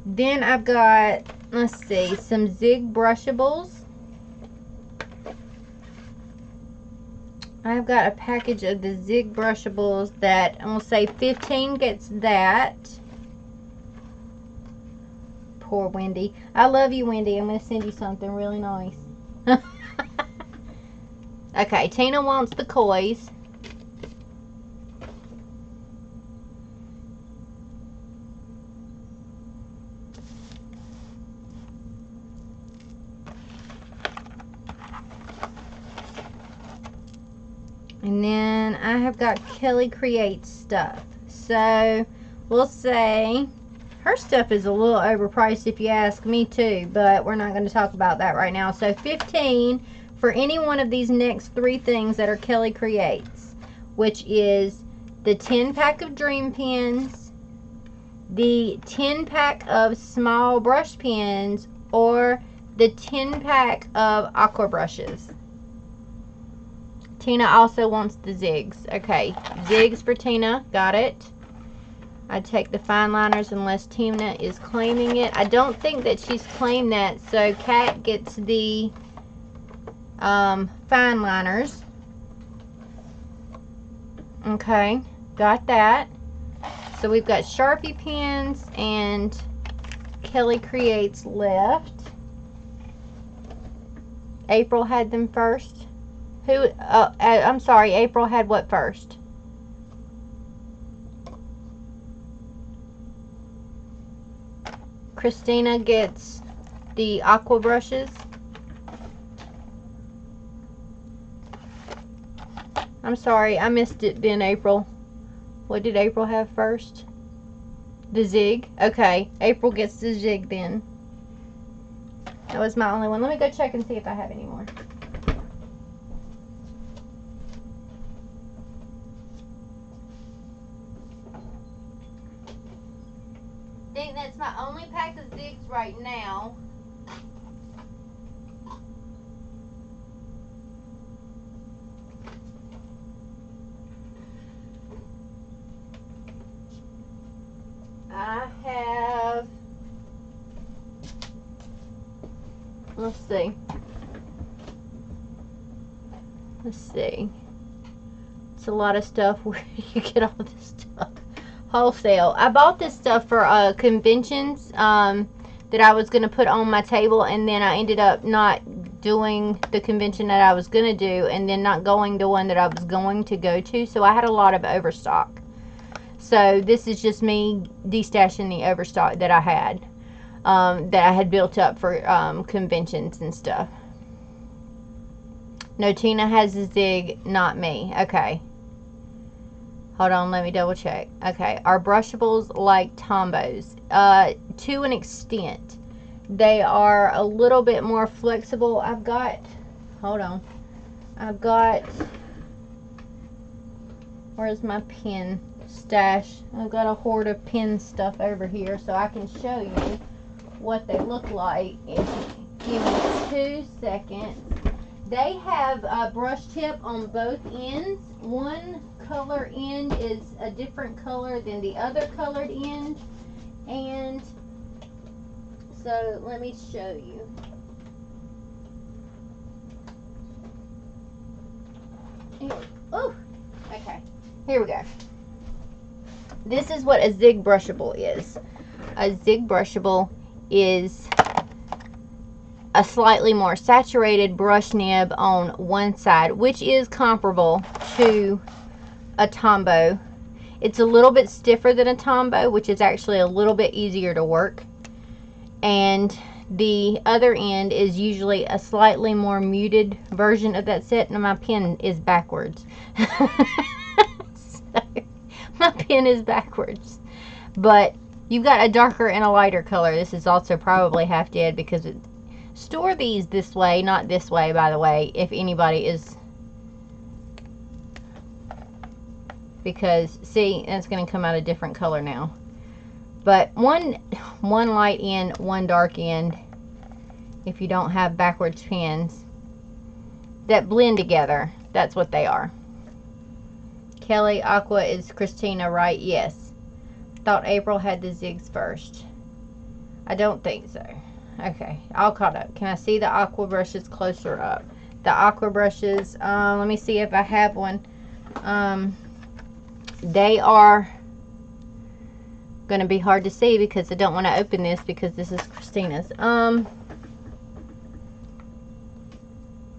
Then I've got, let's see, some Zig brushables. I've got a package of the Zig brushables that I'm going to say 15 gets that. Poor Wendy. I love you, Wendy. I'm going to send you something really nice. Okay, Tina wants the kois. And then I have got Kelly Creates stuff. So we'll say Her stuff is a little overpriced if you ask me too, but we're not going to talk about that right now. So $15 for any one of these next 3 things that are Kelly Creates, which is the 10-pack of Dream Pens, the 10-pack of small brush pens, or the 10-pack of aqua brushes. Tina also wants the zigs. Okay, zigs for Tina. Got it. I take the fine liners unless Tina is claiming it. I don't think that she's claimed that, so Kat gets the fine liners. Okay, got that. So we've got Sharpie pens and Kelly Creates left. April had them first. Who? I'm sorry, April had what first? Christina gets the aqua brushes. I'm sorry, I missed it then, April. What did April have first? The zig. Okay, April gets the zig then. That was my only one. Let me go check and see if I have any more. I think that's my only pack of zigs right now. I have, let's see. It's a lot of stuff where you get all this stuff wholesale. I bought this stuff for conventions that I was going to put on my table, and then I ended up not doing the convention that I was going to do, and then not going to one that I was going to go to, so I had a lot of overstock. So this is just me destashing the overstock that I had built up for conventions and stuff. No, Tina has a zig, not me. Okay. Hold on, let me double check. Okay, are brushables like Tombos? To an extent. They are a little bit more flexible. I've got, where's my pen stash? I've got a hoard of pen stuff over here, so I can show you what they look like. If you give me 2 seconds. They have a brush tip on both ends. One color end is a different color than the other colored end, and so let me show you. Oh, okay, here we go. This is what a zig brushable is. A zig brushable is a slightly more saturated brush nib on one side, which is comparable to a Tombow. It's a little bit stiffer than a Tombow, which is actually a little bit easier to work. And the other end is usually a slightly more muted version of that set. Now my pen is backwards. So, my pen is backwards. But you've got a darker and a lighter color. This is also probably half dead because it store these this way, not this way, by the way, if anybody is, because see, it's going to come out a different color now. But one light end, one dark end, if you don't have backwards pens that blend together. That's what they are. Kelly, aqua is Christina, right? Yes. Thought April had the zigs first. I don't think so. Okay, all caught up. Can I see the aqua brushes closer up? The aqua brushes, let me see if I have one. They are going to be hard to see because I don't want to open this because this is Christina's.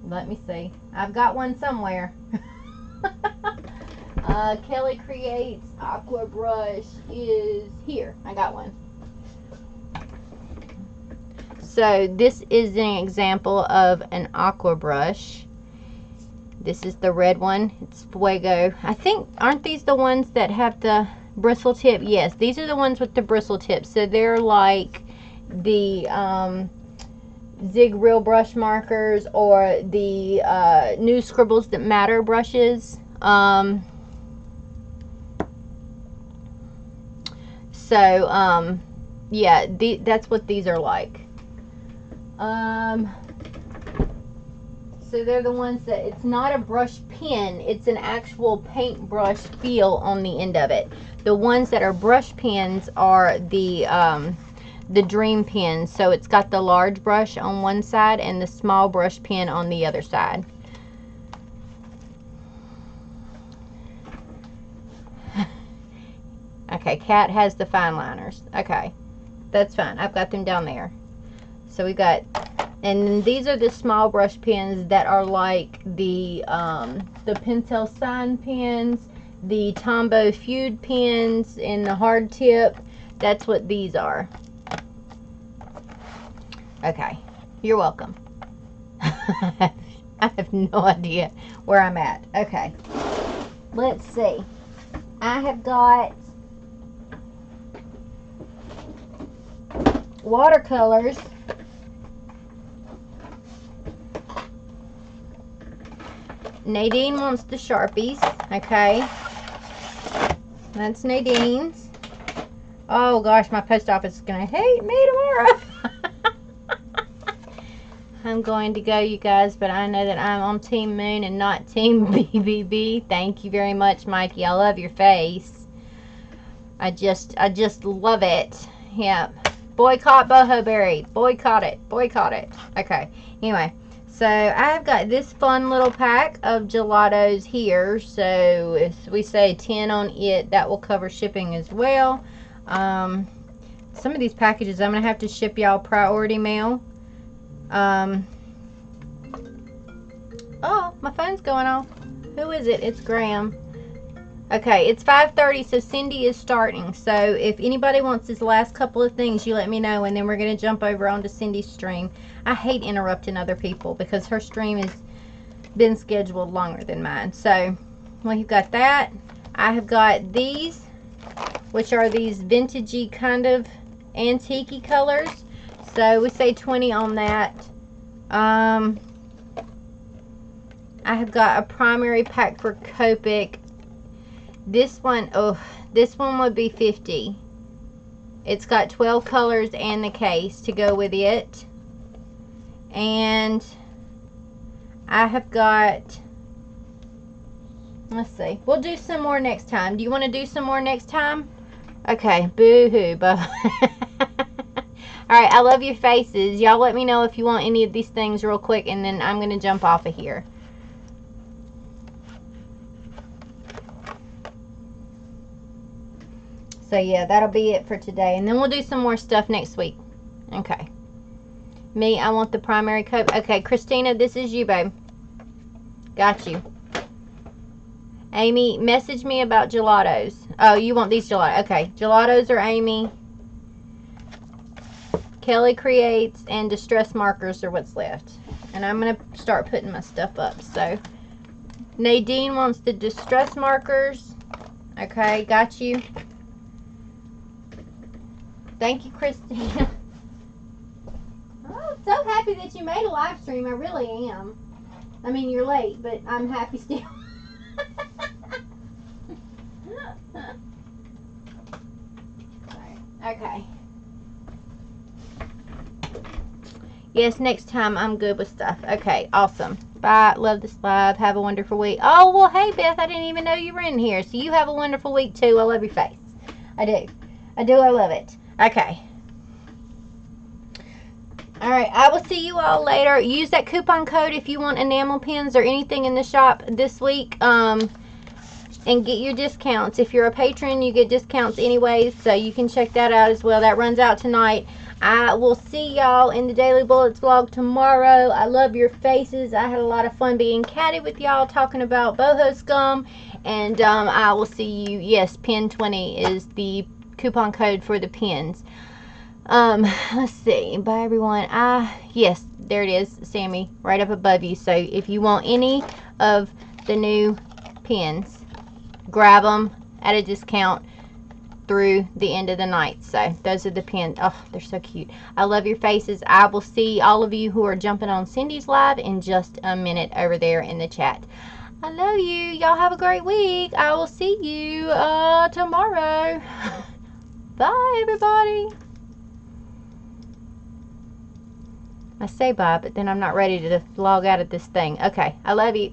Let me see. I've got one somewhere. Kelly Creates aqua brush is here. I got one. So this is an example of an aqua brush. This is the red one. It's Fuego. I think, aren't these the ones that have the bristle tip? Yes, these are the ones with the bristle tip. So they're like the Zig Real brush markers, or the new Scribbles That Matter brushes. Yeah, that's what these are like. So they're the ones that, it's not a brush pen, it's an actual paintbrush feel on the end of it. The ones that are brush pens are the Dream pens. So it's got the large brush on one side and the small brush pen on the other side. Okay, Cat has the fine liners. Okay, that's fine. I've got them down there. So we got, and these are the small brush pens that are like the Pentel Sign pens, the Tombow Feud pens, and the hard tip. That's what these are. Okay, you're welcome. I have no idea where I'm at. Okay, let's see. I have got watercolors. Nadine wants the Sharpies. Okay, that's Nadine's. Oh gosh, my post office is gonna hate me tomorrow. I'm going to go, you guys, but I know that I'm on Team Moon and not Team BBB. Thank you very much, Mikey. I love your face. I just love it. Yeah. Boycott Boho Berry. Boycott it. Boycott it. Okay. Anyway, so I've got this fun little pack of gelatos here. So if we say 10 on it, that will cover shipping as well. Some of these packages I'm going to have to ship y'all priority mail. Oh, my phone's going off. Who is it? It's Graham. Okay, it's 5:30, so Cindy is starting. So if anybody wants this last couple of things, you let me know, and then we're going to jump over onto Cindy's stream. I hate interrupting other people because her stream has been scheduled longer than mine. So we've got that. I have got these, which are these vintagey kind of antique colors. So we say 20 on that. I have got a primary pack for Copic. This one, oh, this one would be 50. It's got 12 colors and the case to go with it. And I have got, let's see, we'll do some more next time. Do you want to do some more next time? Okay, boo-hoo, boo. Alright, I love your faces. Y'all let me know if you want any of these things real quick, and then I'm going to jump off of here. So yeah, that'll be it for today. And then we'll do some more stuff next week. Okay. Me, I want the primary coat. Okay, Christina, this is you, babe. Got you. Amy, message me about gelatos. Oh, you want these gelatos. Okay, gelatos are Amy. Kelly Creates and Distress Markers are what's left. And I'm going to start putting my stuff up. So, Nadine wants the Distress Markers. Okay, got you. Thank you, Christina. I'm so happy that you made a live stream. I really am. I mean, you're late, but I'm happy still. Okay. Yes, next time I'm good with stuff. Okay, awesome. Bye. Love this live. Have a wonderful week. Oh, well, hey, Beth. I didn't even know you were in here. So you have a wonderful week, too. I love your face. I do. I do. I love it. Okay. All right. I will see you all later. Use that coupon code if you want enamel pens or anything in the shop this week. And get your discounts. If you're a patron, you get discounts anyways. So you can check that out as well. That runs out tonight. I will see y'all in the Daily Bullets vlog tomorrow. I love your faces. I had a lot of fun being catty with y'all, talking about boho scum. And I will see you. Yes, pin 20 is the coupon code for the pins. Let's see. Bye, everyone. Yes, there it is, Sammy, right up above you. So if you want any of the new pins. Grab them at a discount through the end of the night. So those are the pins. Oh, they're so cute. I love your faces. I will see all of you who are jumping on Cindy's live in just a minute over there in the chat. I love you. Y'all have a great week. I will see you tomorrow. Bye, everybody. I say bye, but then I'm not ready to log out of this thing. Okay, I love you.